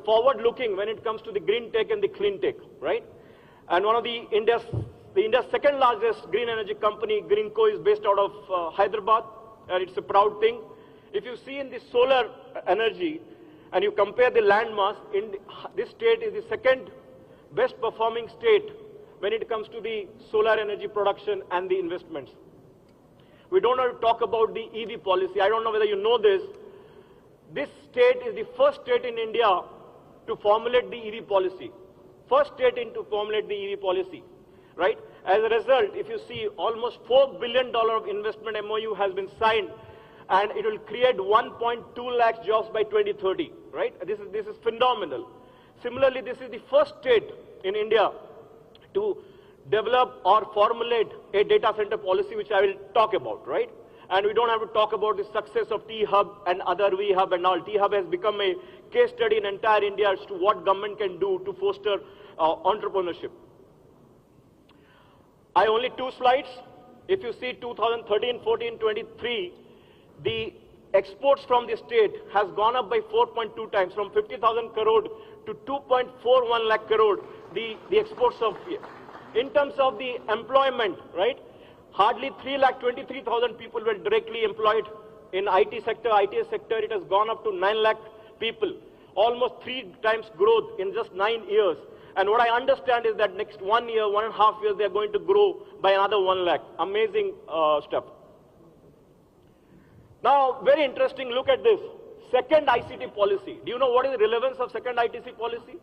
forward-looking when it comes to the green tech and the clean tech, right? And one of India's second largest green energy company, Greenco, is based out of Hyderabad, and it's a proud thing. If you see in the solar energy, and you compare the land mass, this state is the second best performing state when it comes to the solar energy production and the investments. We don't have to talk about the EV policy. I don't know whether you know this. This state is the first state in India to formulate the EV policy. First state to formulate the EV policy, right? As a result, if you see, almost $4 billion of investment MOU has been signed, and it will create 1.2 lakh jobs by 2030, right? This is phenomenal. Similarly, this is the first state in India to develop or formulate a data center policy, which I will talk about, right? And we don't have to talk about the success of T-Hub and other V-Hub and all. T-Hub has become a case study in entire India as to what government can do to foster entrepreneurship. I only 2 slides. If you see 2013, 14, 23, the exports from the state has gone up by 4.2 times, from 50,000 crore to 2.41 lakh crore, the exports of, in terms of the employment, right? Hardly 3,23,000 people were directly employed in IT sector, ITS sector. It has gone up to 9 lakh people, almost 3 times growth in just 9 years. And what I understand is that next 1 year, 1.5 years, they are going to grow by another 1 lakh. Amazing stuff. Now, very interesting, look at this. Second ICT policy. Do you know what is the relevance of second ITC policy?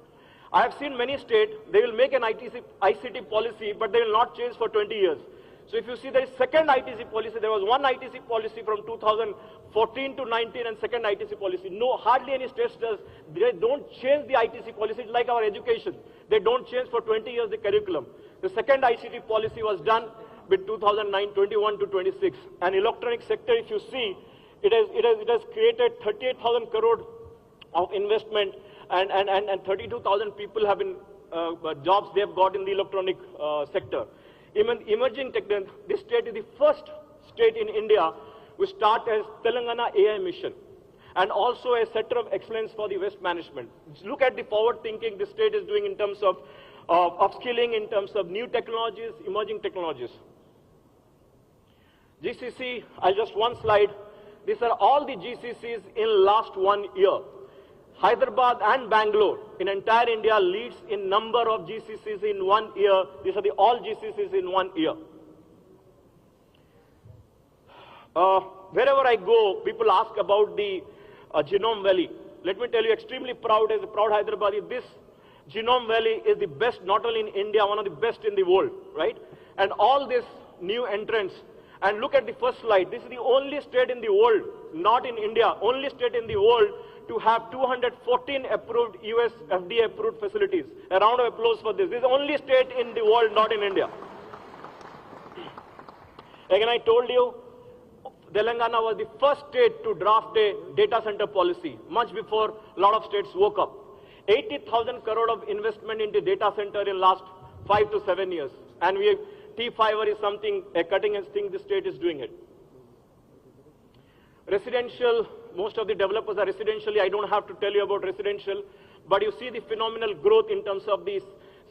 I have seen many states, they will make an ICT policy, but they will not change for 20 years. So if you see there is second ITC policy, there was one ITC policy from 2014 to 19 and second ITC policy. No, hardly any states does. They don't change the ITC policy. It's like our education. They don't change for 20 years the curriculum. The second ICT policy was done with 2009, 21 to 26. And electronic sector, if you see, it has created 38,000 crore of investment, and 32,000 people have been jobs they have got in the electronic sector. Even emerging technology, this state is the first state in India which start as Telangana AI mission, and also a center of excellence for the waste management. Look at the forward thinking this state is doing in terms of upskilling, in terms of new technologies, emerging technologies. GCC, just one slide. These are all the GCCs in last 1 year. Hyderabad and Bangalore in entire India leads in number of GCCs in 1 year. These are all GCCs in 1 year. Wherever I go, people ask about the Genome Valley. Let me tell you, extremely proud, as a proud Hyderabadi, this Genome Valley is the best, not only in India, one of the best in the world, right? And all these new entrants. And look at the first slide. This is the only state in the world, not in India, only state in the world to have 214 approved US FDA approved facilities. A round of applause for this. This is the only state in the world, not in India. Again, I told you, Telangana was the first state to draft a data center policy, much before a lot of states woke up. 80,000 crore of investment into data center in last 5 to 7 years. And T-Fiber is something, a cutting edge thing, the state is doing it. Residential, most of the developers are residentially. I don't have to tell you about residential, but you see the phenomenal growth in terms of the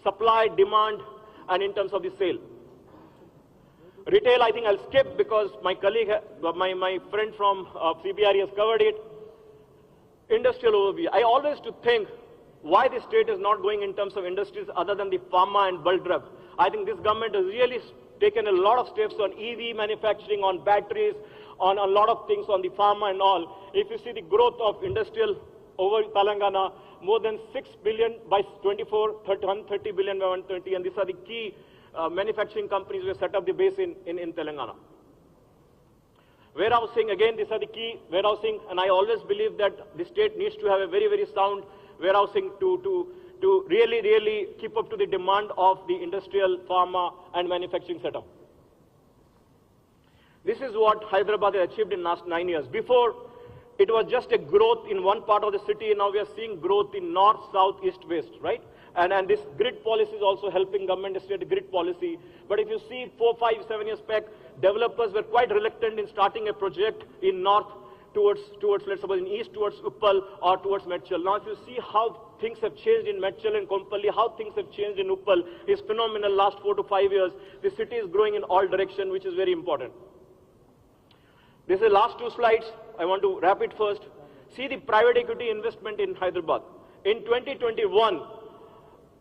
supply, demand, and in terms of the sale. Retail, I think I'll skip because my colleague, my friend from CBRE has covered it. Industrial overview. I always to think why the state is not going in terms of industries other than the pharma and bulk drug. I think this government has really taken a lot of steps on EV manufacturing, on batteries, on a lot of things on the pharma and all. If you see the growth of industrial over Telangana, more than 6 billion by 24, 130 billion by 130, and these are the key manufacturing companies who have set up the base in Telangana. Warehousing, again, these are the key warehousing, and I always believe that the state needs to have a very, very sound warehousing to really keep up to the demand of the industrial, pharma, and manufacturing setup. This is what Hyderabad has achieved in the last 9 years. Before, it was just a growth in one part of the city, and now we are seeing growth in north, south, east, west, right? And this grid policy is also helping government state grid policy. But if you see 4, 5, 7 years back, developers were quite reluctant in starting a project in north towards, let's suppose in east towards Uppal or towards Medchal. Now if you see how things have changed in Medchal and Kompally, how things have changed in Uppal is phenomenal last 4 to 5 years. The city is growing in all directions, which is very important. This is the last 2 slides. I want to wrap it first. See the private equity investment in Hyderabad. In 2021,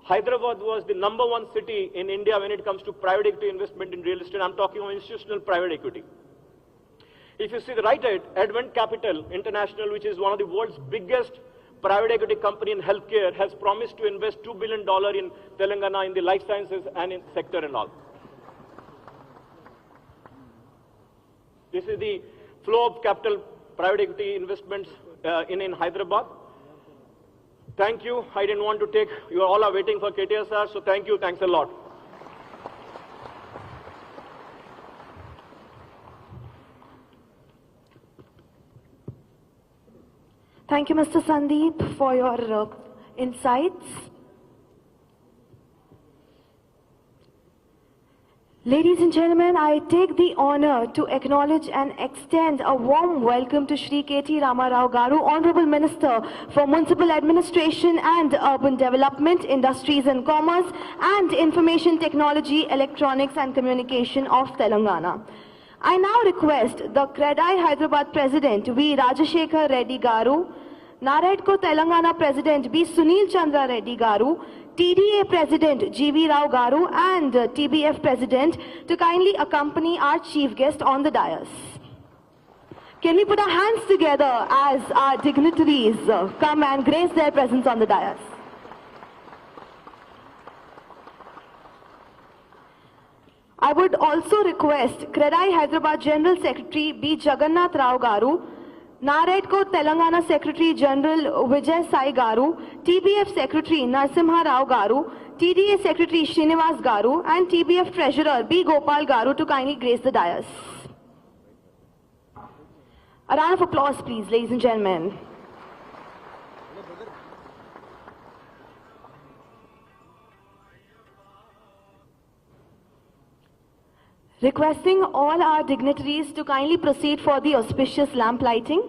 Hyderabad was the #1 city in India when it comes to private equity investment in real estate. I'm talking about institutional private equity. If you see the right side, Advent Capital International, which is one of the world's biggest private equity company in healthcare, has promised to invest $2 billion in Telangana in the life sciences and in sector and all. This is the flow of capital private equity investments in Hyderabad. Thank you. I didn't want to take, you all are waiting for KTR sir, so thank you. Thanks a lot. Thank you, Mr. Sandeep, for your insights. Ladies and gentlemen, I take the honor to acknowledge and extend a warm welcome to Shri KT Ramarao Garu, Honorable Minister for Municipal Administration and Urban Development, Industries and Commerce, and Information Technology, Electronics and Communication of Telangana. I now request the CREDAI Hyderabad President V. Rajashekhar Reddy Garu, NAREDCO Telangana President B. Sunil Chandra Reddy Garu, TDA President G.V. Rao Garu and TBF President to kindly accompany our chief guest on the dais. Can we put our hands together as our dignitaries come and grace their presence on the dais? I would also request CREDAI Hyderabad General Secretary B. Jagannath Rao Garu, NAREDCO Telangana Secretary General Vijay Sai Garu, TBF Secretary Narsimha Rao Garu, TDA Secretary Srinivas Garu and TBF Treasurer B. Gopal Garu to kindly grace the dais. A round of applause please, ladies and gentlemen. Requesting all our dignitaries to kindly proceed for the auspicious lamp lighting.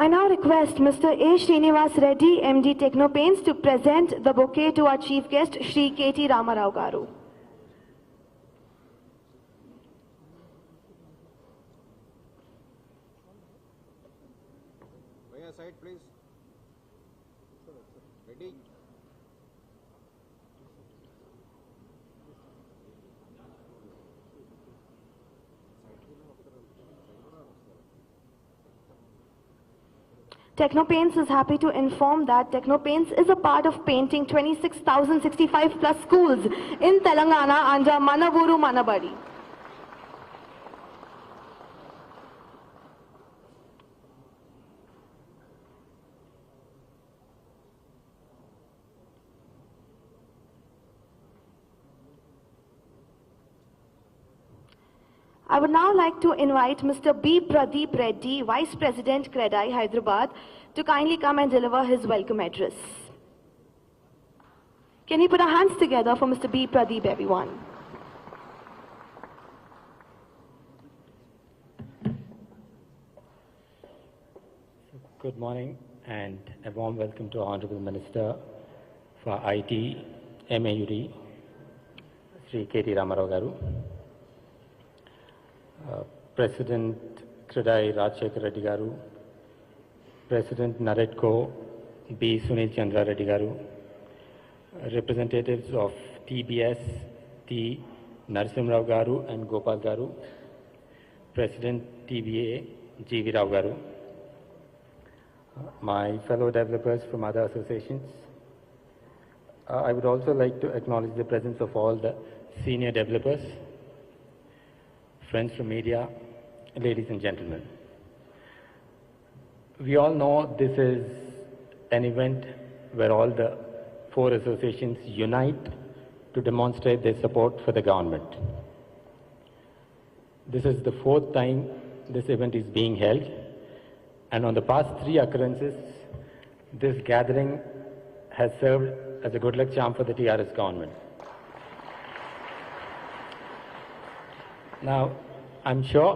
I now request Mr. A. Srinivas Reddy, MD Technopaints, to present the bouquet to our chief guest, Shri KT Ramarao Garu. Bring a side, please. Ready? Technopaints is happy to inform that Technopaints is a part of painting 26,065 plus schools in Telangana under Manavuru Manabadi. I would now like to invite Mr. B. Pradeep Reddy, Vice President, CREDAI, Hyderabad, to kindly come and deliver his welcome address. Can we put our hands together for Mr. B. Pradeep, everyone? Good morning and a warm welcome to Honorable Minister for IT, MAUD, Sri KT Ramarao Garu, President CREDAI Rajshekar Reddy Garu, President NAREDCO B. Sunil Chandra Reddy Garu, representatives of TBS T. Narasimha Rao Garu and Gopal Garu, President TBA G. V. Rao Garu, my fellow developers from other associations. I would also like to acknowledge the presence of all the senior developers, friends from media, ladies and gentlemen. We all know this is an event where all the four associations unite to demonstrate their support for the government. This is the fourth time this event is being held, and on the past three occurrences, this gathering has served as a good luck charm for the TRS government. Now, I'm sure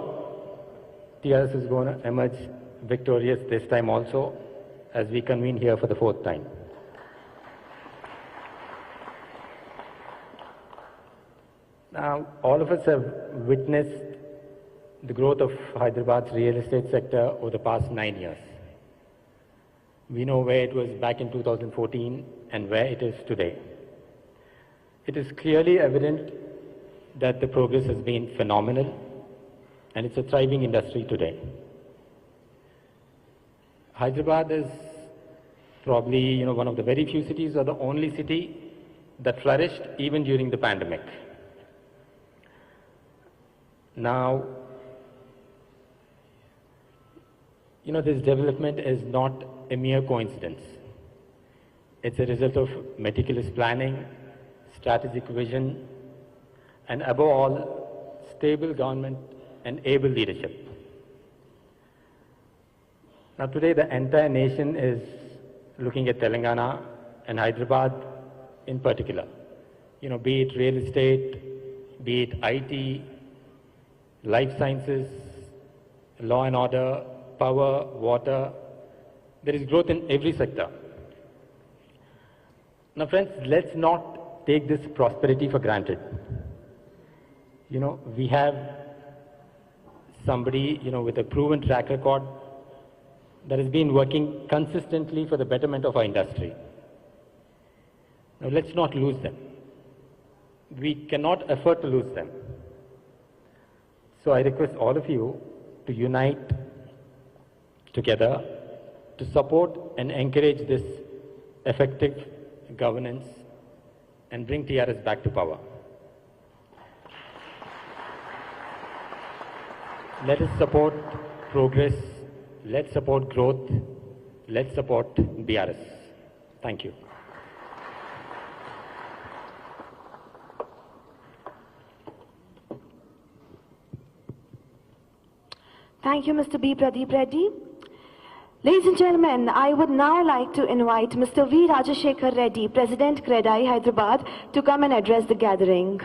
TRS is going to emerge victorious this time also, as we convene here for the fourth time. Now, all of us have witnessed the growth of Hyderabad's real estate sector over the past 9 years. We know where it was back in 2014 and where it is today. It is clearly evident that the progress has been phenomenal, and it's a thriving industry today. Hyderabad is probably one of the very few cities, or the only city that flourished even during the pandemic. Now, this development is not a mere coincidence. It's a result of meticulous planning, strategic vision, and above all, stable government and able leadership. Now today, the entire nation is looking at Telangana and Hyderabad in particular. Be it real estate, be it IT, life sciences, law and order, power, water. There is growth in every sector. Now friends, let's not take this prosperity for granted. We have somebody, with a proven track record that has been working consistently for the betterment of our industry. Now let's not lose them. We cannot afford to lose them. So I request all of you to unite together to support and encourage this effective governance and bring TRS back to power. Let us support progress, let's support growth, let's support BRS. Thank you. Thank you, Mr. B. Pradeep Reddy. Ladies and gentlemen, I would now like to invite Mr. V. Rajshekar Reddy, President CREDAI, Hyderabad, to come and address the gathering.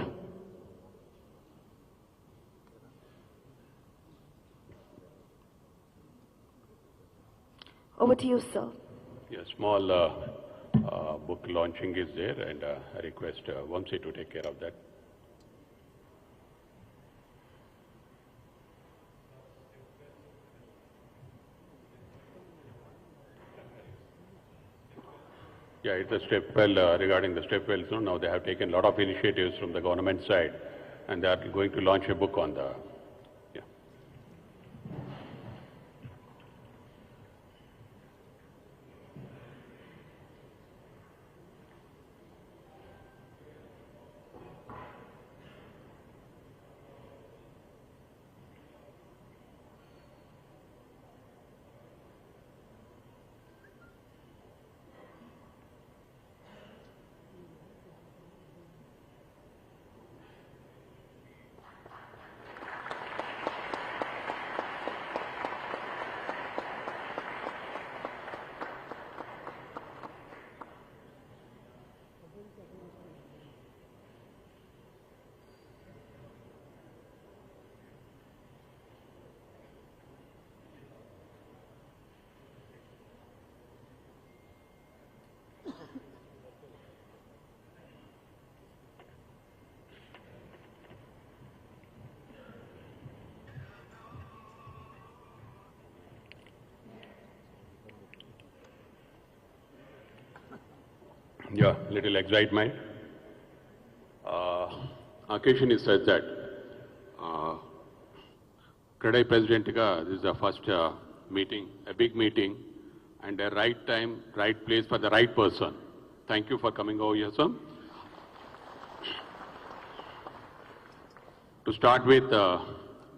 Over to you, sir. Yeah, small book launching is there, and I request Vamsi to take care of that. Yeah, it's a step well regarding the step wells. Now they have taken a lot of initiatives from the government side, and they are going to launch a book on the. Yeah. Yeah, little excitement. Occasion is such that Credai President this is the first meeting, a big meeting, and a right time, right place for the right person. Thank you for coming over here, sir. To start with,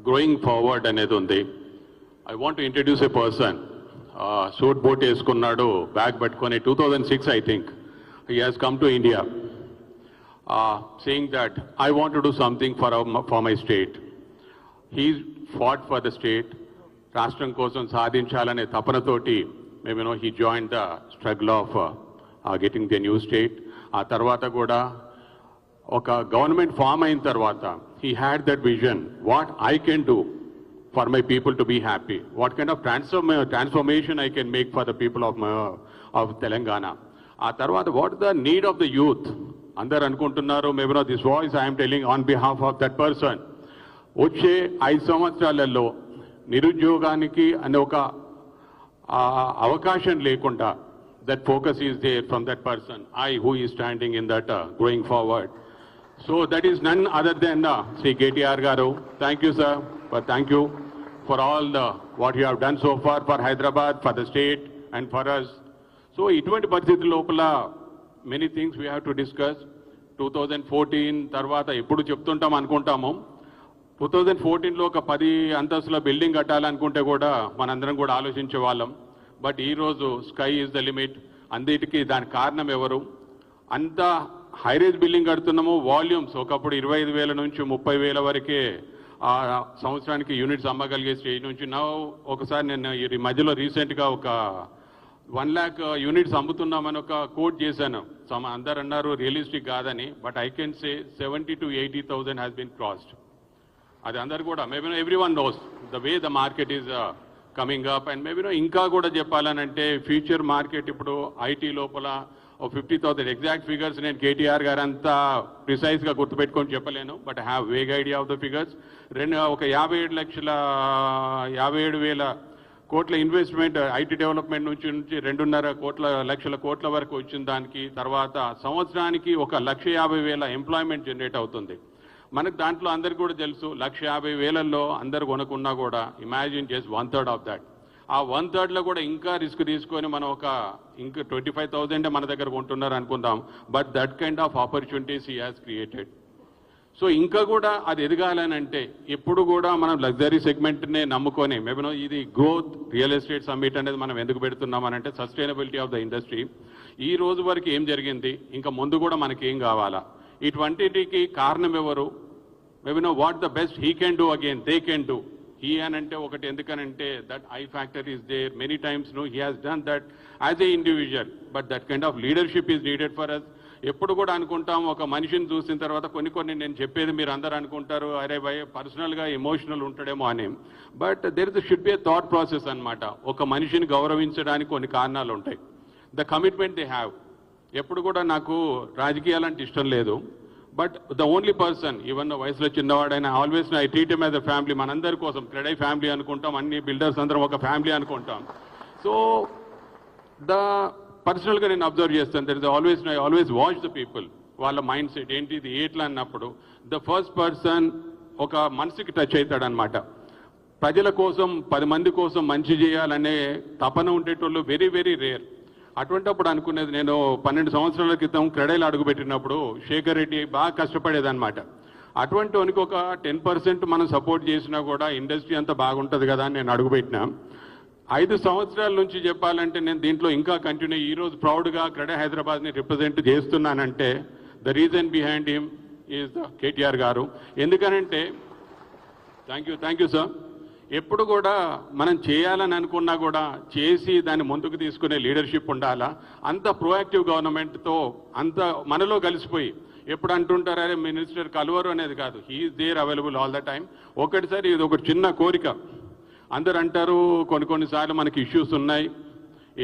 growing forward అనేది ఉంది. I want to introduce a person. Suit boot వేసుకున్నాడు, bag పట్టుకొని 2006 I think. He has come to India saying that I want to do something for my state. He fought for the state. రాష్ట్రం కోసం సాధించాలనే తపనతోటి maybe he joined the struggle of getting the new state. ఆ తర్వాత కూడా ఒక government form అయిన తర్వాత he had that vision, what I can do for my people to be happy, what kind of transformation I can make for the people of Telangana. ఆ తర్వాత what is the need of the youth. అందరు అనుకుంటున్నారు maybe this voice I am telling on behalf of that person. వచ్చే 5 సంవత్సరాలలో నిరుద్యోగానికి అనే ఒక అవకాశం లేకుండా that focus is there from that person, who is standing in that going forward. So that is none other than Sri KTR Garu. Thank you, sir, but thank you for all what you have done so far for Hyderabad, for the state and for us. So ఇటువంటి పరిస్థితి లోపల many things we have to discuss. 2014 తర్వాత ఎప్పుడు చెప్తుంటాం అనుకుంటాము. 2014లో ఒక 10 అంతస్తుల building కట్టాలనుకుంటే కూడా మనందరం కూడా ఆలోచించే వాళ్ళం. బట్ ఈరోజు స్కై ఈజ్ ద లిమిట్. అన్నిటికీ దానికి కారణం ఎవరు? అంత హైరేజ్ బిల్డింగ్ కడుతున్నాము, వాల్యూమ్స్ ఒకప్పుడు 25,000 నుంచి 30,000 వరకే సంవత్సరానికి యూనిట్స్ అమ్మగలిగే స్టేజ్ నుంచి ఒకసారి నేను ఈ మధ్యలో రీసెంట్గా ఒక 1 lakh యూనిట్స్ అమ్ముతున్నామని ఒక కోట్ చేశాను. అందరు అన్నారు రియలిస్టిక్ కాదని, but I can say 70,000 to 80,000 has been crossed. అది అందరు కూడా maybe everyone knows the way the market is coming up. And maybe ఇంకా కూడా చెప్పాలనంటే ఫ్యూచర్ మార్కెట్ ఇప్పుడు ఐటీ లోపల 50,000 ఎగ్జాక్ట్ ఫిగర్స్ నేను కేటీఆర్ గారు అంతా ప్రిసైజ్గా గుర్తుపెట్టుకొని చెప్పలేను, but I have vague idea of the figures. ఒక 57,000 కోట్ల ఇన్వెస్ట్మెంట్ ఐటీ డెవలప్మెంట్ నుంచి 2.5 లక్షల కోట్ల వరకు వచ్చిన దానికి తర్వాత సంవత్సరానికి 1,50,000 ఎంప్లాయ్మెంట్ జనరేట్ అవుతుంది. మనకు దాంట్లో అందరికి కూడా తెలుసు 1,50,000లో అందరు కొనుక్కున్నా కూడా ఇమాజిన్ జస్ట్ 1/3 ఆఫ్ దాట్. ఆ 1/3లో కూడా ఇంకా రిస్క్ తీసుకొని మనం ఇంకా 25,000 మన దగ్గర కొంటున్నారు అనుకుందాం, but that kind of opportunities he has created. So ఇంకా కూడా అది ఎదగాలని అంటే ఎప్పుడు కూడా మనం లగ్జరీ సెగ్మెంట్నే నమ్ముకొని మేబీ ఇది గ్రోత్ రియల్ ఎస్టేట్ సమ్మిట్ అనేది మనం ఎందుకు పెడుతున్నామనంటే సస్టైనబిలిటీ ఆఫ్ ద ఇండస్ట్రీ. ఈ రోజు వరకు ఏం జరిగింది, ఇంకా ముందు కూడా మనకేం కావాలా, ఇటువంటికి కారణం ఎవరు? Maybe what the best he can do again they can do. He అంటే ఒకటి ఎందుకనంటే that I factor is there many times he has done that as a individual, but that kind of leadership is needed for us. ఎప్పుడు కూడా అనుకుంటాం ఒక మనిషిని చూసిన తర్వాత కొన్ని నేను చెప్పేది మీరు అందరూ అనుకుంటారు అరే భయ్ పర్సనల్గా ఎమోషనల్ ఉంటాడేమో అని, but there should be a thought process అనమాట. ఒక మనిషిని గౌరవించడానికి కొన్ని కారణాలు ఉంటాయి. The commitment they have. ఎప్పుడు కూడా నాకు రాజకీయాలంటే ఇష్టం లేదు, but the only person even వయసులో చిన్నవాడైనా always I treat him as a family. మనందరి కోసం క్రెడై ఫ్యామిలీ అనుకుంటాం, అన్ని బిల్డర్స్ అందరం ఒక ఫ్యామిలీ అనుకుంటాం. సో ద పర్సనల్గా నేను అబ్జర్వ్ చేస్తాను, there is I always watch the people, వాళ్ళ మైండ్ సెట్ ఏంటి ఇది ఎట్లా అన్నప్పుడు ద ఫస్ట్ పర్సన్ ఒక మనసుకి టచ్ అవుతాడనమాట. ప్రజల కోసం 10 మంది కోసం మంచి చేయాలనే తపన ఉండేటోళ్ళు వెరీ వెరీ రేర్. అటువంటిప్పుడు అనుకునేది నేను 12 సంవత్సరాల క్రితం క్రెడైలో అడుగుపెట్టినప్పుడు శేఖర్ రెడ్డి బాగా కష్టపడేదన్నమాట. అటువంటి వానికి ఒక 10% మనం సపోర్ట్ చేసినా కూడా ఇండస్ట్రీ అంతా బాగుంటుంది కదా అని నేను అడుగుపెట్టినా. 5 సంవత్సరాల నుంచి చెప్పాలంటే నేను దీంట్లో ఇంకా కంటిన్యూ ఈరోజు ప్రౌడ్గా క్రెడై హైదరాబాద్ని రిప్రజెంట్ చేస్తున్నానంటే the reason behind him is the KTR గారు. ఎందుకనంటే థ్యాంక్ యూ సార్. ఎప్పుడు కూడా మనం చేయాలని అనుకున్నా కూడా చేసి దాన్ని ముందుకు తీసుకునే లీడర్షిప్ ఉండాలా. అంత ప్రోయాక్టివ్ గవర్నమెంట్తో అంత మనలో కలిసిపోయి ఎప్పుడు అంటుంటారు అరే మినిస్టర్ కలవరు అనేది కాదు, he is there available all the time. ఒకటిసారి ఇది ఒక చిన్న కోరిక. అందరు అంటారు కొన్నిసార్లు మనకి ఇష్యూస్ ఉన్నాయి,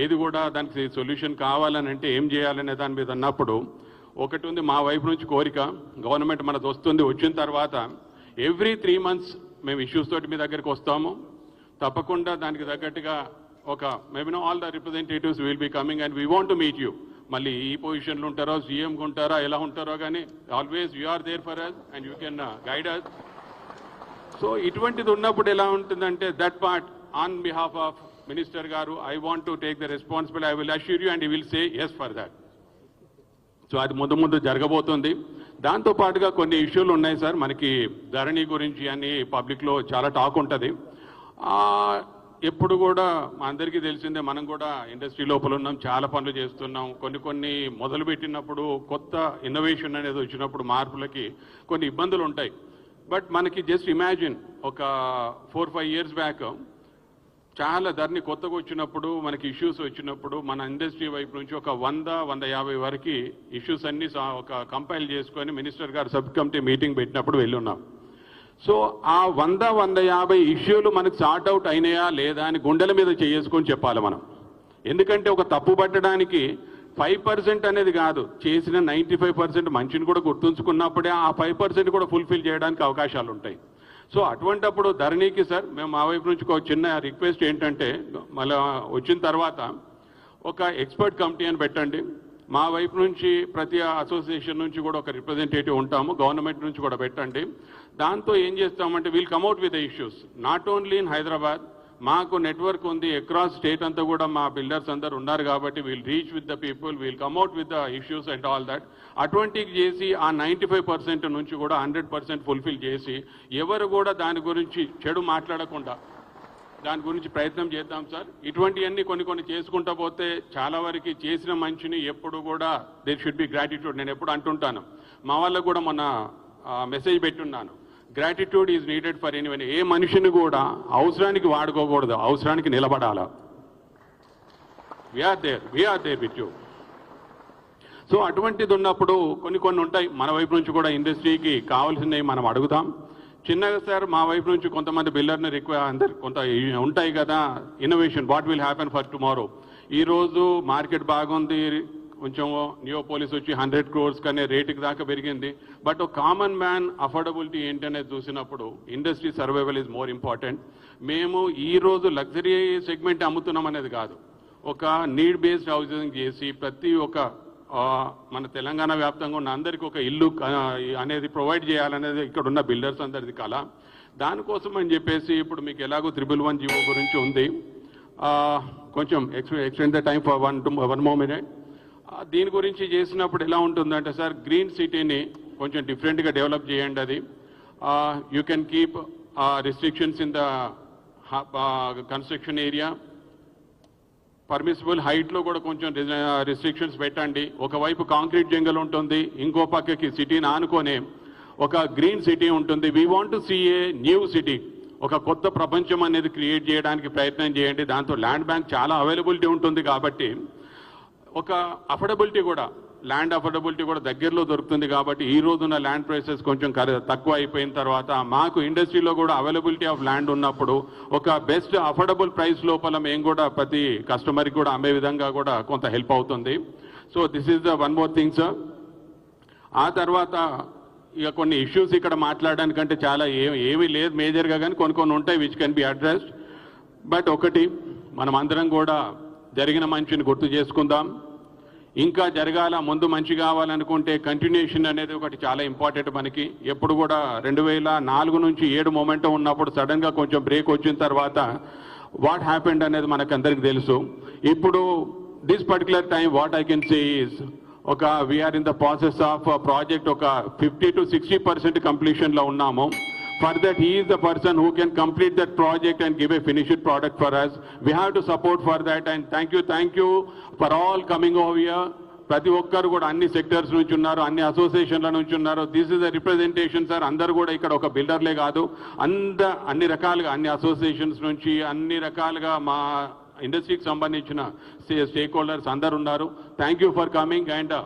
ఏది కూడా దానికి సొల్యూషన్ కావాలని అంటే ఏం చేయాలనే దాని మీద అన్నప్పుడు ఒకటి ఉంది మా వైపు నుంచి కోరిక, గవర్నమెంట్ మనది వచ్చిన తర్వాత ఎవ్రీ 3 months మేము ఇష్యూస్ తోటి మీ దగ్గరికి వస్తాము. తప్పకుండా దానికి తగ్గట్టుగా maybe all the representatives will be coming and we want to meet you. మళ్ళీ ఈ పొజిషన్లో ఉంటారో సీఎంగా ఉంటారో ఎలా ఉంటారో కానీ always you are there for us and you can guide us. So ఇటువంటిది ఉన్నప్పుడు ఎలా ఉంటుందంటే that part on behalf of minister గారు I want to take the responsibility, I will assure you and you will say yes for that. So అది ముందు జరగబోతుంది. దాంతోపాటుగా కొన్ని ఇష్యూలు ఉన్నాయి సార్, మనకి ధరణి గురించి అని పబ్లిక్లో చాలా టాక్ ఉంటుంది. ఎప్పుడు కూడా మా అందరికీ తెలిసిందే, మనం కూడా ఇండస్ట్రీ లోపల ఉన్నాం, చాలా పనులు చేస్తున్నాం. కొన్ని మొదలుపెట్టినప్పుడు కొత్త ఇన్నోవేషన్ అనేది వచ్చినప్పుడు మార్పులకి కొన్ని ఇబ్బందులు ఉంటాయి. బట్ మనకి జస్ట్ ఇమాజిన్ ఒక 4-5 years బ్యాక్ చాలా ధరణి కొత్తగా వచ్చినప్పుడు మనకి ఇష్యూస్ వచ్చినప్పుడు మన ఇండస్ట్రీ వైపు నుంచి ఒక 100-150 వరకు ఇష్యూస్ అన్ని ఒక కంపైల్ చేసుకొని మినిస్టర్ గారు సబ్ కమిటీ మీటింగ్ పెట్టినప్పుడు వెళ్ళున్నాం. సో ఆ 100-150 ఇష్యూలు మనకు సార్ట్ అవుట్ అయినాయా లేదా అని గుండెల మీద చేసుకొని చెప్పాలి మనం. ఎందుకంటే ఒక తప్పు పట్టడానికి 5% అనేది కాదు, చేసిన 95% మంచిని కూడా గుర్తుంచుకున్నప్పుడే ఆ 5% కూడా ఫుల్ఫిల్ చేయడానికి అవకాశాలు ఉంటాయి. సో అటువంటప్పుడు ధరణికి సార్ మేము మా వైపు నుంచి ఒక చిన్న రిక్వెస్ట్ ఏంటంటే, మళ్ళీ వచ్చిన తర్వాత ఒక ఎక్స్పర్ట్ కమిటీ అని పెట్టండి. మా వైపు నుంచి ప్రతి అసోసియేషన్ నుంచి కూడా ఒక రిప్రజెంటేటివ్ ఉంటాము, గవర్నమెంట్ నుంచి కూడా పెట్టండి. దాంతో ఏం చేస్తామంటే we'll come at with the issues not only in Hyderabad, మాకు నెట్వర్క్ ఉంది అక్రాస్ స్టేట్ అంతా కూడా మా బిల్డర్స్ అందరు ఉన్నారు కాబట్టి we'll reach with the people, we'll come at with the issues and all that. అటువంటివి చేసి ఆ 95% నుంచి కూడా 100% ఫుల్ఫిల్ చేసి ఎవరు కూడా దాని గురించి చెడు మాట్లాడకుండా దాని గురించి ప్రయత్నం చేద్దాం సార్. ఇటువంటివన్నీ కొన్ని చేసుకుంటా పోతే చాలా వరకు చేసిన మంచిని ఎప్పుడు కూడా దేర్ షుడ్ బి గ్రాటిట్యూడ్. నేను ఎప్పుడు అంటుంటాను, మా వాళ్ళకు కూడా మొన్న మెసేజ్ పెట్టున్నాను, gratitude is needed for anyone. ఏ మనిషిని కూడా అవసరానికి వాడుకోకూడదు, అవసరానికి నిలబడాలా. We are there with you. So అటువంటిది ఉన్నప్పుడు కొన్ని ఉంటాయి మన వైపు నుంచి కూడా ఇండస్ట్రీకి కావాల్సినవి మనం అడుగుతాం. చిన్నగా సార్ మా వైపు నుంచి కొంతమంది బిల్డర్ని అందరు కొంత ఉంటాయి కదా, innovation what will happen for tomorrow. ఈరోజు మార్కెట్ బాగుంది, కొంచెం నియోపోలిస్ వచ్చి 100 crores కనే రేటుకి దాకా పెరిగింది. బట్ ఒక కామన్ మ్యాన్ అఫోర్డబిలిటీ ఏంటనేది చూసినప్పుడు industry survival is more important. మేము ఈరోజు లగ్జరీ సెగ్మెంట్ అమ్ముతున్నాం అనేది కాదు, ఒక నీడ్ బేస్డ్ హౌసింగ్ చేసి ప్రతి ఒక్క మన తెలంగాణ వ్యాప్తంగా ఉన్న అందరికీ ఒక ఇల్లు అనేది ప్రొవైడ్ చేయాలనేది ఇక్కడ ఉన్న బిల్డర్స్ అందరిది కళ. దానికోసం అని చెప్పేసి ఇప్పుడు మీకు ఎలాగో 111 జీవో గురించి ఉంది, కొంచెం extend the time for one more minute. దీని గురించి చేసినప్పుడు ఎలా ఉంటుందంటే సార్, గ్రీన్ సిటీని కొంచెం డిఫరెంట్గా డెవలప్ చేయండి. అది you can keep restrictions in the construction area, permissible హైట్లో కూడా కొంచెం రిస్ట్రిక్షన్స్ పెట్టండి. ఒకవైపు కాంక్రీట్ జంగల్ ఉంటుంది, ఇంకో పక్కకి సిటీని ఆనుకొనే ఒక గ్రీన్ సిటీ ఉంటుంది. We want to see a new city, ఒక కొత్త ప్రపంచం అనేది క్రియేట్ చేయడానికి ప్రయత్నం చేయండి. దాంతో ల్యాండ్ బ్యాంక్ చాలా అవైలబిలిటీ ఉంటుంది కాబట్టి ఒక అఫోర్డబిలిటీ కూడా, ల్యాండ్ అఫోర్డబిలిటీ కూడా దగ్గరలో దొరుకుతుంది కాబట్టి ఈ రోజున్న ల్యాండ్ ప్రైసెస్ కొంచెం తక్కువ అయిపోయిన తర్వాత మాకు ఇండస్ట్రీలో కూడా అవైలబిలిటీ ఆఫ్ ల్యాండ్ ఉన్నప్పుడు ఒక బెస్ట్ అఫోర్డబుల్ ప్రైస్ లోపల మేము కూడా ప్రతి కస్టమర్కి కూడా అమ్మే విధంగా కూడా కొంత హెల్ప్ అవుతుంది. So this is the one more thing sir. ఆ తర్వాత ఇక కొన్ని ఇష్యూస్ ఇక్కడ మాట్లాడడానికంటే చాలా ఏమీ లేదు మేజర్గా, కానీ కొన్ని ఉంటాయి which can be addressed. But ఒకటి, మనం అందరం కూడా జరిగిన మంచిని గుర్తు చేసుకుందాం. ఇంకా జరగాల, ముందు మంచి కావాలనుకుంటే కంటిన్యూషన్ అనేది ఒకటి చాలా ఇంపార్టెంట్ మనకి. ఎప్పుడు కూడా 2004 నుంచి 7 మొమెంటం ఉన్నప్పుడు సడన్గా కొంచెం బ్రేక్ వచ్చిన తర్వాత వాట్ హ్యాపెండ్ అనేది మనకు అందరికి తెలుసు. ఇప్పుడు this particular time what I can say is ఒక we are in the process of project ఒక 50 to 60% కంప్లీషన్లో ఉన్నాము. For that, he is the person who can complete that project and give a finished product for us. We have to support for that, and thank you for all coming over here. ప్రతి ఒక్కరు కూడా అన్ని sectors నుంచి ఉన్నారు, అన్ని అసోసియేషన్ల నుంచి ఉన్నారు. This is the representation sir. అందరు కూడా ఇక్కడ ఒక బిల్డర్లే కాదు, అన్ని రకాలుగా అన్ని అసోసియేషన్స్ నుంచి అన్ని రకాలుగా మా ఇండస్ట్రీకి సంబంధించిన స్టేక్ హోల్డర్స్ అందరు ఉన్నారు. Thank you for coming and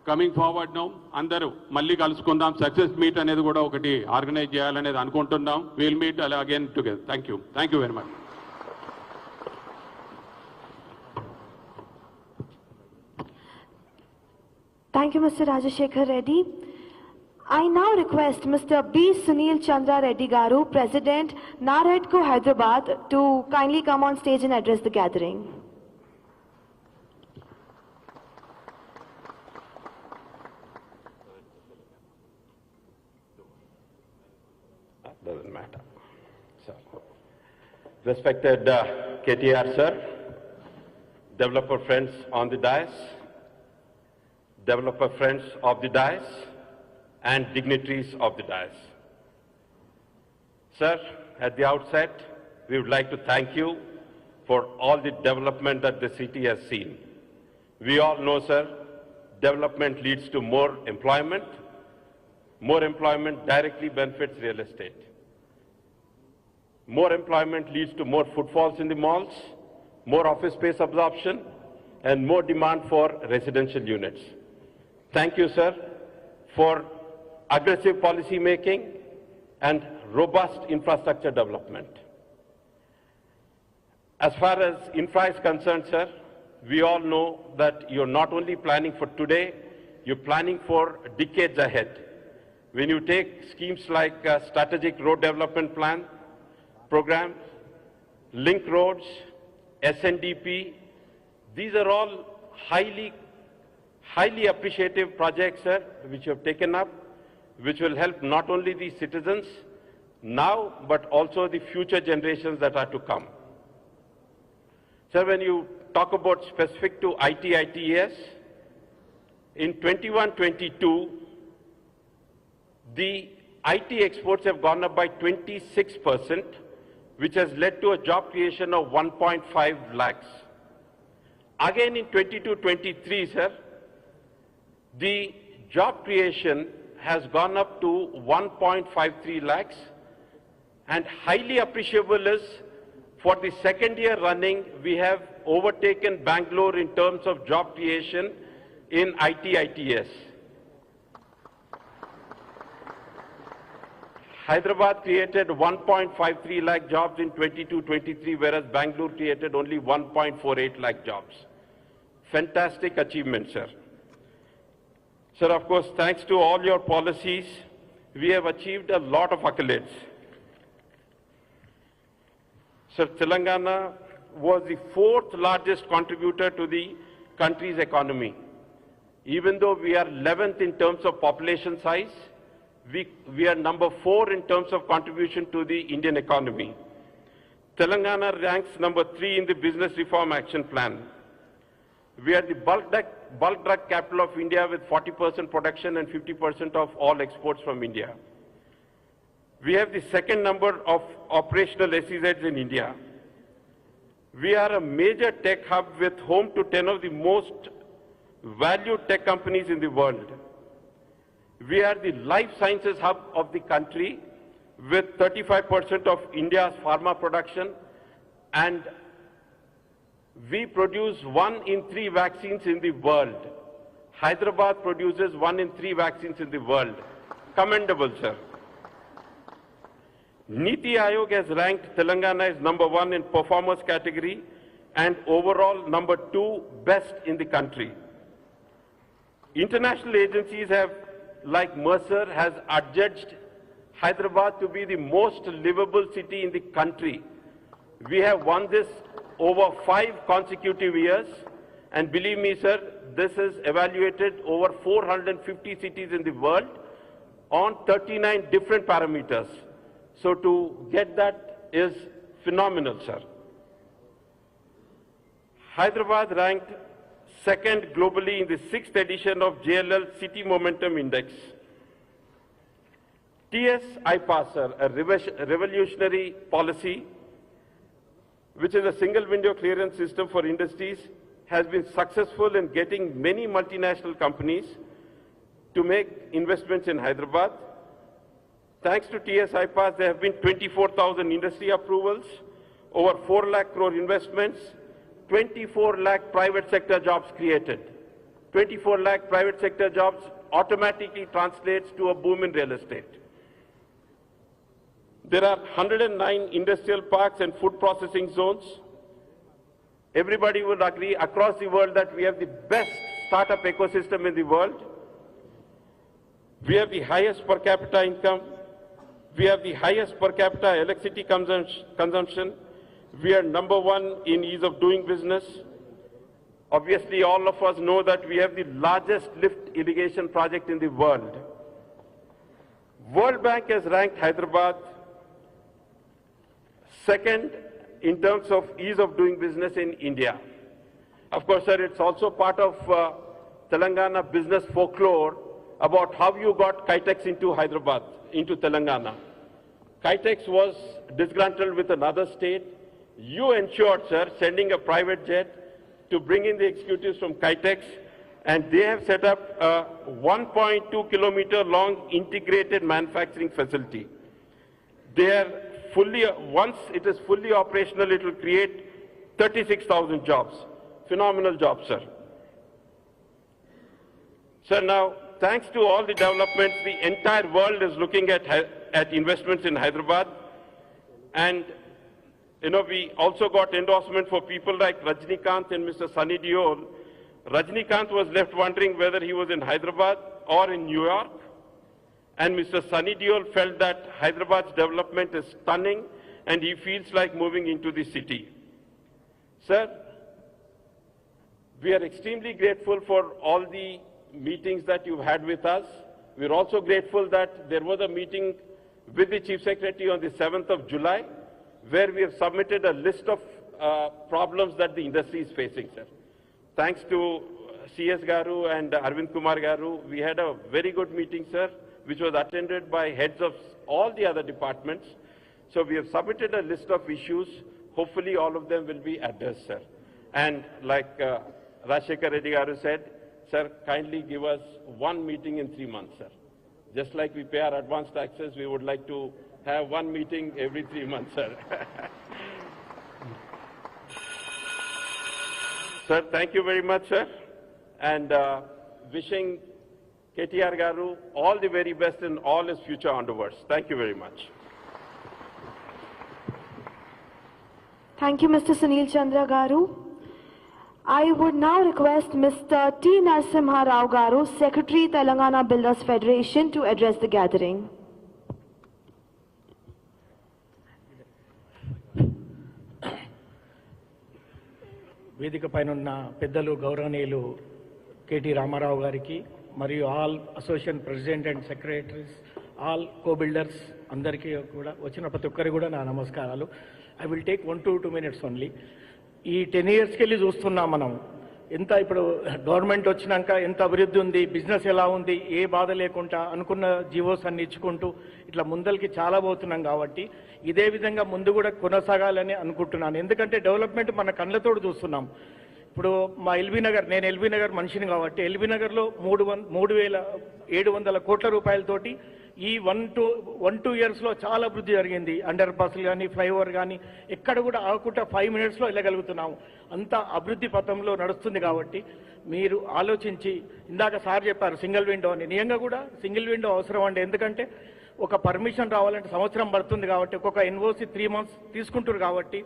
coming forward now. అందరూ మళ్ళీ కలుసుకుందాం. సక్సెస్ మీట్ అనేది కూడా ఒకటి ఆర్గనైజ్ చేయాలనేది అనుకుంటున్నాం. Will meet again together. Thank you very much. Thank you, Mr. Rajashekhar Reddy. I now request Mr. B. Sunil Chandra Reddy Garu, President, NAREDCO Hyderabad, to kindly come on stage and address the gathering. doesn't matter. So, respected KTR sir, developer friends on the dais, developer friends of the dais, and dignitaries of the dais. Sir, at the outset, we would like to thank you for all the development that the city has seen. We all know, sir, development leads to more employment. More employment directly benefits real estate. More employment leads to more footfalls in the malls, more office space absorption, and more demand for residential units. Thank you, sir, for aggressive policy making and robust infrastructure development. As far as infra is concerned, sir, we all know that you're not only planning for today, you're planning for decades ahead. When you take schemes like Strategic Road Development Plan, Program, Link Roads, SNDP, these are all highly appreciative projects, sir, which you have taken up, which will help not only the citizens now, but also the future generations that are to come. Sir, when you talk about specific to ITES, in 21-22, the IT exports have gone up by 26%, which has led to a job creation of 1.5 lakhs. Again, in 22-23, sir, the job creation has gone up to 1.53 lakhs, and highly appreciable is, for the second year running, we have overtaken Bangalore in terms of job creation in ITES. Hyderabad created 1.53 lakh jobs in 22-23, whereas Bangalore created only 1.48 lakh jobs. Fantastic achievement, sir. Sir, of course, thanks to all your policies, we have achieved a lot of accolades. Sir, Telangana was the 4th largest contributor to the country's economy. Even though we are 11th in terms of population size, we are number 4 in terms of contribution to the Indian economy. Telangana ranks number 3 in the Business Reform Action Plan. We are the bulk drug capital of India with 40% production and 50% of all exports from India. We have the 2nd number of operational SEZs in India. We are a major tech hub with home to 10 of the most valued tech companies in the world. We are the life sciences hub of the country with 35% of India's pharma production, and we produce 1 in 3 vaccines in the world. Hyderabad produces 1 in 3 vaccines in the world. Commendable, sir. Niti Aayog has ranked Telangana as number 1 in performance category and overall number 2 best in the country. International agencies have, like Mercer, has adjudged Hyderabad to be the most livable city in the country. We have won this over 5 consecutive years, and believe me, sir, this is evaluated over 450 cities in the world on 39 different parameters. So to get that is phenomenal, sir. Hyderabad ranked 2nd globally in the 6th edition of JLL City Momentum Index. TS IPAS, sir, a revolutionary policy, which is a single window clearance system for industries, has been successful in getting many multinational companies to make investments in Hyderabad. Thanks to TS IPAS, there have been 24,000 industry approvals, over 4 lakh crore investments, 24 lakh private sector jobs created. 24 lakh private sector jobs automatically translates to a boom in real estate. There are 109 industrial parks and food processing zones. Everybody would agree across the world that we have the best startup ecosystem in the world. We have the highest per capita income. We have the highest per capita electricity consumption. We are number 1 in ease of doing business. Obviously, all of us know that we have the largest lift irrigation project in the world. World Bank has ranked Hyderabad Second, in terms of ease of doing business in India. Of course, sir, it's also part of Telangana business folklore about how you got KTX into Hyderabad, into Telangana. KTX was disgruntled with another state. You ensured, sir, sending a private jet to bring in the executives from KTX, and they have set up a 1.2 kilometer long integrated manufacturing facility. They are fully, once it is fully operational, it will create 36,000 jobs. Phenomenal job, sir. Sir, now, thanks to all the developments, the entire world is looking at investments in Hyderabad. And, we also got endorsement for people like Rajnikant and Mr. Sunny Deol. Rajnikant was left wondering whether he was in Hyderabad or in New York. And Mr. Sunny Deol felt that Hyderabad's development is stunning and he feels like moving into the city. Sir, we are extremely grateful for all the meetings that you've had with us. We're also grateful that there was a meeting with the Chief Secretary on the 7th of July, where we have submitted a list of problems that the industry is facing, sir. Thanks to CS Garu and Arvind Kumar Garu, we had a very good meeting, sir, which was attended by heads of all the other departments. So we have submitted a list of issues. Hopefully all of them will be addressed, sir. And like Rajshekar Reddy Garu said, sir, kindly give us one meeting in 3 months, sir. Just like we pay our advance taxes, we would like to have one meeting every 3 months, sir. Sir, thank you very much, sir. And wishing KTR Garu all the very best in all his future endeavors. Thank you very much. Thank you, Mr. Sunil Chandra Garu. I would now request Mr. T. Narasimha Rao Garu, Secretary, Telangana Builders Federation, to address the gathering. వేదిక పైన ఉన్న పెద్దలు గౌరవనీయులు KT Ramarao గారికి మరియు all association president and secretaries all co builders అందరికీ కూడా వచ్చిన ప్రతి ఒక్కరికి కూడా నా నమస్కారాలు. I will take 1 to 2 minutes only. ఈ 10 yearsకి వెళ్ళి చూస్తున్నాం మనం ఎంత ఇప్పుడు గవర్నమెంట్ వచ్చినాక ఎంత అభివృద్ధి ఉంది, బిజినెస్ ఎలా ఉంది, ఏ బాధ లేకుండా అనుకున్న జీవోస్ అన్ని ఇచ్చుకుంటూ ఇట్లా ముందరికి చాలా పోతున్నాం. కాబట్టి ఇదే విధంగా ముందు కూడా కొనసాగాలని అనుకుంటున్నాను. ఎందుకంటే డెవలప్మెంట్ మన కళ్ళతోడు చూస్తున్నాం. ఇప్పుడు మా ఎల్బీ నగర్, నేను ఎల్బీ నగర్ మనిషిని కాబట్టి ఎల్బీ నగర్లో 3,700 కోట్ల రూపాయలతోటి ఈ 1-2 yearsలో చాలా అభివృద్ధి జరిగింది. అండర్ పాస్లు కానీ, ఫ్లైఓవర్ కానీ ఎక్కడ కూడా ఆగకుండా 5 minutesలో వెళ్ళగలుగుతున్నాము. అంత అభివృద్ధి పథంలో నడుస్తుంది. కాబట్టి మీరు ఆలోచించి, ఇందాక సార్ చెప్పారు సింగిల్ విండో అని, నిజంగా కూడా సింగిల్ విండో అవసరం అండి. ఎందుకంటే ఒక పర్మిషన్ రావాలంటే సంవత్సరం పడుతుంది కాబట్టి, ఒక్కొక్క ఎన్ఓసి 3 months తీసుకుంటారు కాబట్టి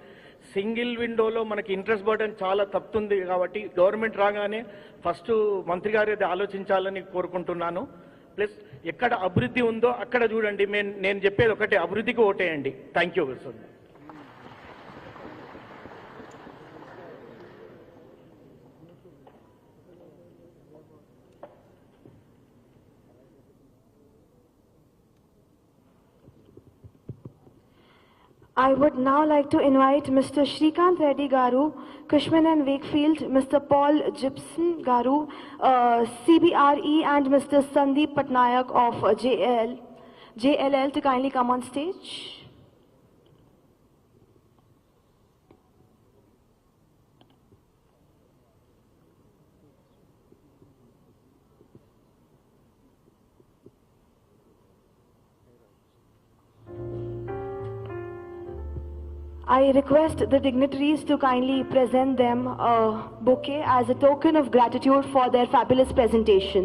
సింగిల్ విండోలో మనకి ఇంట్రెస్ట్ బర్డెన్ చాలా తప్పుతుంది. కాబట్టి గవర్నమెంట్ రాగానే ఫస్ట్ మంత్రి గారు అది ఆలోచించాలని కోరుకుంటున్నాను. ప్లస్ ఎక్కడ అభివృద్ధి ఉందో అక్కడ చూడండి. నేను చెప్పేది ఒకటే, అభివృద్ధికి ఓటేయండి. Thank you sir. I would now like to invite Mr. Shrikant Reddy Garu, Cushman and Wakefield, Mr. Paul Gibson Garu, CBRE, and Mr. Sandeep Patnaik of JLL to kindly come on stage. I request the dignitaries to kindly present them a bouquet as a token of gratitude for their fabulous presentation.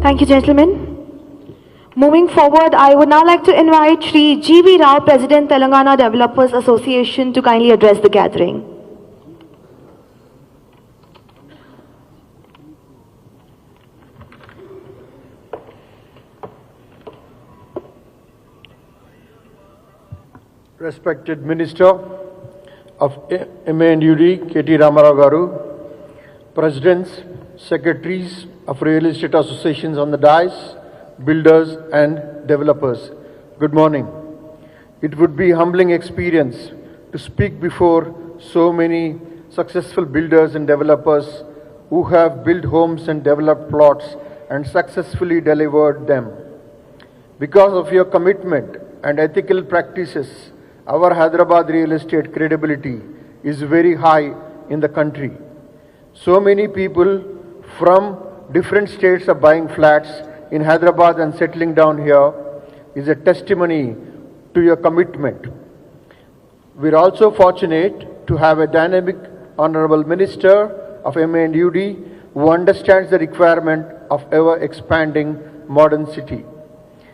Thank you, gentlemen. Moving forward, I would now like to invite Shri G.V. Rao, President, Telangana Developers Association, to kindly address the gathering. Respected Minister of MA&UD, KT Ramarao Garu, Presidents, Secretaries of Real Estate Associations on the dais, builders and developers, good morning. It would be a humbling experience to speak before so many successful builders and developers who have built homes and developed plots and successfully delivered them. Because of your commitment and ethical practices, our Hyderabad real estate credibility is very high in the country. So many people from different states are buying flats in Hyderabad and settling down here is a testimony to your commitment. We're also fortunate to have a dynamic Honorable Minister of MA&UD who understands the requirement of ever-expanding modern city.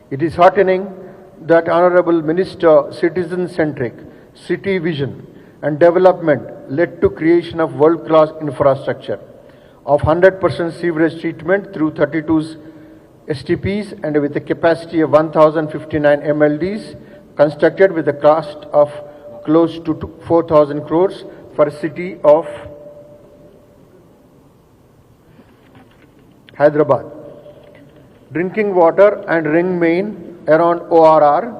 It is heartening that Honorable Minister citizen-centric city vision and development led to creation of world-class infrastructure of 100% sewerage treatment through 32 STPs and with a capacity of 1059 MLDs constructed with a cost of close to 4,000 crores for a city of Hyderabad. Drinking water and ring main around ORR,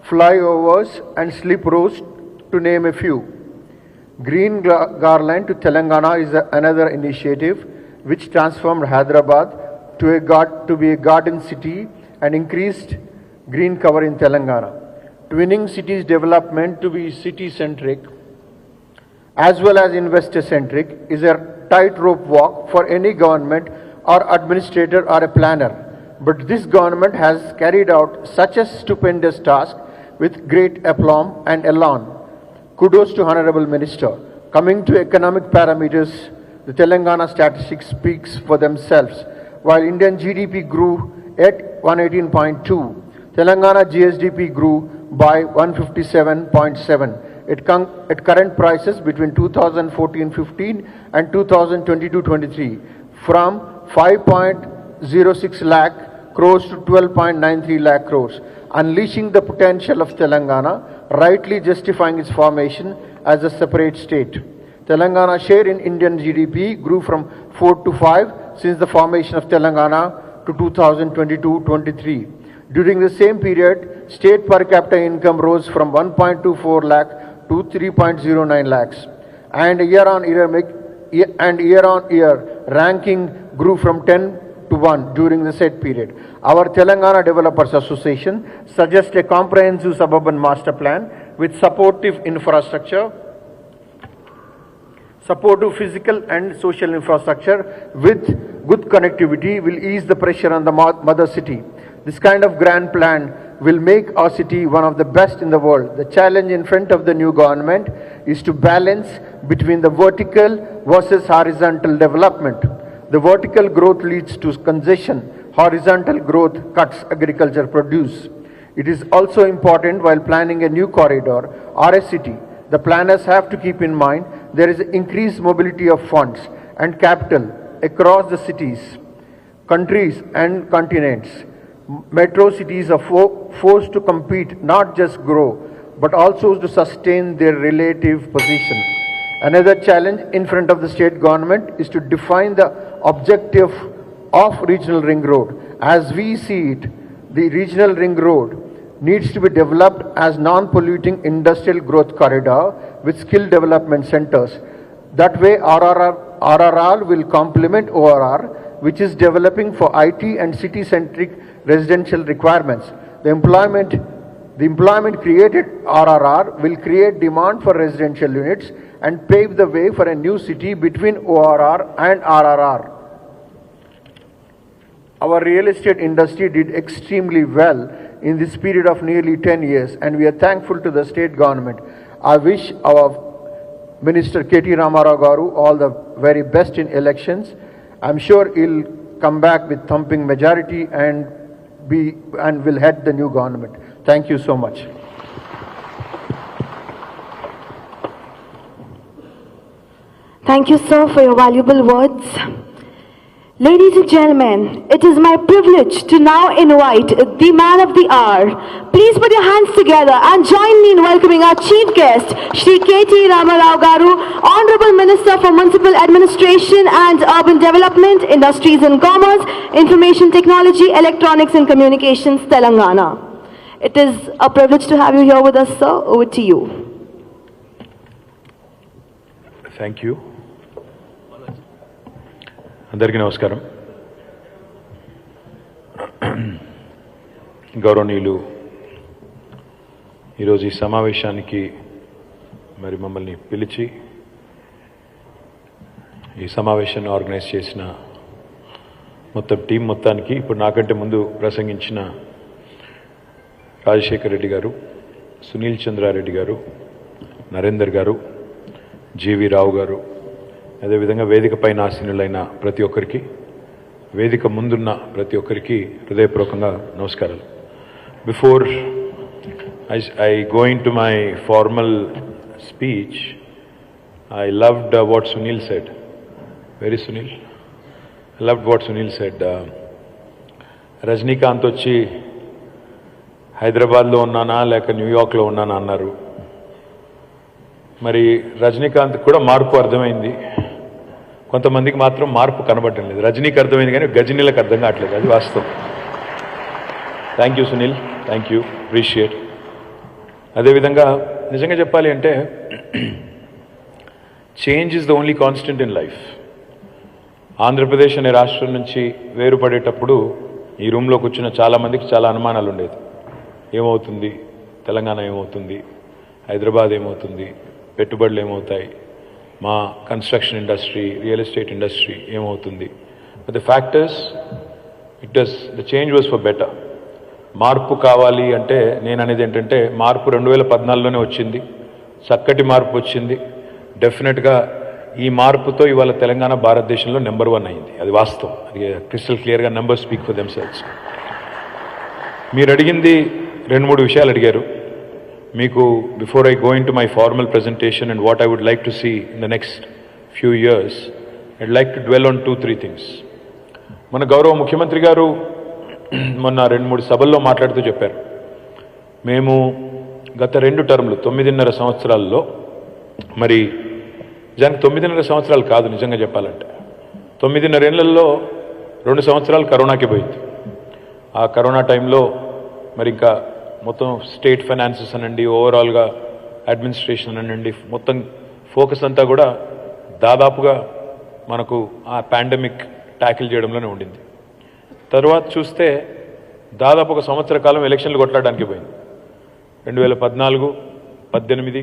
flyovers and slip roads to name a few. Green Garland to Telangana is another initiative which transformed Hyderabad to be a garden city and increased green cover in Telangana. Twinning cities development to be city-centric as well as investor-centric is a tightrope walk for any government or administrator or a planner. But this government has carried out such a stupendous task with great aplomb and elan. Kudos to Honorable Minister. Coming to economic parameters, the Telangana statistics speaks for themselves. While Indian GDP grew at 118.2, Telangana GSDP grew by 157.7 at current prices between 2014-15 and 2022-23 from 5.06 lakh crores to 12.93 lakh crores, unleashing the potential of Telangana, rightly justifying its formation as a separate state. Telangana share in Indian GDP grew from 4 to 5 since the formation of Telangana to 2022-23. During the same period, state per capita income rose from 1.24 lakh to 3.09 lakhs, and year on year ranking grew from 10 to 1 during the said period. Our Telangana Developers Association suggests a comprehensive suburban master plan with supportive infrastructure, supportive physical and social infrastructure with good connectivity will ease the pressure on the mother city. This kind of grand plan will make our city one of the best in the world. The challenge in front of the new government is to balance between the vertical versus horizontal development. The vertical growth leads to congestion, horizontal growth cuts agriculture produce. It is also important while planning a new corridor or a city, the planners have to keep in mind there is increased mobility of funds and capital across the cities, countries and continents. Metro cities are forced to compete, not just grow, but also to sustain their relative position. Another challenge in front of the state government is to define the objective of regional ring road. As we see it, the regional ring road needs to be developed as non-polluting industrial growth corridor with skill development centers. That way RRR will complement ORR, which is developing for IT and city-centric residential requirements. The employment created RRR will create demand for residential units and pave the way for a new city between ORR and RRR. Our real estate industry did extremely well in this period of nearly 10 years, and we are thankful to the state government. I wish our Minister KT Ramarao Garu all the very best in elections. I'm sure he'll come back with thumping majority and will head the new government. Thank you so much. Thank you, sir, for your valuable words. Ladies and gentlemen, it is my privilege to now invite the man of the hour. Please put your hands together and join me in welcoming our chief guest, Shri KT Ramarao Garu, Honorable Minister for Municipal Administration and Urban Development, Industries and Commerce, Information Technology, Electronics and Communications, Telangana. It is a privilege to have you here with us, sir. Over to you. Thank you. అందరికీ నమస్కారం. గౌరవనీయులు, ఈరోజు ఈ సమావేశానికి మరి మమ్మల్ని పిలిచి ఈ సమావేశాన్ని ఆర్గనైజ్ చేసిన మొత్తం టీం మొత్తానికి, ఇప్పుడు నాకంటే ముందు ప్రసంగించిన రాజశేఖర్ రెడ్డి గారు, సునీల్ చంద్రారెడ్డి గారు, నరేందర్ గారు, జీవి రావు గారు, అదేవిధంగా వేదిక పైన ఆసీనులైన ప్రతి ఒక్కరికి, వేదిక ముందున్న ప్రతి ఒక్కరికి హృదయపూర్వకంగా నమస్కారాలు. Before I go into my formal speech, I loved what Sunil said. Very Sunil, I loved what Sunil said. Rajinikanth వచ్చి హైదరాబాద్లో ఉన్నానా లేక న్యూయార్క్లో ఉన్నానా అన్నారు. మరి రజనీకాంత్ కూడా మార్పు అర్థమైంది, కొంతమందికి మాత్రం మార్పు కనబడటం లేదు. రజనీకి అర్థమైంది కానీ గజనీలకు అర్థం కావట్లేదు, అది వాస్తవం. Thank you Sunil, thank you, appreciate. అదేవిధంగా నిజంగా చెప్పాలి అంటే change is the only constant in life. Andhra Pradesh అనే రాష్ట్రం నుంచి వేరుపడేటప్పుడు ఈ రూమ్లోకి వచ్చిన చాలామందికి చాలా అనుమానాలు ఉండేది. ఏమవుతుంది, తెలంగాణ ఏమవుతుంది, హైదరాబాద్ ఏమవుతుంది, పెట్టుబడులు ఏమవుతాయి, మా construction industry, real estate industry ఏమవుతుంది. But the factors the change was for better. మార్పు కావాలి అంటే నేను అనేది ఏంటంటే, మార్పు 2014లోనే వచ్చింది, చక్కటి మార్పు వచ్చింది. డెఫినెట్గా ఈ మార్పుతో ఇవాళ తెలంగాణ భారతదేశంలో నెంబర్ 1 అయింది, అది వాస్తవం. అది క్రిస్టల్ క్లియర్గా నెంబర్ స్పీక్ ఫర్ దెమ్సెల్వ్స్. మీరు అడిగింది 2-3 విషయాలు అడిగారు. మీకు before I go into my formal presentation and what I would like to see in the next few years, I'd like to dwell on 2-3 things. మన గౌరవ ముఖ్యమంత్రి గారు మొన్న 2-3 సభల్లో మాట్లాడుతూ చెప్పారు, మేము గత 2 టర్ములు 9.5 సంవత్సరాల్లో, మరి నిజానికి 9.5 సంవత్సరాలు కాదు నిజంగా చెప్పాలంటే, 9.5 ఏళ్లలో 2 సంవత్సరాలు కరోనాకి పోయింది. ఆ కరోనా టైంలో మరి ఇంకా మొత్తం స్టేట్ ఫైనాన్సెస్ అనండి, ఓవరాల్గా అడ్మినిస్ట్రేషన్ అనండి, మొత్తం ఫోకస్ అంతా కూడా దాదాపుగా మనకు ఆ పాండమిక్ ట్యాకిల్ చేయడంలోనే ఉండింది. తర్వాత చూస్తే దాదాపు 1 సంవత్సర కాలం ఎలక్షన్లు కొట్లాడడానికి పోయింది. 2014, 18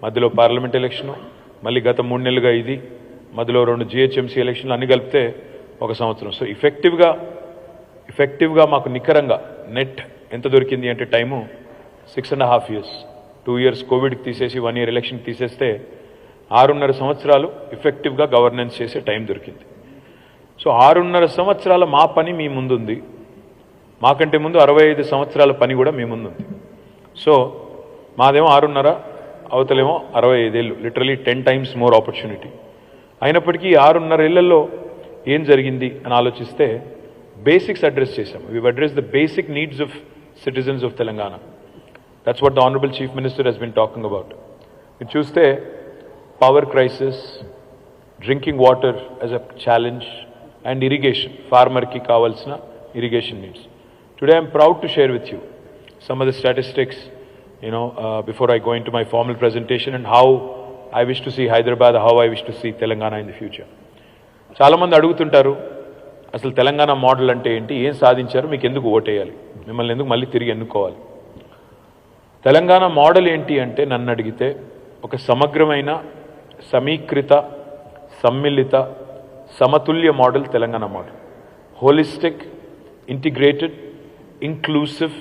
మధ్యలో పార్లమెంట్ ఎలక్షను, మళ్ళీ గత 3 నెలలుగా ఇది, మధ్యలో 2 GHMC ఎలక్షన్లు అన్ని కలిపితే 1 సంవత్సరం. సో ఎఫెక్టివ్గా మాకు నికరంగా నెట్ ఎంత దొరికింది అంటే టైము 6.5 years. 2 years కోవిడ్కి తీసేసి 1 year ఎలక్షన్కి తీసేస్తే 6.5 సంవత్సరాలు ఎఫెక్టివ్గా గవర్నెన్స్ చేసే టైం దొరికింది. సో 6.5 సంవత్సరాల మా పని మీ ముందుంది, మాకంటే ముందు 65 సంవత్సరాల పని కూడా మీ ముందుంది. సో మాదేమో 6.5, అవతలేమో 65 ఏళ్ళు, లిటరలీ 10 times మోర్ ఆపర్చునిటీ. అయినప్పటికీ 6.5 ఏళ్లలో ఏం జరిగింది అని ఆలోచిస్తే బేసిక్స్ అడ్రస్ చేశాము. We address the basic needs of citizens of Telangana. That's what the Honorable Chief Minister has been talking about. మీరు చూస్తే power crisis, drinking water as a challenge, and irrigation, farmer ki kavalsina irrigation needs. Today I am proud to share with you some of the statistics, before I go into my formal presentation, and how I wish to see Hyderabad, how I wish to see Telangana in the future. చాలా మంది అడుగుతుంటారు, అసలు Telangana model అంటే ఏంటి, ఏం సాధించారు, మీకు ఎందుకు ఓటేయాలి, మిమ్మల్ని ఎందుకు మళ్ళీ తిరిగి ఎన్నుకోవాలి. తెలంగాణ మోడల్ ఏంటి అంటే నన్ను అడిగితే ఒక సమగ్రమైన, సమీకృత, సమ్మిళిత, సమతుల్య model Telangana model. Holistic, integrated, inclusive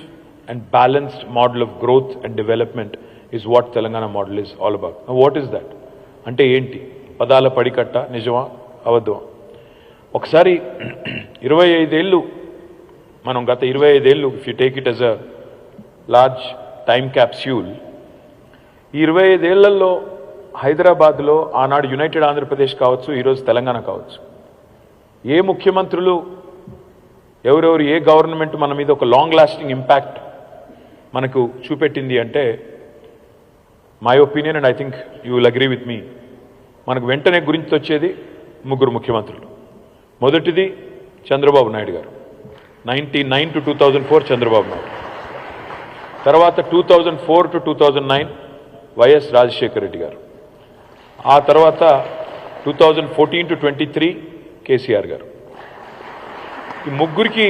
and balanced model of growth and development is what Telangana model is all about. What is that అంటే ఏంటి, పదాల పడికట్ట, నిజమా అబద్ధమా? ఒకసారి 25 ఏళ్ళు మనం గత 25 ఏళ్ళు if you take it as a large time capsule, ఈ 25 ఏళ్లలో హైదరాబాద్లో ఆనాడు యునైటెడ్ ఆంధ్రప్రదేశ్ కావచ్చు, ఈరోజు తెలంగాణ కావచ్చు, ఏ ముఖ్యమంత్రులు ఎవరెవరు ఏ గవర్నమెంట్ మన మీద ఒక లాంగ్ లాస్టింగ్ ఇంపాక్ట్ మనకు చూపెట్టింది అంటే, my opinion and I think you will agree with me, మనకు వెంటనే గురించి వచ్చేది ముగ్గురు ముఖ్యమంత్రులు. మొదటిది చంద్రబాబు నాయుడు గారు, 1999 to 2004 చంద్రబాబు నాయుడు. తర్వాత 2004 to 2009 వైఎస్ రాజశేఖర రెడ్డి గారు. ఆ తర్వాత 2014 to 23 కేసీఆర్ గారు. ఈ ముగ్గురికి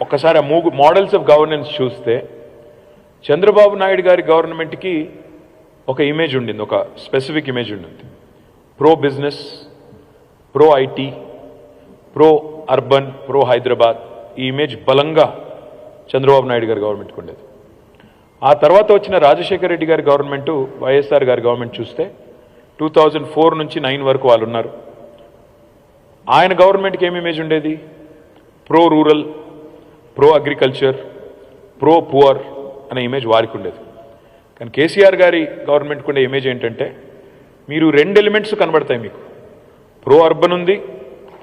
ఒక్కసారి ఆ మోడల్స్ ఆఫ్ గవర్నెన్స్ చూస్తే, చంద్రబాబు నాయుడు గారి గవర్నమెంట్కి ఒక ఇమేజ్ ఉండింది, ఒక స్పెసిఫిక్ ఇమేజ్ ఉండింది. Pro business, pro IT, pro urban, pro Hyderabad, ఈ ఇమేజ్ బలంగా చంద్రబాబు నాయుడు గారి గవర్నమెంట్కి ఉండేది. ఆ తర్వాత వచ్చిన రాజశేఖర రెడ్డి గారి గవర్నమెంటు, వైఎస్ఆర్ గారి గవర్నమెంట్ చూస్తే 2004 నుంచి 9 వరకు వాళ్ళు ఉన్నారు. ఆయన గవర్నమెంట్కి ఏమి ఇమేజ్ ఉండేది? Pro rural, pro agriculture, pro poor అనే ఇమేజ్ వారికి ఉండేది. కానీ కేసీఆర్ గారి గవర్నమెంట్కి ఉండే ఇమేజ్ ఏంటంటే, మీరు 2 ఎలిమెంట్స్ కనబడతాయి మీకు. ప్రో అర్బన్ ఉంది,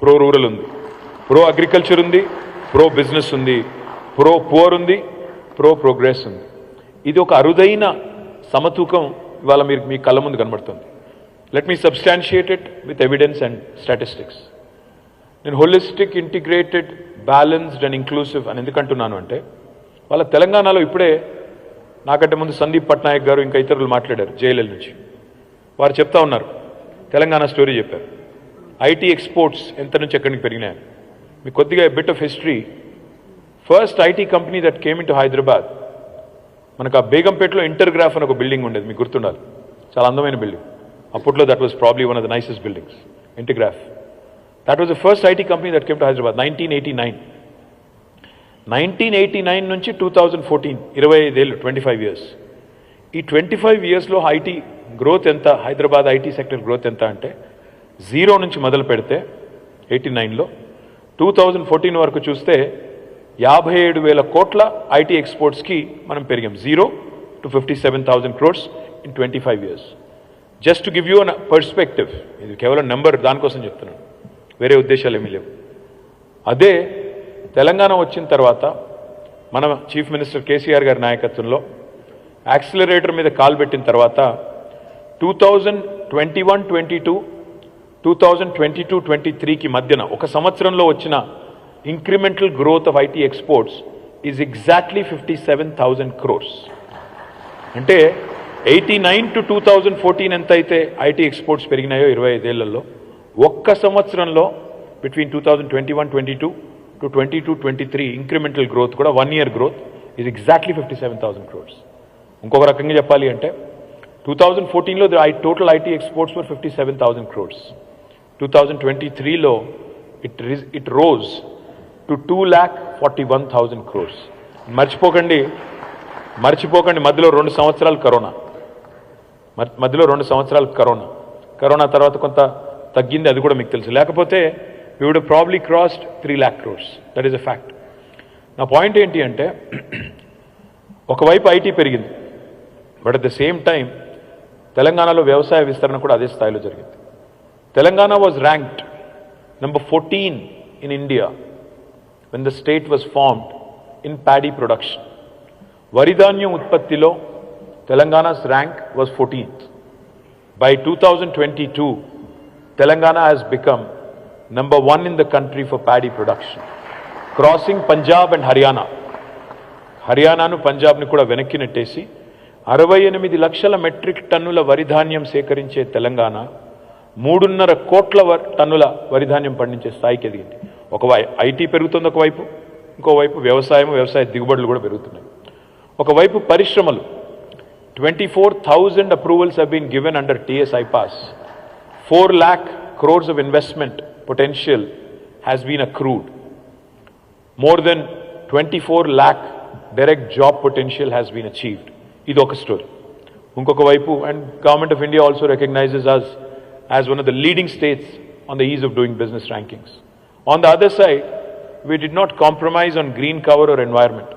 ప్రో రూరల్ ఉంది, ప్రో అగ్రికల్చర్ ఉంది, ప్రో బిజినెస్ ఉంది, ప్రో పువర్ ఉంది, ప్రో ప్రోగ్రెస్ ఉంది. ఇది ఒక అరుదైన సమతూకం ఇవాళ మీరు మీ కళ్ళ ముందు కనబడుతుంది. Let me substantiate it with evidence and statistics. నేను holistic, integrated, balanced and inclusive అని ఎందుకంటున్నాను అంటే, వాళ్ళ తెలంగాణలో ఇప్పుడే నాకంటే ముందు సందీప్ పట్నాయక్ గారు ఇంకా ఇతరులు మాట్లాడారు జేఎల్ఎల్ నుంచి. వారు చెప్తా ఉన్నారు, తెలంగాణ స్టోరీ చెప్పారు. ఐటీ ఎక్స్పోర్ట్స్ ఎంత నుంచి ఎక్కడికి పెరిగినాయి. మీకు కొద్దిగా bit of history. First IT company that came in to Hyderabad, మనకు ఆ బేగంపేటలో ఇంటర్గ్రాఫ్ అని ఒక బిల్డింగ్ ఉండేది, మీకు గుర్తుండాలి, చాలా అందమైన బిల్డింగ్. అప్పట్లో that was probably one of the nicest buildings, Intergraph. That was the first IT company that came to Hyderabad, 1989. 1989 నుంచి 2014, 25 ఏళ్ళు, 25 ఇయర్స్. ఈ 25 ఇయర్స్లో ఐటీ గ్రోత్ ఎంత, హైదరాబాద్ ఐటీ సెక్టర్ గ్రోత్ ఎంత అంటే, 0 నుంచి మొదలు పెడితే 89లో 2014 వరకు చూస్తే 57,000 కోట్ల ఐటీ ఎక్స్పోర్ట్స్కి మనం పెరిగాం. 0 to 57,000 crores in 25 years. Just to give you a perspective, ఇది కేవలం నెంబర్, దానికోసం చెప్తున్నాను, వేరే ఉద్దేశాలు ఏమీ లేవు. అదే తెలంగాణ వచ్చిన తర్వాత మన చీఫ్ మినిస్టర్ కేసీఆర్ గారి నాయకత్వంలో యాక్సిలరేటర్ మీద కాలు పెట్టిన తర్వాత 2021-22, 2022-23కి మధ్యన ఒక సంవత్సరంలో వచ్చిన incremental growth of IT exports is exactly 57,000 crores. అంటే 89 to 2014 ఎంత అయితే ఐటీ ఎక్స్పోర్ట్స్ పెరిగినాయో 25 ఏళ్లలో, ఒక్క సంవత్సరంలో బిట్వీన్ 2021-22 to 22-23 ఇంక్రిమెంటల్ గ్రోత్ కూడా 1 year growth is exactly 57,000 crores. ఇంకొక రకంగా చెప్పాలి అంటే 2014లో total IT exports were 57,000 crores. 2023లో ఇట్ రోజ్ టు 2,41,000 crores. మర్చిపోకండి మధ్యలో 2 సంవత్సరాలు కరోనా తర్వాత కొంత తగ్గింది, అది కూడా మీకు తెలుసు. లేకపోతే we would have probably crossed 3 lakh crores. That is a fact. నా పాయింట్ ఏంటి అంటే, ఒకవైపు ఐటీ పెరిగింది, but at the same time తెలంగాణలో వ్యవసాయ విస్తరణ కూడా అదే స్థాయిలో జరిగింది. Telangana was ranked number 14 in India when the state was formed in paddy production. వరిధాన్యం ఉత్పత్తిలో తెలంగాణ's rank was 14th. By 2022, Telangana has become number 1 in the country for paddy production, crossing Punjab and Haryana. హర్యానాను పంజాబ్ని కూడా వెనక్కి నెట్టేసి 68 లక్షల metric టన్నుల వరిధాన్యం సేకరించే తెలంగాణ 3.5 కోట్ల టన్నుల వరిధాన్యం పండించే స్థాయికి ఎదిగింది. ఐటీ పెరుగుతుంది ఒకవైపు, ఇంకోవైపు వ్యవసాయ దిగుబడులు కూడా పెరుగుతున్నాయి. ఒకవైపు పరిశ్రమలు, 24,000 approvals have been given under TS IPAS. 4 lakh crores of investment potential has been accrued. More than 24 lakh direct job potential has been achieved. ఇది ఒక స్టోరీ. ఇంకొక వైపు, and Government of India also recognizes us as one of the leading states on the ease of doing business rankings. On the other side, we did not compromise on green cover or environment.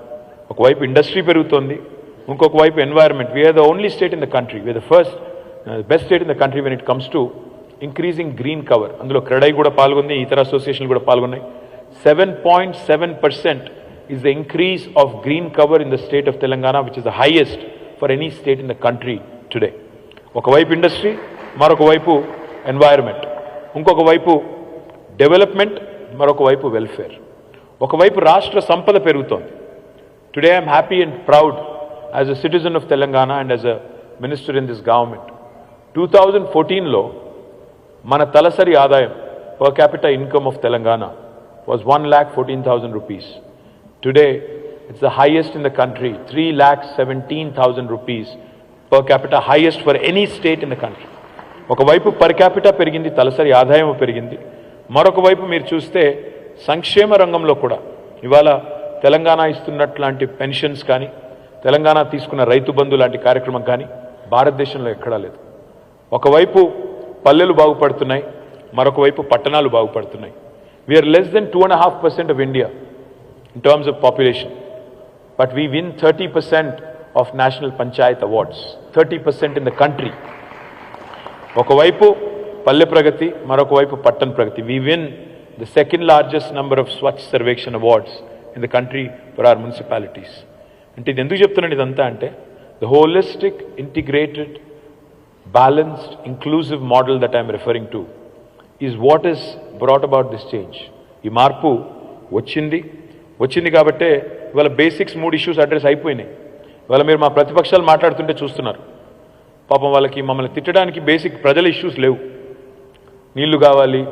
ఒకవైపు industry పెరుగుతోంది, ఇంకొక వైపు environment. We're the only state in the country, we're the first best state in the country when it comes to increasing green cover. అందులో క్రెడై కూడా పాల్గొంది, ఇతర అసోసియేషన్లు కూడా పాల్గొన్నాయి. 7.7% is the increase of green cover in the state of Telangana, which is the highest for any state in the country today. ఒకవైపు industry, మరొక వైపు ఎన్వైరన్మెంట్, ఇంకొక వైపు డెవలప్మెంట్, మరొక వైపు వెల్ఫేర్. ఒకవైపు రాష్ట్ర సంపద పెరుగుతోంది. Today I am happy and proud as a citizen of Telangana and as a minister in this government. 2014లో మన తలసరి ఆదాయం per capita income of Telangana was 1,14,000 rupees. Today it's the highest in the country, 3,17,000 rupees per capita, highest for any state in the country. ఒకవైపు per capita పెరిగింది, తలసరి ఆదాయం పెరిగింది. మరొక వైపు మీరు చూస్తే సంక్షేమ రంగంలో కూడా ఇవాళ తెలంగాణ ఇస్తున్నట్లాంటి పెన్షన్స్ కానీ, తెలంగాణ తీసుకున్న రైతు బంధు లాంటి కార్యక్రమం కానీ భారతదేశంలో ఎక్కడా లేదు. ఒకవైపు పల్లెలు బాగుపడుతున్నాయి, మరొక వైపు పట్టణాలు బాగుపడుతున్నాయి. We are less than 2.5% of India in terms of population, but we win 30% of national panchayat awards, 30% in the country. ఒకవైపు పల్లె ప్రగతి, మరొక వైపు పట్టణ ప్రగతి. We win the second largest number of Swachh Sarvekshan awards in the country for our municipalities. అంటే ఇది ఎందుకు చెప్తున్నాను ఇదంతా అంటే, the holistic, integrated, balanced, inclusive model that I am referring to is what has brought about this change. ఈ మార్పు వచ్చింది కాబట్టే ఇవాళ బేసిక్స్ 3 ఇష్యూస్ అడ్రస్ అయిపోయినాయి. ఇవాళ మీరు మా ప్రతిపక్షాలు మాట్లాడుతుంటే చూస్తున్నారు, పాపం వాళ్ళకి మమ్మల్ని తిట్టడానికి బేసిక్ ప్రజల ఇష్యూస్ లేవు. నీళ్లు కావాలి,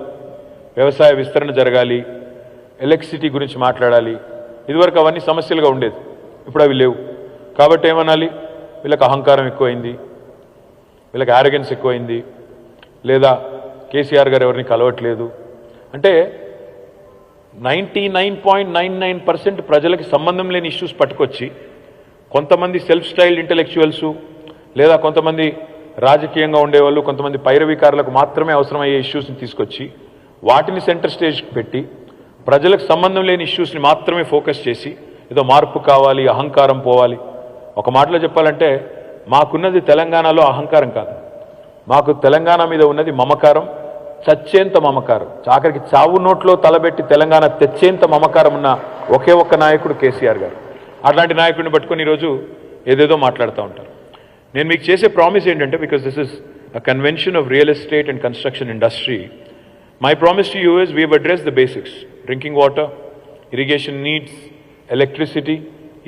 వ్యవసాయ విస్తరణ జరగాలి, ఎలక్ట్రిసిటీ గురించి మాట్లాడాలి. ఇదివరకు అవన్నీ సమస్యలుగా ఉండేది, ఇప్పుడు అవి లేవు. కాబట్టి ఏమనాలి, వీళ్ళకి అహంకారం ఎక్కువైంది, వీళ్ళకి ఆరోగెన్స్ ఎక్కువైంది, లేదా కేసీఆర్ గారు ఎవరిని కలవట్లేదు అంటే 99.99% ప్రజలకి సంబంధం లేని ఇష్యూస్ పట్టుకొచ్చి కొంతమంది సెల్ఫ్ స్టైల్డ్ ఇంటెలెక్చువల్స్ లేదా కొంతమంది రాజకీయంగా ఉండేవాళ్ళు, కొంతమంది పైరవీకారులకు మాత్రమే అవసరమయ్యే ఇష్యూస్ని తీసుకొచ్చి వాటిని సెంటర్ స్టేజ్కి పెట్టి ప్రజలకు సంబంధం లేని ఇష్యూస్ని మాత్రమే ఫోకస్ చేసి ఏదో మార్పు కావాలి, అహంకారం పోవాలి. ఒక మాటలో చెప్పాలంటే మాకున్నది తెలంగాణలో అహంకారం కాదు, మాకు తెలంగాణ మీద ఉన్నది మమకారం, చచ్చేంత మమకారం. ఆఖరికి చావు నోట్లో తలబెట్టి తెలంగాణ తెచ్చేంత మమకారం ఉన్న ఒకే ఒక్క నాయకుడు కేసీఆర్ గారు. అట్లాంటి నాయకుడిని పట్టుకొని ఈరోజు ఏదేదో మాట్లాడుతూ ఉంటారు. నేను మీకు చేసే ప్రామిస్ ఏంటంటే, because this is a convention of real estate and construction industry, my promise to you is we have address the basics. Drinking water, irrigation needs, electricity,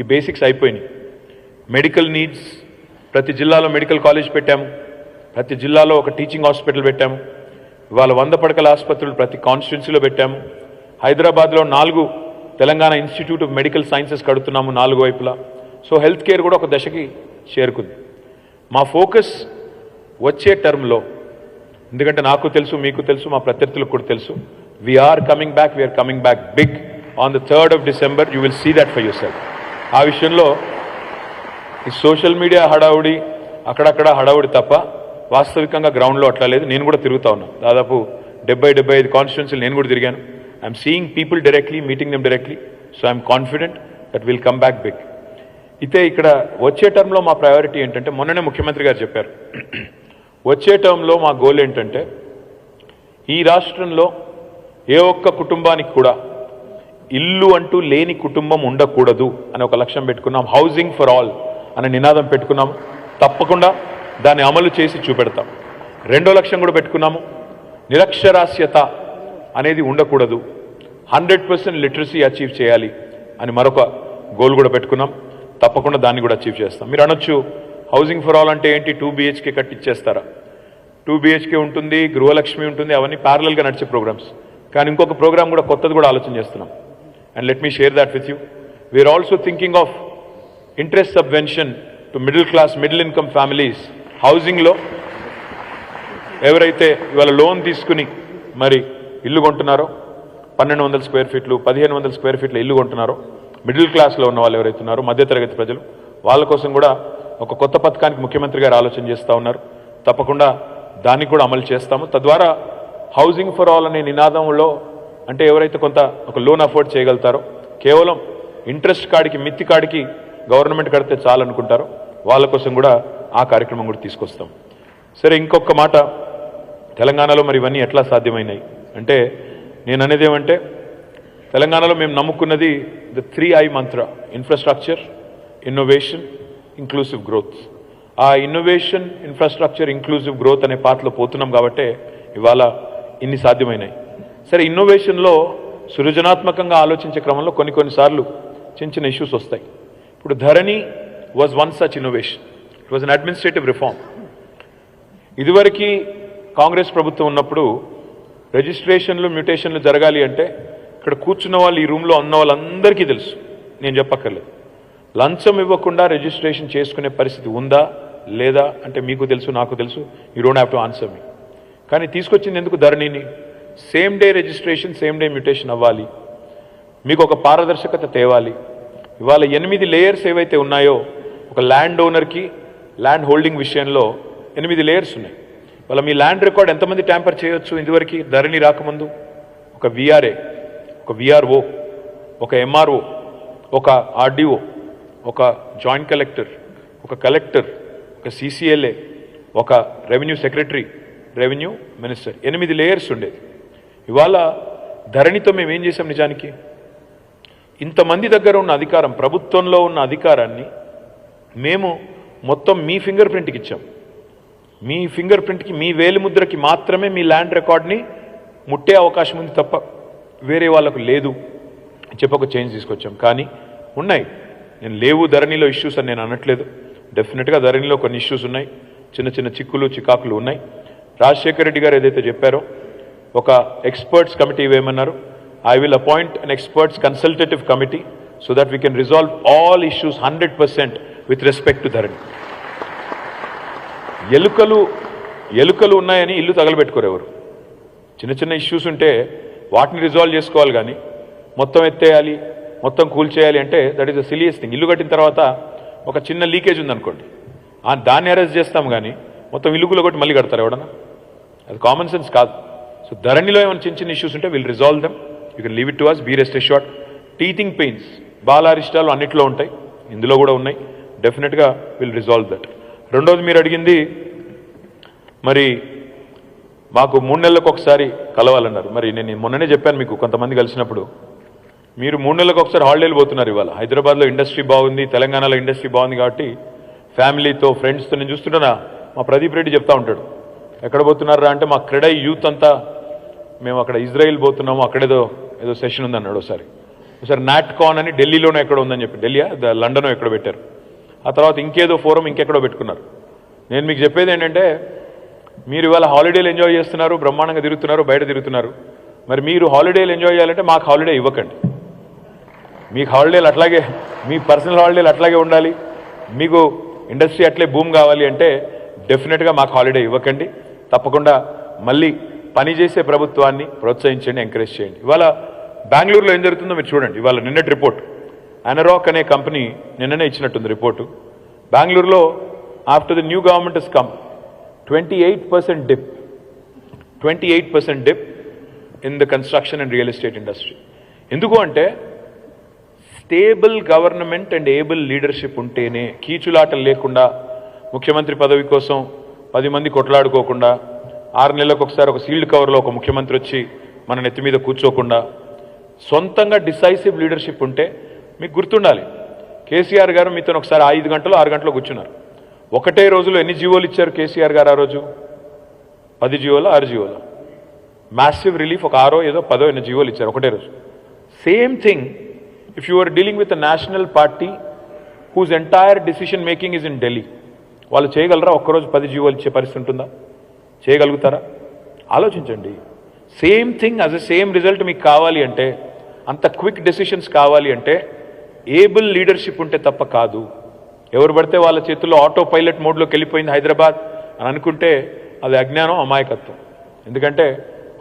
ఈ బేసిక్స్ అయిపోయినాయి. మెడికల్ నీడ్స్, ప్రతి జిల్లాలో మెడికల్ కాలేజ్ పెట్టాము, ప్రతి జిల్లాలో ఒక teaching hospital పెట్టాము. ఇవాళ 100 పడకల ఆసుపత్రులు ప్రతి కాన్స్టిట్యున్సీలో పెట్టాము. హైదరాబాద్లో 4 Telangana institute of medical sciences కడుతున్నాము 4 వైపులా. సో హెల్త్ కేర్ కూడా ఒక దశకి చేరుకుంది. మా ఫోకస్ వచ్చే టర్మ్లో, ఎందుకంటే నాకు తెలుసు, మీకు తెలుసు, మా ప్రత్యర్థులకు కూడా తెలుసు, we're coming back big on the 3rd of December. You will see that for yourself. ఆ విషయంలో ఈ సోషల్ మీడియా హడావుడి, అక్కడక్కడ హడావుడి తప్ప వాస్తవికంగా గ్రౌండ్లో అట్లా లేదు. నేను కూడా తిరుగుతా ఉన్నాను, దాదాపు 70-75 కాన్స్టిట్యున్సీలు నేను కూడా తిరిగాను. I'm seeing people directly, meeting them directly. So I'm confident that will come back big. అయితే ఇక్కడ వచ్చే టర్మ్లో మా ప్రయారిటీ ఏంటంటే, మొన్ననే ముఖ్యమంత్రి గారు చెప్పారు, వచ్చే టర్మ్లో మా గోల్ ఏంటంటే ఈ రాష్ట్రంలో ఏ ఒక్క కుటుంబానికి కూడా ఇల్లు అంటూ లేని కుటుంబం ఉండకూడదు అని ఒక లక్ష్యం పెట్టుకున్నాం. హౌసింగ్ ఫర్ ఆల్ అనే నినాదం పెట్టుకున్నాము. తప్పకుండా దాన్ని అమలు చేసి చూపెడతాం. 2వ లక్ష్యం కూడా పెట్టుకున్నాము, నిరక్షరాస్యత అనేది ఉండకూడదు, 100% లిటరసీ అచీవ్ చేయాలి అని మరొక గోల్ కూడా పెట్టుకున్నాం. తప్పకుండా దాన్ని కూడా అచీవ్ చేస్తాం. మీరు అనొచ్చు, హౌసింగ్ ఫర్ ఆల్ అంటే ఏంటి, 2 BHK కట్టించేస్తారా? 2 BHK ఉంటుంది, గృహలక్ష్మి ఉంటుంది, అవన్నీ ప్యారలల్గా నడిచే ప్రోగ్రామ్స్. కానీ ఇంకొక ప్రోగ్రామ్ కూడా కొత్తది కూడా ఆలోచన చేస్తున్నాం. And let me share that with you. We are also thinking of interest subvention to middle income families. హౌసింగ్లో ఎవరైతే ఇవాళ లోన్ తీసుకుని మరి ఇల్లు కొంటున్నారో, 1200 స్క్వేర్ ఫీట్లు, 1500 స్క్వేర్ ఫీట్ల ఇల్లు కొంటున్నారో, మిడిల్ క్లాస్లో ఉన్న వాళ్ళు ఎవరైతే ఉన్నారో, మధ్యతరగతి ప్రజలు, వాళ్ళ కోసం కూడా ఒక కొత్త పథకానికి ముఖ్యమంత్రి గారు ఆలోచన చేస్తూ ఉన్నారు. తప్పకుండా దాన్ని కూడా అమలు చేస్తాము. తద్వారా హౌసింగ్ ఫర్ ఆల్ అనే నినాదంలో అంటే ఎవరైతే కొంత ఒక లోన్ అఫోర్డ్ చేయగలుగుతారో, కేవలం ఇంట్రెస్ట్ కాడికి మిత్తి కాడికి గవర్నమెంట్ కడితే చాలనుకుంటారో వాళ్ళ కోసం కూడా ఆ కార్యక్రమం కూడా తీసుకొస్తాం. సరే, ఇంకొక మాట, తెలంగాణలో మరి ఇవన్నీ ఎట్లా సాధ్యమైనాయి అంటే నేను అనేది ఏమంటే తెలంగాణలో మేము నమ్ముకున్నది the 3I Mantra: infrastructure, innovation, inclusive growth. ఆ ఇన్నోవేషన్, ఇన్ఫ్రాస్ట్రక్చర్, ఇంక్లూసివ్ గ్రోత్ అనే పాత్రలో పోతున్నాం కాబట్టే ఇవాళ ఇన్ని సాధ్యమైనాయి. సరే, ఇన్నోవేషన్లో సృజనాత్మకంగా ఆలోచించే క్రమంలో కొన్నిసార్లు చిన్న చిన్న ఇష్యూస్ వస్తాయి. ఇప్పుడు Dharani was one such innovation. It was an administrative reform. ఇదివరకు కాంగ్రెస్ ప్రభుత్వం ఉన్నప్పుడు రిజిస్ట్రేషన్లు, మ్యూటేషన్లు జరగాలి అంటే ఇక్కడ కూర్చున్న వాళ్ళు, ఈ రూమ్లో ఉన్న వాళ్ళందరికీ తెలుసు, నేను చెప్పక్కర్లేదు, లంచం ఇవ్వకుండా రిజిస్ట్రేషన్ చేసుకునే పరిస్థితి ఉందా లేదా అంటే మీకు తెలుసు, నాకు తెలుసు. You don't have to answer me. కానీ తీసుకొచ్చింది ఎందుకు ధరణిని? Same day registration, same day mutation అవ్వాలి, మీకు ఒక పారదర్శకత తేవాలి. ఇవాళ 8 లేయర్స్ ఏవైతే ఉన్నాయో, ఒక ల్యాండ్ ఓనర్కి ల్యాండ్ హోల్డింగ్ విషయంలో 8 లేయర్స్ ఉన్నాయి. వాళ్ళ మీ ల్యాండ్ రికార్డ్ ఎంతమంది ట్యాంపర్ చేయొచ్చు? ఇందువరకు ధరణి రాకముందు ఒక విఆర్ఏ, ఒక విఆర్ఓ, ఒక ఎంఆర్ఓ, ఒక ఆర్డీఓ, ఒక జాయింట్ కలెక్టర్, ఒక కలెక్టర్, ఒక సిసిఎల్ఏ, ఒక revenue secretary, revenue minister, 8 layers ఉండేది. ఇవాళ ధరణితో మేము ఏం చేసాం? నిజానికి ఇంతమంది దగ్గర ఉన్న అధికారం, ప్రభుత్వంలో ఉన్న అధికారాన్ని మేము మొత్తం మీ ఫింగర్ ప్రింట్కి ఇచ్చాం. మీ ఫింగర్ ప్రింట్కి, మీ వేలిముద్రకి మాత్రమే మీ ల్యాండ్ రికార్డ్ని ముట్టే అవకాశం ఉంది తప్ప వేరే వాళ్ళకు లేదు చెప్పక చేంజ్ తీసుకొచ్చాం. కానీ ఉన్నాయి, నేను లేవు ధరణిలో ఇష్యూస్ అని నేను అనట్లేదు. డెఫినెట్గా ధరణిలో కొన్ని ఇష్యూస్ ఉన్నాయి, చిన్న చిన్న చిక్కులు చికాకులు ఉన్నాయి. రాజశేఖర రెడ్డి గారు ఏదైతే చెప్పారో, ఒక ఎక్స్పర్ట్స్ కమిటీ వేయమన్నారు. I will appoint an experts consultative committee so that we can resolve all issues 100% with respect to ధరణి. ఎలుకలు ఉన్నాయని ఇల్లు తగలబెట్టుకోరు ఎవరు. చిన్న చిన్న ఇష్యూస్ ఉంటే వాటిని రిజాల్వ్ చేసుకోవాలి, కానీ మొత్తం ఎత్తేయాలి, మొత్తం కూల్చేయాలి అంటే దట్ ఈస్ అ సిలియస్ థింగ్. ఇల్లు కట్టిన తర్వాత ఒక చిన్న లీకేజ్ ఉందనుకోండి, దాన్ని అరెస్ట్ చేస్తాం, కానీ మొత్తం ఇల్లు కొట్టి మళ్ళీ కడతారు ఎవడన్నా? అది కామన్ సెన్స్ కాదు. సో ధరణిలో ఏమైనా చిన్న చిన్న ఇష్యూస్ ఉంటే will resolve them. You can leave it to us, be rest assured. Teething pains, బాలారిష్టాలు అన్నిట్లో ఉంటాయి, ఇందులో కూడా ఉన్నాయి. డెఫినెట్గా విల్ రిజాల్వ్ దట్. రెండోది మీరు అడిగింది, మరి మాకు 3 నెలలకు ఒకసారి కలవాలన్నారు. మరి నేను మొన్ననే చెప్పాను మీకు, కొంతమంది కలిసినప్పుడు, మీరు 3 నెలలకు ఒకసారి హాలిడేలు పోతున్నారు. ఇవాళ హైదరాబాద్లో ఇండస్ట్రీ బాగుంది, తెలంగాణలో ఇండస్ట్రీ బాగుంది కాబట్టి ఫ్యామిలీతో, ఫ్రెండ్స్తో నేను చూస్తుంటానా, మా ప్రదీప్ రెడ్డి చెప్తా ఉంటాడు, ఎక్కడ పోతున్నారా అంటే మా క్రెడై యూత్ అంతా మేము అక్కడ ఇజ్రాయిల్ పోతున్నాము, అక్కడేదో సెషన్ ఉందన్నాడు. ఒకసారి నాట్కాన్ అని ఢిల్లీలోనే ఎక్కడో ఉందని చెప్పి, ఢిల్లీ లండనో ఎక్కడో పెట్టారు. ఆ తర్వాత ఇంకేదో ఫోరం ఇంకెక్కడో పెట్టుకున్నారు. నేను మీకు చెప్పేది ఏంటంటే, మీరు ఇవాళ హాలిడేలు ఎంజాయ్ చేస్తున్నారు, బ్రహ్మాండంగా తిరుగుతున్నారు, బయట తిరుగుతున్నారు. మరి మీరు హాలిడేలు ఎంజాయ్ చేయాలంటే మాకు హాలిడే ఇవ్వకండి. మీకు హాలిడేలు అట్లాగే, మీ పర్సనల్ హాలిడేలు అట్లాగే ఉండాలి, మీకు ఇండస్ట్రీ అట్లే భూమి కావాలి అంటే డెఫినెట్గా మాకు హాలిడే ఇవ్వకండి. తప్పకుండా మళ్ళీ పనిచేసే ప్రభుత్వాన్ని ప్రోత్సహించండి, ఎంకరేజ్ చేయండి. ఇవాళ బెంగళూరులో ఏం జరుగుతుందో మీరు చూడండి. ఇవాళ నిన్నటి రిపోర్ట్, అనరాక్ అనే కంపెనీ నిన్ననే ఇచ్చినట్టుంది రిపోర్టు. బెంగళూరులో after the new government is come 28% dip, 28% dip in the construction and real estate industry. ఎందుకు అంటే stable government and able leadership ఉంటేనే, కీచులాటలు లేకుండా, ముఖ్యమంత్రి పదవి కోసం 10 మంది కొట్లాడుకోకుండా, 6 నెలలకు ఒకసారి ఒక సీల్డ్ కవర్లో ఒక ముఖ్యమంత్రి వచ్చి మన నెత్తి మీద కూర్చోకుండా, సొంతంగా డిసైసివ్ లీడర్షిప్ ఉంటే, మీకు గుర్తుండాలి, కేసీఆర్ గారు మీతో ఒకసారి 5 గంటలు 6 గంటలు కూర్చున్నారు. ఒకటే రోజులో ఎన్ని జీవోలు ఇచ్చారు కేసీఆర్ గారు ఆ రోజు? 10 జీవోలు, 6 జీవోలు, మ్యాసివ్ రిలీఫ్, ఒక 6 ఏదో 10 ఎన్ని జీవోలు ఇచ్చారు ఒకటే రోజు. Same thing if you are dealing with a national party whose entire decision making is in Delhi. వాళ్ళు చేయగలరా? ఒక్కరోజు 10 జీవోలు ఇచ్చే పరిస్థితి ఉంటుందా? చేయగలుగుతారా? ఆలోచించండి. Same thing as a same result మీకు కావాలి అంటే, అంత క్విక్ డెసిషన్స్ కావాలి అంటే ఏబుల్ లీడర్షిప్ ఉంటే తప్ప కాదు. ఎవరు పడితే వాళ్ళ చేతుల్లో ఆటో పైలట్ మోడ్లోకి వెళ్ళిపోయింది హైదరాబాద్ అని అనుకుంటే అది అజ్ఞానం, అమాయకత్వం. ఎందుకంటే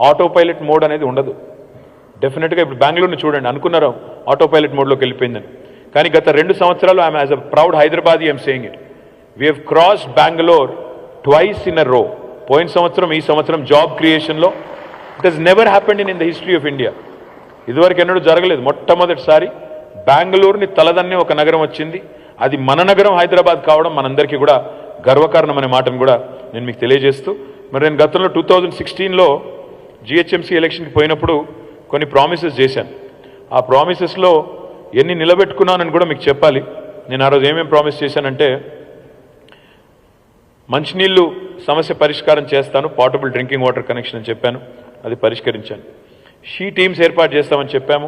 ఆటో పైలట్ మోడ్ అనేది ఉండదు. డెఫినెట్గా ఇప్పుడు బెంగళూరుని చూడండి, అనుకున్నారు ఆటో పైలట్ మోడ్లోకి వెళ్ళిపోయిందని, కానీ గత 2 సంవత్సరాలు I'm as a proud Hyderabadi I'm saying it, we have crossed Bengaluru twice in a row. పోయిన సంవత్సరం, ఈ సంవత్సరం జాబ్ క్రియేషన్లో it has never happened in the history of India. ఇదివరకు ఎన్నడూ జరగలేదు. మొట్టమొదటిసారి బెంగళూరుని తలదన్నే ఒక నగరం వచ్చింది. అది మన నగరం హైదరాబాద్ కావడం మనందరికీ కూడా గర్వకారణం అనే మాటను కూడా నేను మీకు తెలియజేస్తూ, మరి నేను గతంలో 2016లో జిహెచ్ఎంసీ ఎలక్షన్కి పోయినప్పుడు కొన్ని ప్రామిసెస్ చేశాను. ఆ ప్రామిసెస్లో ఎన్ని నిలబెట్టుకున్నానని కూడా మీకు చెప్పాలి. నేను ఆ రోజు ఏమేమి ప్రామిస్ చేశానంటే, మంచినీళ్ళు సమస్య పరిష్కారం చేస్తాను, పోర్టబుల్ డ్రింకింగ్ వాటర్ కనెక్షన్ అని చెప్పాను, అది పరిష్కరించాను. షీ టీమ్స్ ఏర్పాటు చేస్తామని చెప్పాము,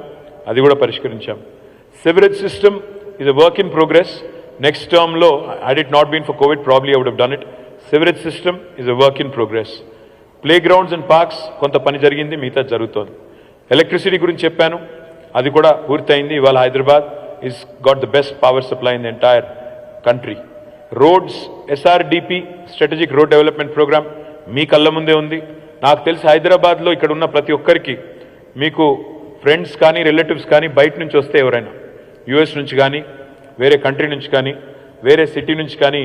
అది కూడా పరిష్కరించాము. Sewerage system is a work in progress. Next టర్మ్లో had it not been for Covid probably I would have done it. Sewerage system is a work in progress. Playgrounds and parks కొంత పని జరిగింది, మిగతా జరుగుతోంది. Electricity గురించి చెప్పాను, అది కూడా పూర్తయింది. ఇవాళ Hyderabad is got the best power supply in the entire country. Roads, SRDP strategic road development programme మీ కళ్ళ ముందే ఉంది. నాకు తెలిసి హైదరాబాద్లో ఇక్కడ ఉన్న ప్రతి ఒక్కరికి, మీకు ఫ్రెండ్స్ కానీ రిలేటివ్స్ కానీ బయట నుంచి వస్తే ఎవరైనా యుఎస్ నుంచి కానీ వేరే కంట్రీ నుంచి కానీ వేరే సిటీ నుంచి కానీ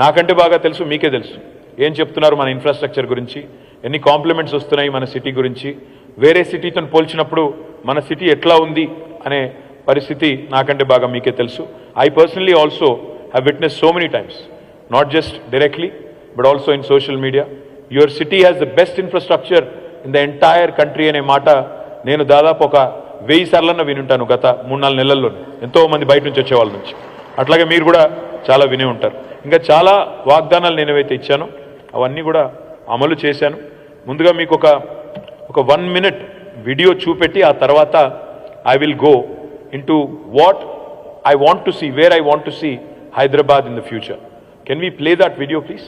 నాకంటే బాగా తెలుసు, మీకే తెలుసు ఏం చెప్తున్నారు మన ఇన్ఫ్రాస్ట్రక్చర్ గురించి, ఎన్ని కాంప్లిమెంట్స్ వస్తున్నాయి మన సిటీ గురించి, వేరే సిటీతో పోల్చినప్పుడు మన సిటీ ఎట్లా ఉంది అనే పరిస్థితి నాకంటే బాగా మీకే తెలుసు. I personally also have witness so many times, not just directly but also in social media, your city has the best infrastructure in the entire country అనే మాట నేను దాదాపు ఒక 1000 సార్లన్న వినుంటాను గత 3-4 నెలల్లో, ఎంతో మంది బయట నుంచి వచ్చే వాళ్ళ నుంచి. అట్లాగే మీరు కూడా చాలా వినే ఉంటారు. ఇంకా చాలా వాగ్దానాలు నేను ఏవైతే ఇచ్చానో అవన్నీ కూడా అమలు చేశాను. ముందుగా మీకు ఒక 1 minute వీడియో చూపెట్టి ఆ తర్వాత I will go into what I want to see, where I want to see Hyderabad in the future. Can we play that video please?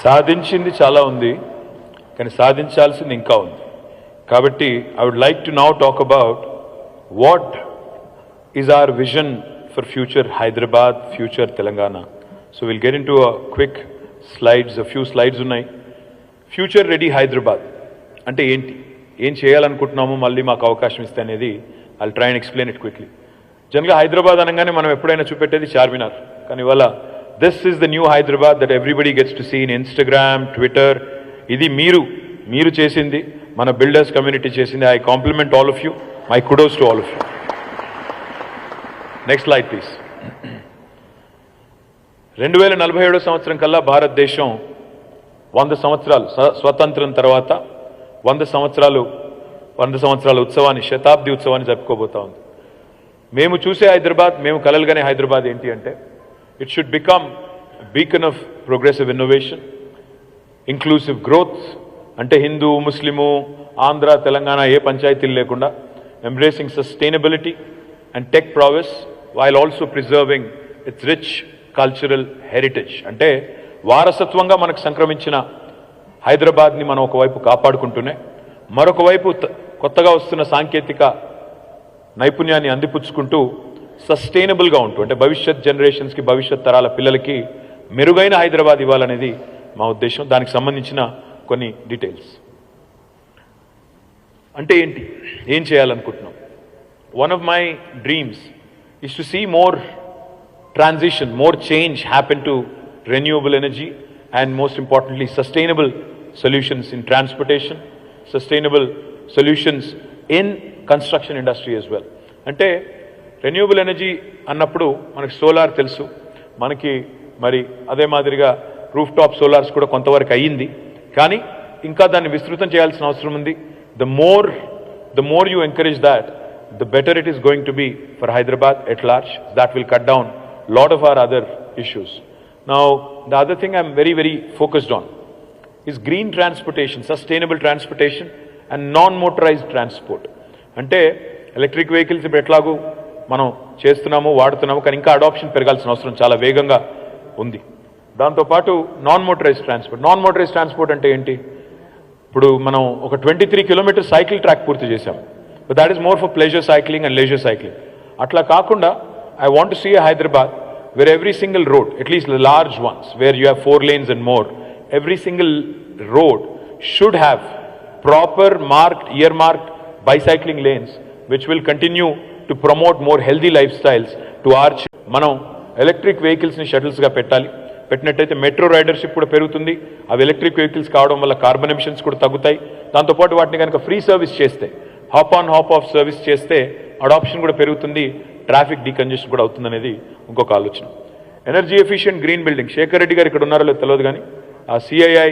సాధించింది చాలా ఉంది, కానీ సాధించాల్సింది ఇంకా ఉంది. కాబట్టి I would like to now talk about what is our vision for future Hyderabad, future Telangana. So will get into quick slides, few slides ఉన్నాయి. Future ready Hyderabad అంటే ఏంటి, ఏం చేయాలనుకుంటున్నాము, మళ్ళీ మాకు అవకాశం ఇస్తే అనేది I try and explain it quickly. జనరల్గా హైదరాబాద్ అనగానే మనం ఎప్పుడైనా చూపెట్టేది చార్మినార్, కానీ ఇవాళ this is the new Hyderabad that everybody gets to see in Instagram, Twitter. ఇది మీరు చేసింది, మన బిల్డర్స్ కమ్యూనిటీ చేసింది. I compliment all of you, my kudos to all of you. Next slide please. 2047 సంవత్సరం కల్లా భారతదేశం 100 సంవత్సరాలు స్వతంత్రం తర్వాత 100 సంవత్సరాల ఉత్సవాన్ని, శతాబ్ది ఉత్సవాన్ని జరుపుకోబోతా ఉంది. మేము చూసే హైదరాబాద్, మేము కలలుగానే హైదరాబాద్ ఏంటి అంటే, it should become a beacon of progressive innovation, inclusive growth, అంటే హిందూ, ముస్లిము, ఆంధ్ర, తెలంగాణ ఏ పంచాయతీలు లేకుండా embracing sustainability and tech prowess while also preserving its rich cultural heritage. అంటే వారసత్వంగా మనకు సంక్రమించిన హైదరాబాద్ని మనం ఒకవైపు కాపాడుకుంటూనే మరొక వైపు కొత్తగా వస్తున్న సాంకేతిక నైపుణ్యాన్ని అందిపుచ్చుకుంటూ సస్టైనబుల్గా ఉంటూ, అంటే భవిష్యత్ జనరేషన్స్కి, భవిష్యత్ తరాల పిల్లలకి మెరుగైన హైదరాబాద్ ఇవ్వాలనేది మా ఉద్దేశం. దానికి సంబంధించిన కొన్ని డీటెయిల్స్. అంటే ఏంటి, ఏం చేయాలనుకుంటున్నాం? One of my dreams is to see more transition, more change happen to renewable energy, and most importantly, sustainable solutions in transportation, sustainable solutions in construction industry as well. Ante renewable energy annappudu manaku solar telusu, manaki mari ade madiriga rooftop solars kuda kontavaraku ayindi, కానీ ఇంకా దాన్ని విస్తృతం చేయాల్సిన అవసరం ఉంది. The more you encourage that, the better it is going to be for Hyderabad at large. That will cut down a lot of our other issues. Now, the other thing I'm very, very focused on is green transportation, sustainable transportation and non-motorized transport. Ante electric vehicles ఇప్పుడు ఎట్లాగూ మనం చేస్తున్నాము, వాడుతున్నాము, కానీ ఇంకా adoption పెరగాల్సిన అవసరం చాలా వేగంగా ఉంది. దాంతోపాటు నాన్ మోటరైజ్డ్ ట్రాన్స్పోర్ట్ అంటే ఏంటి? ఇప్పుడు మనం ఒక 23 కిలోమీటర్ సైకిల్ ట్రాక్ పూర్తి చేశాం, but that is more for pleasure cycling and leisure cycling. అట్లా కాకుండా I want to see a Hyderabad where every single road, at least the large ones, where you have 4 lanes and more, every single road should have proper earmarked bicycling lanes, which will continue to promote more healthy lifestyles to our children. మనం electric వెహికల్స్ని షటిల్స్గా పెట్టినట్టయితే metro రైడర్షిప్ కూడా పెరుగుతుంది. అవి electric vehicles కావడం వల్ల carbon emissions కూడా తగ్గుతాయి. దాంతోపాటు వాటిని కనుక ఫ్రీ సర్వీస్ చేస్తే, hop on hop off service చేస్తే అడాప్షన్ కూడా పెరుగుతుంది, ట్రాఫిక్ డీకంజెషన్ కూడా అవుతుందనేది ఇంకొక ఆలోచన. Energy efficient green building, Shekhar Reddy గారు ఇక్కడ ఉన్నారో లేదో తెలియదు, కానీ ఆ సిఐఐ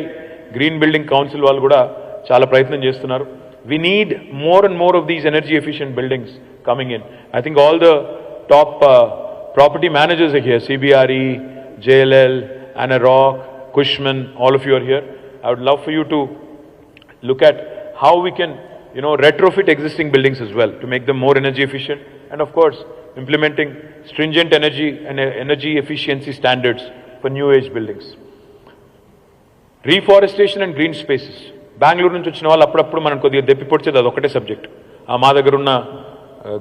గ్రీన్ బిల్డింగ్ కౌన్సిల్ వాళ్ళు కూడా చాలా ప్రయత్నం చేస్తున్నారు. We need more and more of these energy efficient buildings coming in. I think all the top property managers are here, CBRE, JLL, Anarok, Cushman, all of you are here. I would love for you to look at how we can, retrofit existing buildings as well to make them more energy efficient, and of course implementing stringent energy efficiency standards for new age buildings. Reforestation and green spaces. Bengaluru నుంచి వచ్చిన వాళ్ళు అప్పుడప్పుడు మనం కొద్దిగా దెప్పిపొడిచేది అది ఒకటే subject. మా దగ్గర ఉన్న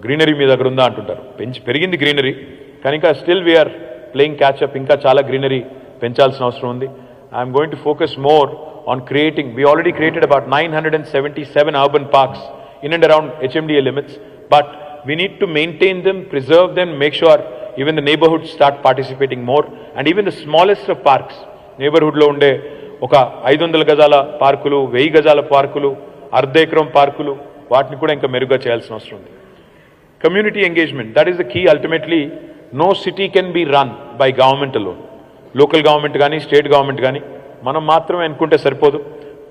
గ్రీనరీ మీ దగ్గర ఉందా అంటుంటారు. పెరిగింది గ్రీనరీ, కానీ ఇంకా స్టిల్ వీఆర్ ప్లేయింగ్ క్యాచ్అప్. ఇంకా చాలా గ్రీనరీ పెంచాల్సిన అవసరం ఉంది. I'm going to focus more on creating, we already created about 977 urban parks in and around HMDA limits, but we need to maintain them, preserve them, make sure even the neighborhoods start participating more, and even the smallest of parks, neighborhood lo unde oka 500 gajala parkulu, 1000 gajala parkulu, ardha ekram parkulu, vaatni kuda inka meruga cheyalsina avasaram undi. Community engagement, that is the key. Ultimately, no city can be run by government alone. Local government gaani, state government gaani మనం మాత్రమే అనుకుంటే సరిపోదు.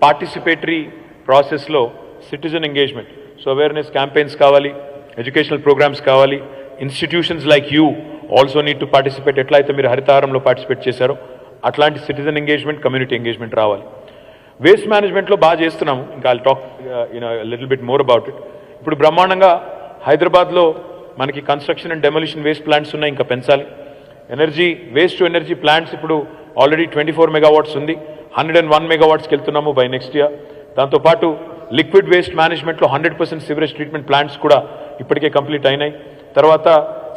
Participatory ప్రాసెస్లో citizen engagement, so awareness campaigns కావాలి, educational programmes కావాలి. Institutions like you also need to participate. ఎట్లయితే మీరు హరితహారంలో participate చేశారో అట్లాంటి సిటిజన్ ఎంగేజ్మెంట్, కమ్యూనిటీ ఎంగేజ్మెంట్ రావాలి. వేస్ట్ మేనేజ్మెంట్లో బాగా చేస్తున్నాము. ఇంకా I'll talk little bit more about it. ఇప్పుడు బ్రహ్మాండంగా హైదరాబాద్లో మనకి construction and demolition waste plants ఉన్నాయి, ఇంకా పెంచాలి. Energy waste to energy plants ఇప్పుడు ఆల్రెడీ 24 మెగావాట్స్ ఉంది, 101 మెగావాట్స్కి వెళ్తున్నాము బై నెక్స్ట్ ఇయర్. దాంతోపాటు లిక్విడ్ వేస్ట్ మేనేజ్మెంట్లో 100% సివరేజ్ ట్రీట్మెంట్ ప్లాంట్స్ కూడా ఇప్పటికే కంప్లీట్ అయినాయి. తర్వాత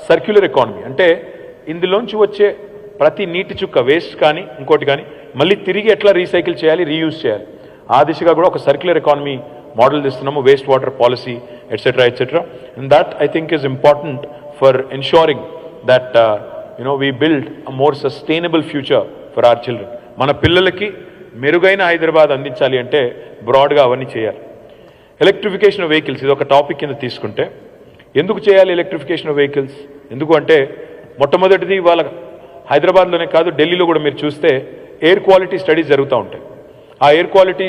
సర్క్యులర్ ఎకానమీ, అంటే ఇందులోంచి వచ్చే ప్రతి నీటి చుక్క వేస్ట్ కానీ ఇంకోటి కానీ మళ్ళీ తిరిగి ఎట్లా రీసైకిల్ చేయాలి, రీయూజ్ చేయాలి, ఆ దిశగా కూడా ఒక సర్క్యులర్ ఎకానమీ మోడల్ తీస్తున్నాము. Waste water policy etcetera. And that I think is important for ensuring that we build a more sustainable future for our children. మన పిల్లలకి మెరుగైన హైదరాబాద్ అందించాలి అంటే బ్రాడ్గా అవన్నీ చేయాలి. ఎలక్ట్రిఫికేషన్ ఆఫ్ వెహికల్స్ ఇది ఒక టాపిక్ కింద తీసుకుంటే, ఎందుకు చేయాలి ఎలక్ట్రిఫికేషన్ ఆఫ్ వెహికల్స్? ఎందుకు అంటే మొట్టమొదటిది వాళ్ళ హైదరాబాద్లోనే కాదు, ఢిల్లీలో కూడా మీరు చూస్తే ఎయిర్ క్వాలిటీ స్టడీస్ జరుగుతూ ఉంటాయి. ఆ ఎయిర్ క్వాలిటీ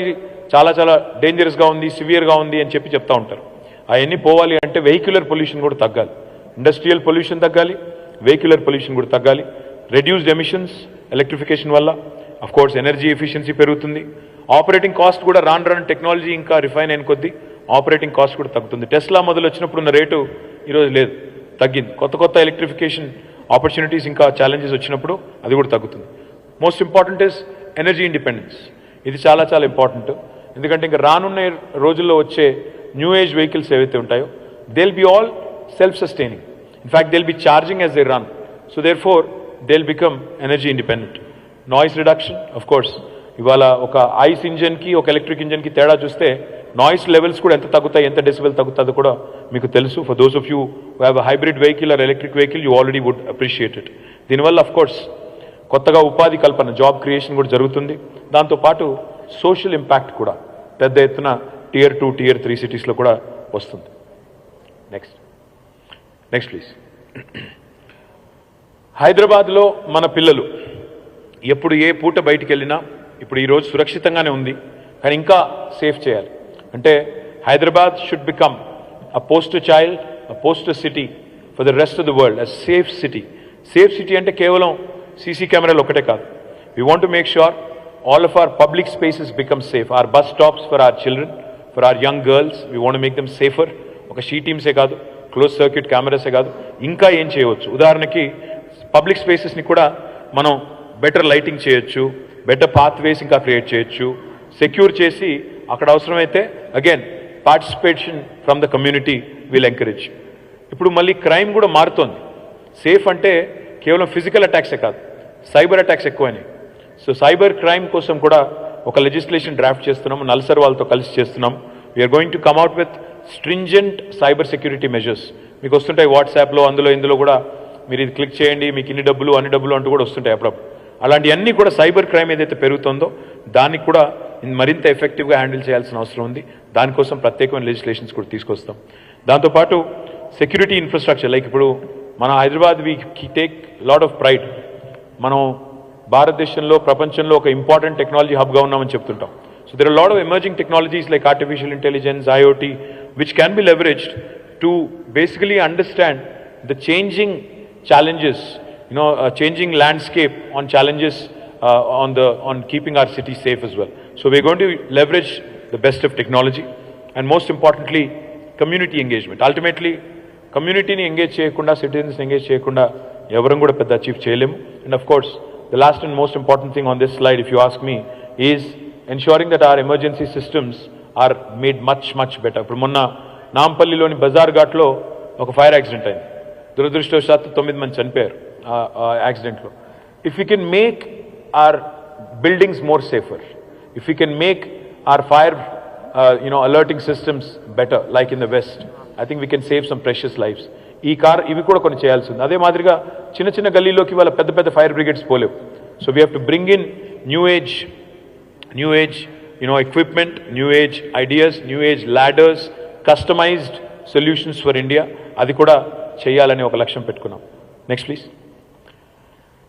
చాలా చాలా డేంజరస్గా ఉంది, సివియర్గా ఉంది అని చెప్తూ ఉంటారు. అవన్నీ పోవాలి అంటే వెహిక్యులర్ పొల్యూషన్ కూడా తగ్గాలి, ఇండస్ట్రియల్ పొల్యూషన్ తగ్గాలి, వెహిక్యులర్ పొల్యూషన్ కూడా తగ్గాలి. రెడ్యూస్డ్ ఎమిషన్స్ ఎలక్ట్రిఫికేషన్ వల్ల, అఫ్ కోర్స్ ఎనర్జీ ఎఫిషియన్సీ పెరుగుతుంది. ఆపరేటింగ్ కాస్ట్ కూడా రాను టెక్నాలజీ ఇంకా రిఫైన్ అయిన కొద్దీ ఆపరేటింగ్ కాస్ట్ కూడా తగ్గుతుంది. టెస్లా మొదలు వచ్చినప్పుడు ఉన్న రేటు ఈరోజు లేదు, తగ్గింది. కొత్త ఎలక్ట్రిఫికేషన్ ఆపర్చునిటీస్ ఇంకా ఛాలెంజెస్ వచ్చినప్పుడు అది కూడా తగ్గుతుంది. Most important is energy independence. ఇది చాలా చాలా ఇంపార్టెంట్. ఎందుకంటే ఇంకా రానున్న రోజుల్లో వచ్చే న్యూ ఏజ్ వెహికల్స్ ఏవైతే ఉంటాయో they will be all self sustaining. In fact, they'll be charging as they run. So therefore, they'll become energy independent. Noise reduction, of course. ఇవాళ ఒక ఐస్ ఇంజన్కి ఒక ఎలక్ట్రిక్ ఇంజన్కి తేడా చూస్తే నాయిస్ లెవెల్స్ కూడా ఎంత తగ్గుతాయి, ఎంత డెసిబెల్ తగ్గుతుందో కూడా మీకు తెలుసు. For those of you who have a hybrid vehicle or electric vehicle, you already would appreciate it. దీనివల్ల అఫ్కోర్స్ కొత్తగా ఉపాధి కల్పన, జాబ్ క్రియేషన్ కూడా జరుగుతుంది. దాంతోపాటు సోషల్ ఇంపాక్ట్ కూడా పెద్ద ఎత్తున Tier 2, Tier 3 సిటీస్లో కూడా వస్తుంది. Next please. హైదరాబాద్లో మన పిల్లలు ఎప్పుడు ఏ పూట బయటికి వెళ్ళినా ఇప్పుడు ఈరోజు సురక్షితంగానే ఉంది, కానీ ఇంకా సేఫ్ చేయాలి. అంటే Hyderabad should become a poster child, a poster city for the rest of the world, a safe city. Safe city అంటే కేవలం సీసీ కెమెరాలు ఒకటే కాదు. We want to make sure all of our public spaces become safe. Our bus stops for our children, for our young girls, we want to make them safer. ఒక she టీమ్సే కాదు, close circuit కెమెరాసే కాదు, ఇంకా ఏం చేయవచ్చు. ఉదాహరణకి public స్పేసెస్ని కూడా మనం better lighting చేయొచ్చు, బెటర్ పాత్వేస్ ఇంకా క్రియేట్ చేయొచ్చు, సెక్యూర్ చేసి అక్కడ అవసరమైతే again participation from the community will encourage. ఇప్పుడు మళ్ళీ క్రైమ్ కూడా మారుతోంది. సేఫ్ అంటే కేవలం ఫిజికల్ అటాక్సే కాదు, సైబర్ అటాక్స్ ఎక్కువైనాయి. సో సైబర్ క్రైమ్ కోసం కూడా ఒక లెజిస్లేషన్ డ్రాఫ్ట్ చేస్తున్నాము, నల్సర్ వాళ్ళతో కలిసి చేస్తున్నాం. We're going to come out with stringent cyber security measures. మీకు వస్తుంటాయి వాట్సాప్లో, అందులో ఇందులో కూడా మీరు ఇది క్లిక్ చేయండి, మీకు ఇన్ని డబ్బులు అన్ని డబ్బులు అంటూ కూడా వస్తుంటాయి అప్పుడప్పుడు. అలాంటివన్నీ కూడా సైబర్ క్రైమ్ ఏదైతే పెరుగుతుందో దానికి కూడా మరింత ఎఫెక్టివ్గా హ్యాండిల్ చేయాల్సిన అవసరం ఉంది. దానికోసం ప్రత్యేకమైన లెజిస్లేషన్స్ కూడా తీసుకొస్తాం. దాంతోపాటు సెక్యూరిటీ ఇన్ఫ్రాస్ట్రక్చర్, లైక్ ఇప్పుడు మన Hyderabad we take lot of pride. మనం భారతదేశంలో ప్రపంచంలో ఒక ఇంపార్టెంట్ టెక్నాలజీ హబ్గా ఉన్నామని చెప్తుంటాం. So there are lot of emerging technologies like artificial intelligence, IoT, which can be leveraged to basically understand the changing challenges, changing landscape on challenges on keeping our city safe as well. So we're going to leverage the best of technology and most importantly community engagement. Ultimately community-ni engage cheyakunda, citizens engage cheyakunda evaram kuda pedda achieve cheyalemu. And of course the last and most important thing on this slide, if you ask me, is ensuring that our emergency systems are made much better. ఇప్పుడు మొన్న నాంపల్లిలోని బజార్ ఘాట్లో ఒక fire accident అయింది. దురదృష్టవశాత్తు 9 మంది చనిపోయారు ఆ యాక్సిడెంట్లో. If you can make our buildings more safer, if you can make our fire alerting systems better like in the west, I think we can save some precious lives. ఇవి కూడా కొన్ని చేయాల్సి ఉంది. అదే మాదిరిగా చిన్న గల్లీలోకి వాళ్ళ పెద్ద ఫైర్ బ్రిగేడ్స్ పోలేవు. So we have to bring in new age equipment, new age ideas, new age ladders, customized solutions for India. అది కూడా చేయాలని ఒక లక్ష్యం పెట్టుకున్నాం. Next please.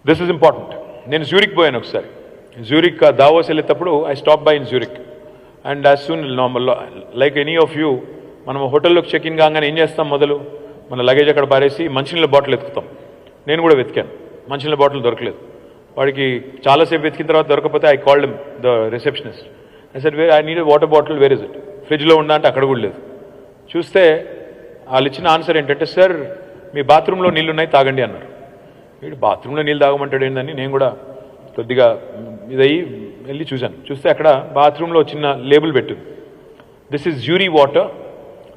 This is important. నేను జ్యూరిక్ పోయాను ఒకసారి. జ్యూరిక్ దావోస్ వెళ్ళేటప్పుడు I stop by in Zurich and as soon like any of you, మనం హోటల్లోకి చెక్ ఇన్ కాగానే ఏం చేస్తాం, మొదలు మన లగేజ్ అక్కడ పారేసి మంచినీళ్ళ బాటిల్ ఎత్తుకుతాం. నేను కూడా వెతికాను, మంచినీళ్ళ బాటిల్ దొరకలేదు. వాడికి చాలాసేపు వెతికిన తర్వాత దొరకకపోతే I called him, the receptionist. I said I need water bottle, where is it? ఫ్రిడ్జ్లో ఉందా అంటే అక్కడ కూడా లేదు. చూస్తే వాళ్ళు ఇచ్చిన ఆన్సర్ ఏంటంటే, సార్ మీ బాత్రూంలో నీళ్ళు ఉన్నాయి తాగండి అన్నారు. వీడు బాత్రూంలో నీళ్ళు తాగమంటాడు ఏంటని నేను కూడా కొద్దిగా ఇదయ్యి వెళ్ళి చూశాను. చూస్తే అక్కడ బాత్రూంలో చిన్న లేబుల్ పెట్టింది, this is jury water,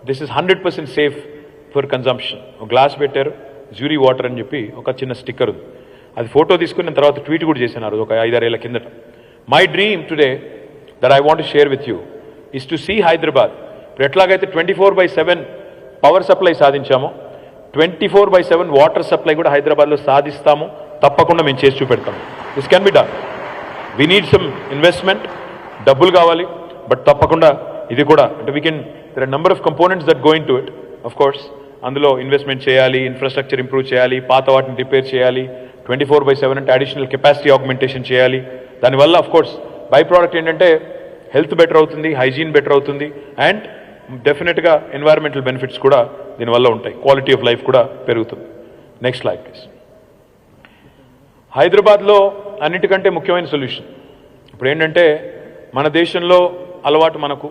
this is 100% safe for consumption. ఒక గ్లాస్ పెట్టారు, జ్యూరీ వాటర్ అని చెప్పి ఒక చిన్న స్టిక్కర్ ఉంది. అది ఫోటో తీసుకుని నేను తర్వాత ట్వీట్ కూడా చేశాను ఒక 5-6 ఏళ్ల కిందట. My dream today that I want to share with you is to see Hyderabad. ఇప్పుడు ఎట్లాగైతే 24/7 పవర్ సప్లై సాధించామో, 24/7 వాటర్ సప్లై కూడా హైదరాబాద్లో సాధిస్తాము. తప్పకుండా మేము చేసి చూపెడతాము. This can be done. We need some investment, డబ్బులు కావాలి, బట్ తప్పకుండా ఇది కూడా అంటే we can, there are number of components that going to it. Of course అందులో ఇన్వెస్ట్మెంట్ చేయాలి, ఇన్ఫ్రాస్ట్రక్చర్ ఇంప్రూవ్ చేయాలి, పాత వాటిని రిపేర్ చేయాలి, 24/7 అంటే అడిషనల్ కెపాసిటీ ఆగ్మెంటేషన్ చేయాలి. దానివల్ల ఆఫ్ కోర్స్ బై ప్రోడక్ట్ ఏంటంటే హెల్త్ బెటర్ అవుతుంది, హైజీన్ బెటర్ అవుతుంది, అండ్ డెఫినెట్గా ఎన్వైరన్మెంటల్ బెనిఫిట్స్ కూడా దీనివల్ల ఉంటాయి, క్వాలిటీ ఆఫ్ లైఫ్ కూడా పెరుగుతుంది. Next slide please. హైదరాబాద్లో అన్నిటికంటే ముఖ్యమైన సొల్యూషన్ ఇప్పుడు ఏంటంటే, మన దేశంలో అలవాటు మనకు,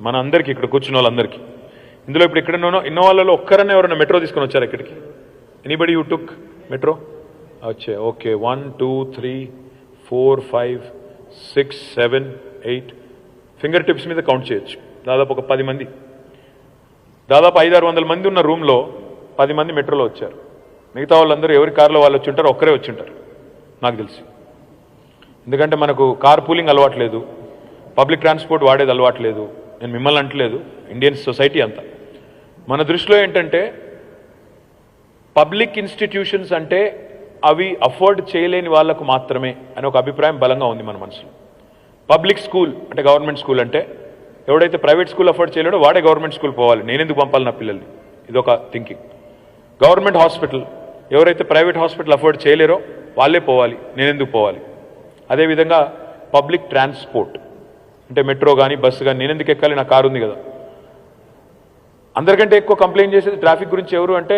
మన అందరికీ ఇక్కడ కూర్చున్న వాళ్ళందరికీ, ఇందులో ఇప్పుడు ఇక్కడ ఇన్నో వాళ్ళలో ఒక్కరన్నా ఎవరైనా మెట్రో తీసుకొని వచ్చారు ఇక్కడికి? Anybody you took metro? వచ్చే ఓకే, 1 2 3 4 5 6 7 8 ఫింగర్ టిప్స్ మీద కౌంట్ చేయొచ్చు. దాదాపు ఒక 10 మంది, దాదాపు 500-600 మంది ఉన్న రూమ్లో 10 మంది మెట్రోలో వచ్చారు. మిగతా వాళ్ళందరూ ఎవరి కార్లో వాళ్ళు వచ్చి ఉంటారు, ఒక్కరే వచ్చి ఉంటారు నాకు తెలిసి. ఎందుకంటే మనకు కార్ పూలింగ్ అలవాట్లేదు, పబ్లిక్ ట్రాన్స్పోర్ట్ వాడేది అలవాట్లేదు. నేను మిమ్మల్ని అంటలేదు, ఇండియన్ సొసైటీ అంతా. మన దృష్టిలో ఏంటంటే పబ్లిక్ ఇన్స్టిట్యూషన్స్ అంటే అవి అఫోర్డ్ చేయలేని వాళ్లకు మాత్రమే అని ఒక అభిప్రాయం బలంగా ఉంది మన మనసులో. పబ్లిక్ స్కూల్ అంటే గవర్నమెంట్ స్కూల్ అంటే ఎవడైతే ప్రైవేట్ స్కూల్ అఫోర్డ్ చేయలేడో వాడే గవర్నమెంట్ స్కూల్ పోవాలి, నేనెందుకు పంపాలి నా పిల్లల్ని, ఇదొక థింకింగ్. గవర్నమెంట్ హాస్పిటల్ ఎవరైతే ప్రైవేట్ హాస్పిటల్ అఫోర్డ్ చేయలేరో వాళ్ళే పోవాలి, నేనెందుకు పోవాలి. అదేవిధంగా పబ్లిక్ ట్రాన్స్పోర్ట్ అంటే మెట్రో కానీ బస్సు కానీ నేనెందుకు ఎక్కాలి, నా కారు ఉంది కదా. అందరికంటే ఎక్కువ కంప్లైంట్ చేసేది ట్రాఫిక్ గురించి ఎవరు అంటే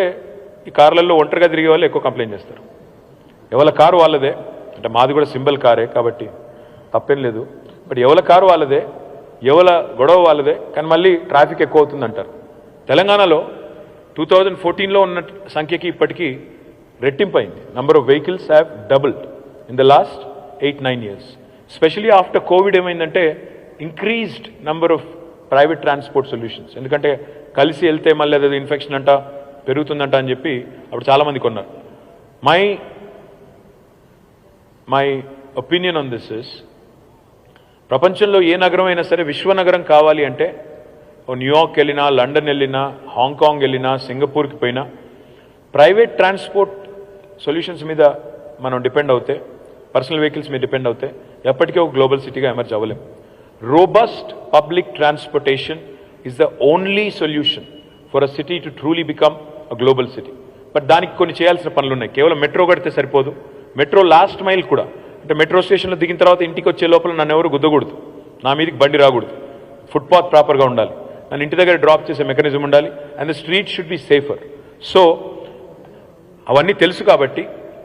ఈ కార్లలో ఒంటరిగా తిరిగే వాళ్ళు ఎక్కువ కంప్లైంట్ చేస్తారు. ఎవరి కారు వాళ్ళదే, అంటే మాది కూడా సింబల్ కారే కాబట్టి తప్పేం లేదు, బట్ ఎవరి కారు వాళ్ళదే, ఎవరి గొడవ వాళ్ళదే, కానీ మళ్ళీ ట్రాఫిక్ ఎక్కువ అవుతుంది అంటారు. తెలంగాణలో 2014లో ఉన్న సంఖ్యకి ఇప్పటికీ రెట్టింపు అయింది. Number of vehicles have doubled in the last 8-9 years. Specially after Covid ఏమైందంటే increased number of private transport solutions. ఎందుకంటే కలిసి వెళ్తే మళ్ళీ అదే ఇన్ఫెక్షన్ అంట పెరుగుతుందంట అని చెప్పి అప్పుడు చాలామంది కొన్నారు. My opinion on this is, ప్రపంచంలో ఏ నగరం అయినా సరే విశ్వనగరం కావాలి అంటే న్యూయార్క్ వెళ్ళినా, లండన్ వెళ్ళినా, హాంకాంగ్ వెళ్ళినా, సింగపూర్కి పోయినా ప్రైవేట్ ట్రాన్స్పోర్ట్ సొల్యూషన్స్ మీద మనం డిపెండ్ అవుతే, పర్సనల్ వెహికల్స్ మీద డిపెండ్ అవుతే ఎప్పటికీ ఒక గ్లోబల్ సిటీగా ఎమర్జ్ అవ్వలేం. Robust public transportation is the only solution for a city to truly become a global city. But దానికి కొన్ని చేయాల్సిన పనులు ఉన్నాయి. కేవలం మెట్రో కడితే సరిపోదు. మెట్రో లాస్ట్ మైల్ కూడా, అంటే మెట్రో స్టేషన్లో దిగిన తర్వాత ఇంటికి వచ్చే లోపల నన్ను ఎవరు గుద్దకూడదు, నా మీదకి బండి రాకూడదు, ఫుట్పాత్ ప్రాపర్గా ఉండాలి, నన్ను ఇంటి దగ్గర డ్రాప్ చేసే మెకానిజం ఉండాలి, and the street should be safer. So అవన్నీ తెలుసు కాబట్టి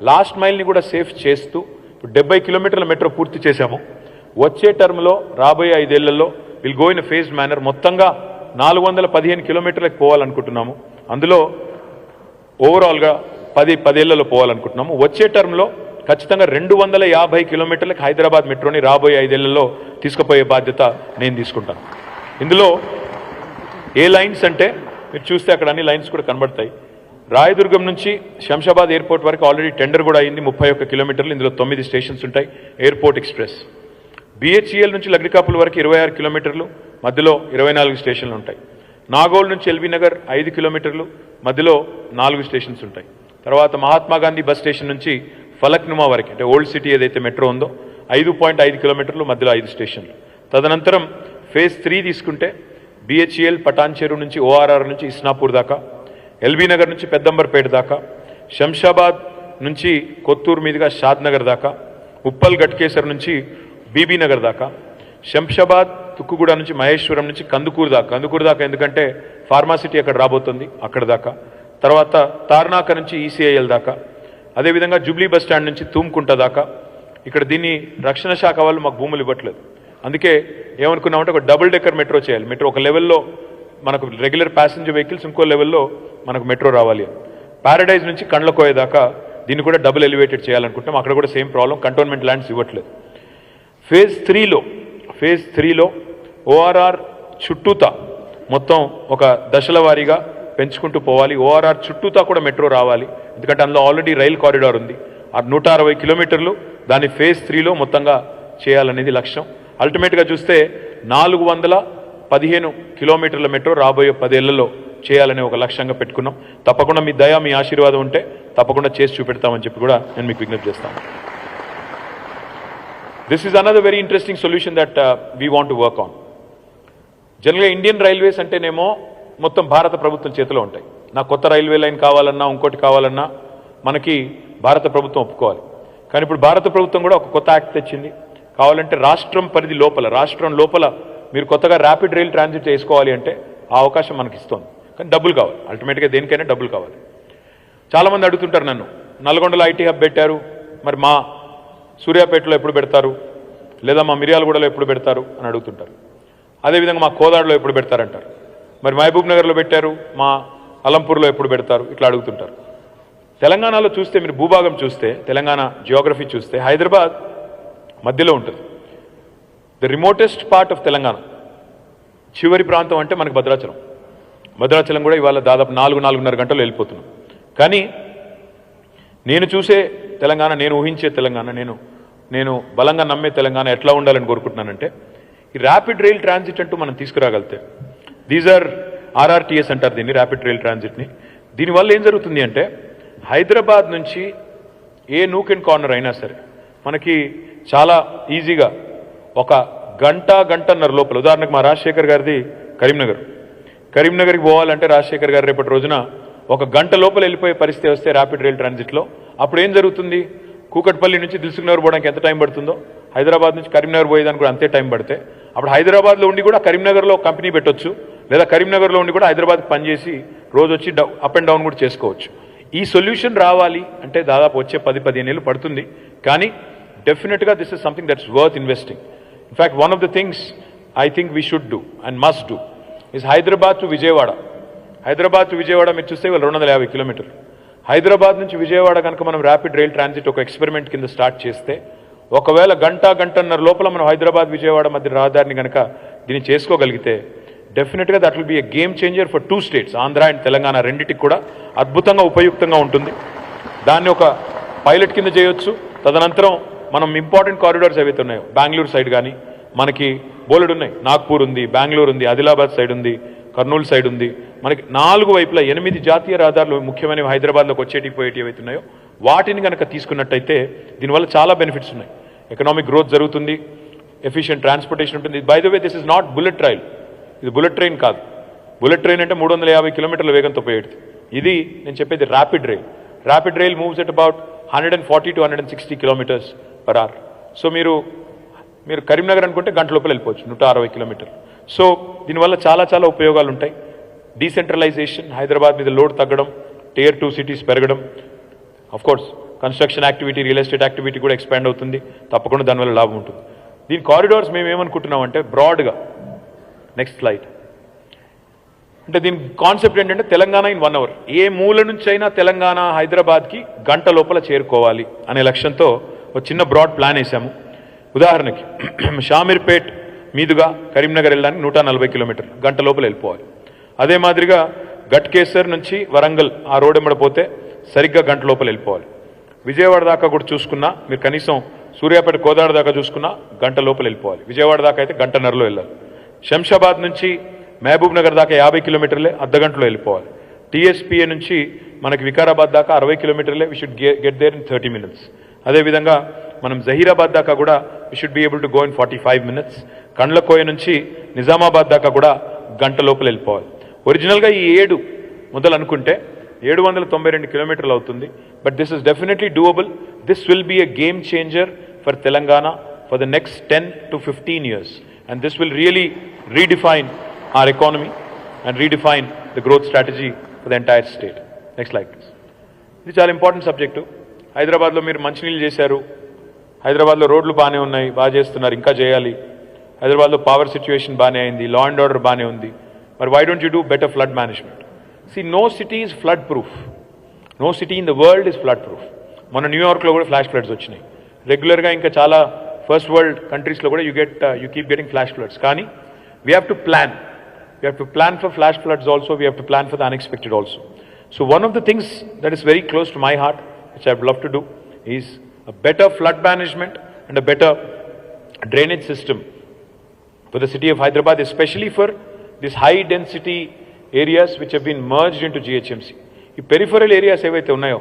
లాస్ట్ మైల్ని కూడా సేఫ్ చేస్తూ 70 కిలోమీటర్ల మెట్రో పూర్తి చేశాము. వచ్చే టర్మ్లో రాబోయే 5 ఏళ్లలో will go in phased manner మొత్తంగా 415 కిలోమీటర్లకు పోవాలనుకుంటున్నాము. అందులో ఓవరాల్గా 10 ఏళ్లలో పోవాలనుకుంటున్నాము. వచ్చే టర్మ్లో ఖచ్చితంగా 250 కిలోమీటర్లకు హైదరాబాద్ మెట్రోని రాబోయే 5 ఏళ్లలో తీసుకుపోయే బాధ్యత నేను తీసుకుంటాను. ఇందులో ఏ లైన్స్ అంటే మీరు చూస్తే అక్కడ అన్ని లైన్స్ కూడా కనబడతాయి. రాయదుర్గం నుంచి శంషాబాద్ ఎయిర్పోర్ట్ వరకు ఆల్రెడీ టెండర్ కూడా అయింది, 31 కిలోమీటర్లు. ఇందులో 9 స్టేషన్స్ ఉంటాయి. Airport express. BHEL నుంచి లగ్డికాపుల్ వరకు 26 కిలోమీటర్లు, మధ్యలో 24 స్టేషన్లు ఉంటాయి. నాగోల్ నుంచి ఎల్బీ నగర్ 5 కిలోమీటర్లు, మధ్యలో 4 స్టేషన్స్ ఉంటాయి. తర్వాత మహాత్మా గాంధీ బస్ స్టేషన్ నుంచి ఫలక్నుమా వరకు, అంటే ఓల్డ్ సిటీ ఏదైతే మెట్రో ఉందో 5.5 కిలోమీటర్లు, మధ్యలో 5 స్టేషన్లు. తదనంతరం ఫేజ్ 3 తీసుకుంటే BHEL పటాన్ చెరు నుంచి ORR నుంచి ఇస్నాపూర్ దాకా, ఎల్బీ నగర్ నుంచి పెద్దంబర్పేట దాకా, శంషాబాద్ నుంచి కొత్తూరు మీదుగా షాద్ నగర్ దాకా, ఉప్పల్ గట్కేసర్ నుంచి బీబీ నగర్ దాకా, శంషాబాద్ తుక్కుగూడ నుంచి మహేశ్వరం నుంచి కందుకూరు దాకా ఎందుకంటే ఫార్మాసిటీ అక్కడ రాబోతుంది, అక్కడ దాకా. తర్వాత తార్నాక నుంచి ECIL దాకా, అదేవిధంగా జూబ్లీ బస్ స్టాండ్ నుంచి తూమ్కుంట దాకా. ఇక్కడ దీన్ని రక్షణ శాఖ వాళ్ళు మాకు భూములు ఇవ్వట్లేదు, అందుకే ఏమనుకున్నామంటే ఒక డబుల్ డెక్కర్ మెట్రో చేయాలి. మెట్రో ఒక లెవెల్లో మనకు రెగ్యులర్ ప్యాసింజర్ వెహికల్స్, ఇంకో లెవెల్లో మనకు మెట్రో రావాలి. ప్యారడైజ్ నుంచి కండ్లకోయ దాకా దీన్ని కూడా డబుల్ ఎలివేటెడ్ చేయాలనుకుంటాం. అక్కడ కూడా సేమ్ ప్రాబ్లం, కంటోన్మెంట్ ల్యాండ్స్ ఇవ్వట్లేదు. ఫేజ్ 3లో ORR చుట్టూతా మొత్తం ఒక దశల వారీగా పెంచుకుంటూ పోవాలి. ORR చుట్టూతా కూడా మెట్రో రావాలి, ఎందుకంటే అందులో ఆల్రెడీ రైల్ కారిడార్ ఉంది. ఆ 160 కిలోమీటర్లు దాన్ని ఫేజ్ 3లో మొత్తంగా చేయాలనేది లక్ష్యం. అల్టిమేట్గా చూస్తే 415 కిలోమీటర్ల మెట్రో రాబోయే 10 ఏళ్లలో చేయాలనే ఒక లక్ష్యంగా పెట్టుకున్నాం. తప్పకుండా మీ దయ, మీ ఆశీర్వాదం ఉంటే తప్పకుండా చేసి చూపెడతామని చెప్పి కూడా నేను మీకు విజ్ఞప్తి చేస్తాను. This is another very interesting solution that we want to work on. జనరల్గా ఇండియన్ రైల్వేస్ అంటేనేమో మొత్తం భారత ప్రభుత్వం చేతిలో ఉంటాయి. నాకు కొత్త రైల్వే లైన్ కావాలన్నా, ఇంకోటి కావాలన్నా మనకి భారత ప్రభుత్వం ఒప్పుకోవాలి. కానీ ఇప్పుడు భారత ప్రభుత్వం కూడా ఒక కొత్త యాక్ట్ తెచ్చింది. కావాలంటే రాష్ట్రం పరిధి లోపల, రాష్ట్రం లోపల మీరు కొత్తగా ర్యాపిడ్ రైల్ ట్రాన్సిట్ చేసుకోవాలి అంటే ఆ అవకాశం మనకి ఇస్తుంది. కానీ డబ్బులు కావాలి, అల్టిమేట్గా దేనికైనా డబ్బులు కావాలి. చాలామంది అడుగుతుంటారు నన్ను, నల్గొండలో IT హబ్ పెట్టారు, మరి మా సూర్యాపేటలో ఎప్పుడు పెడతారు, లేదా మా మిర్యాలగూడలో ఎప్పుడు పెడతారు అని అడుగుతుంటారు. అదేవిధంగా మా కోదాడలో ఎప్పుడు పెడతారంటారు. మరి మహబూబ్ నగర్లో పెట్టారు, మా అలంపూర్లో ఎప్పుడు పెడతారు, ఇట్లా అడుగుతుంటారు. తెలంగాణలో చూస్తే, మీరు భూభాగం చూస్తే, తెలంగాణ జియోగ్రఫీ చూస్తే హైదరాబాద్ మధ్యలో ఉంటుంది. The remotest part of Telangana చివరి ప్రాంతం అంటే మనకు భద్రాచలం కూడా ఇవాళ దాదాపు 4-4.5 గంటలు వెళ్ళిపోతున్నాం. కానీ నేను చూసే తెలంగాణ, నేను ఊహించే తెలంగాణ, నేను బలంగా నమ్మే తెలంగాణ ఎట్లా ఉండాలని కోరుకుంటున్నానంటే, ఈ ర్యాపిడ్ రైల్ ట్రాన్సిట్ అంటూ మనం తీసుకురాగలితే, దీస్ ఆర్ RRTS అంటారు దీన్ని, ర్యాపిడ్ రైల్ ట్రాన్సిట్ని. దీనివల్ల ఏం జరుగుతుంది అంటే హైదరాబాద్ నుంచి ఏ నూక్ అండ్ కార్నర్ అయినా సరే మనకి చాలా ఈజీగా ఒక గంటన్నర లోపల, ఉదాహరణకు మా రాజశేఖర్ గారిది కరీంనగర్కి పోవాలంటే రాజశేఖర్ గారు రేపటి రోజున ఒక గంట లోపల వెళ్ళిపోయే పరిస్థితి వస్తే ర్యాపిడ్ రైల్ ట్రాన్సిట్లో అప్పుడు ఏం జరుగుతుంది? కూకట్పల్లి నుంచి దిల్సుఖ్నగర్ పోవడానికి ఎంత టైం పడుతుందో హైదరాబాద్ నుంచి కరీంనగర్ పోయేదానికి కూడా అంతే టైం పడితే అప్పుడు హైదరాబాద్లో ఉండి కూడా కరీంనగర్లో కంపెనీ పెట్టొచ్చు, లేదా కరీంనగర్లో ఉండి కూడా హైదరాబాద్కి పనిచేసి రోజు వచ్చి అప్ అండ్ డౌన్ కూడా చేసుకోవచ్చు. ఈ సొల్యూషన్ రావాలి అంటే దాదాపు వచ్చే 10-15 ఏళ్ళు పడుతుంది. కానీ డెఫినెట్గా this is something that's worth investing. In fact one of the things I think we should do and must do is Hyderabad to Vijayawada. Hyderabad to Vijayawada మీరు చూస్తే వాళ్ళు 250 కిలోమీటర్లు. హైదరాబాద్ నుంచి విజయవాడ కనుక మనం ర్యాపిడ్ రైల్ ట్రాన్సిట్ ఒక ఎక్స్పెరిమెంట్ కింద స్టార్ట్ చేస్తే ఒకవేళ గంటన్నర లోపల మనం హైదరాబాద్ విజయవాడ మధ్య రహదారిని కనుక దీన్ని చేసుకోగలిగితే డెఫినెట్గా that will be a game changer for 2 states, Andhra and Telangana రెండింటికి కూడా అద్భుతంగా ఉపయుక్తంగా ఉంటుంది. దాన్ని ఒక పైలట్ కింద చేయొచ్చు. తదనంతరం మనం ఇంపార్టెంట్ కారిడార్స్ ఏవైతే ఉన్నాయో బెంగళూరు సైడ్ కానీ మనకి బోలెడు ఉన్నాయి, నాగ్పూర్ ఉంది, బెంగళూరు ఉంది, ఆదిలాబాద్ సైడ్ ఉంది, కర్నూలు సైడ్ ఉంది. మనకి 4 వైపులా 8 జాతీయ రహదారులు ముఖ్యమైనవి హైదరాబాద్లోకి వచ్చేటివి పోయేటివి ఏవైతే ఉన్నాయో వాటిని కనుక తీసుకున్నట్టయితే దీనివల్ల చాలా బెనిఫిట్స్ ఉన్నాయి. ఎకనామిక్ గ్రోత్ జరుగుతుంది, ఎఫిషియెంట్ ట్రాన్స్పోర్టేషన్ ఉంటుంది. By the way this is not bullet rail, ఇది బుల్లెట్ ట్రైన్ కాదు. బుల్లెట్ ట్రైన్ అంటే 350 కిలోమీటర్ల వేగంతో పోయేది. ఇది నేను చెప్పేది rapid rail. Rapid rail moves at about 140 to 160 kilometers per hour. So మీరు కరీంనగర్ అనుకుంటే గంట లోపల వెళ్ళిపోవచ్చు 160 కిలోమీటర్లు. సో దీనివల్ల చాలా ఉపయోగాలు ఉంటాయి. డీసెంట్రలైజేషన్, హైదరాబాద్ మీద లోడ్ తగ్గడం, Tier 2 సిటీస్ పెరగడం, course construction activity, real estate activity కూడా ఎక్స్పాండ్ అవుతుంది. తప్పకుండా దానివల్ల లాభం ఉంటుంది. దీని కారిడార్స్ మేము ఏమనుకుంటున్నామంటే బ్రాడ్గా, నెక్స్ట్ స్లైడ్, అంటే దీని కాన్సెప్ట్ ఏంటంటే తెలంగాణ ఇన్ 1 hour, ఏ మూల నుంచి అయినా తెలంగాణ హైదరాబాద్కి గంట లోపల చేరుకోవాలి అనే లక్ష్యంతో ఒక చిన్న బ్రాడ్ ప్లాన్ వేసాము. ఉదాహరణకి షామీర్పేట్ మీదుగా కరీంనగర్ వెళ్ళడానికి 140 కిలోమీటర్లు గంట లోపల వెళ్ళిపోవాలి. అదే మాదిరిగా గట్కేసర్ నుంచి వరంగల్ ఆ రోడ్ ఎంబడిపోతే సరిగ్గా గంట లోపల వెళ్ళిపోవాలి. విజయవాడ దాకా కూడా చూసుకున్నా మీరు కనీసం సూర్యాపేట కోదాడ దాకా చూసుకున్నా గంట లోపల వెళ్ళిపోవాలి. విజయవాడ దాకా అయితే గంటన్నరలో వెళ్ళాలి. శంషాబాద్ నుంచి మహబూబ్ నగర్ దాకా 50 కిలోమీటర్లే, అర్ధగంటలో వెళ్ళిపోవాలి. టీఎస్పీఏ నుంచి మనకి వికారాబాద్ దాకా 60 కిలోమీటర్లే, we should get there in 30 minutes. అదేవిధంగా మనం జహీరాబాద్ దాకా కూడా we should be able to go in 45 minutes. Kandlakoya నుంచి నిజామాబాద్ దాకా కూడా గంట లోపల వెళ్ళిపోవాలి. ఒరిజినల్గా ఈ 7 మొదలు అనుకుంటే 792 కిలోమీటర్లు అవుతుంది. But this is definitely doable. This will be a game changer for Telangana for the next 10 to 15 years. And this will really redefine our economy and redefine the growth strategy for the entire state. Next slide, please. ఇది చాలా important subject. హైదరాబాద్లో మీరు మంచినీళ్ళు చేశారు, హైదరాబాద్లో రోడ్లు బాగానే ఉన్నాయి, బాగా చేస్తున్నారు, ఇంకా చేయాలి. హైదరాబాద్లో పవర్ సిచ్యువేషన్ బాగానే అయింది, లా అండ్ ఆర్డర్ బాగానే ఉంది. మరి why don't you do better flood management? No city is flood proof. No city in the world is flood proof. మన న్యూయార్క్లో కూడా ఫ్లాష్ ఫ్లడ్స్ వచ్చినాయి. రెగ్యులర్గా ఇంకా చాలా ఫస్ట్ వరల్డ్ కంట్రీస్లో కూడా you keep getting flash floods. కానీ we have to plan. We have to plan for flash floods also. We have to plan for the unexpected also. So one of the things that is very close to my heart, which I would love to do, is a better flood management and a better drainage system for the city of Hyderabad, especially for these high density areas which have been merged into GHMC. ఈ peripheral areas ఏవైతే ఉన్నాయో,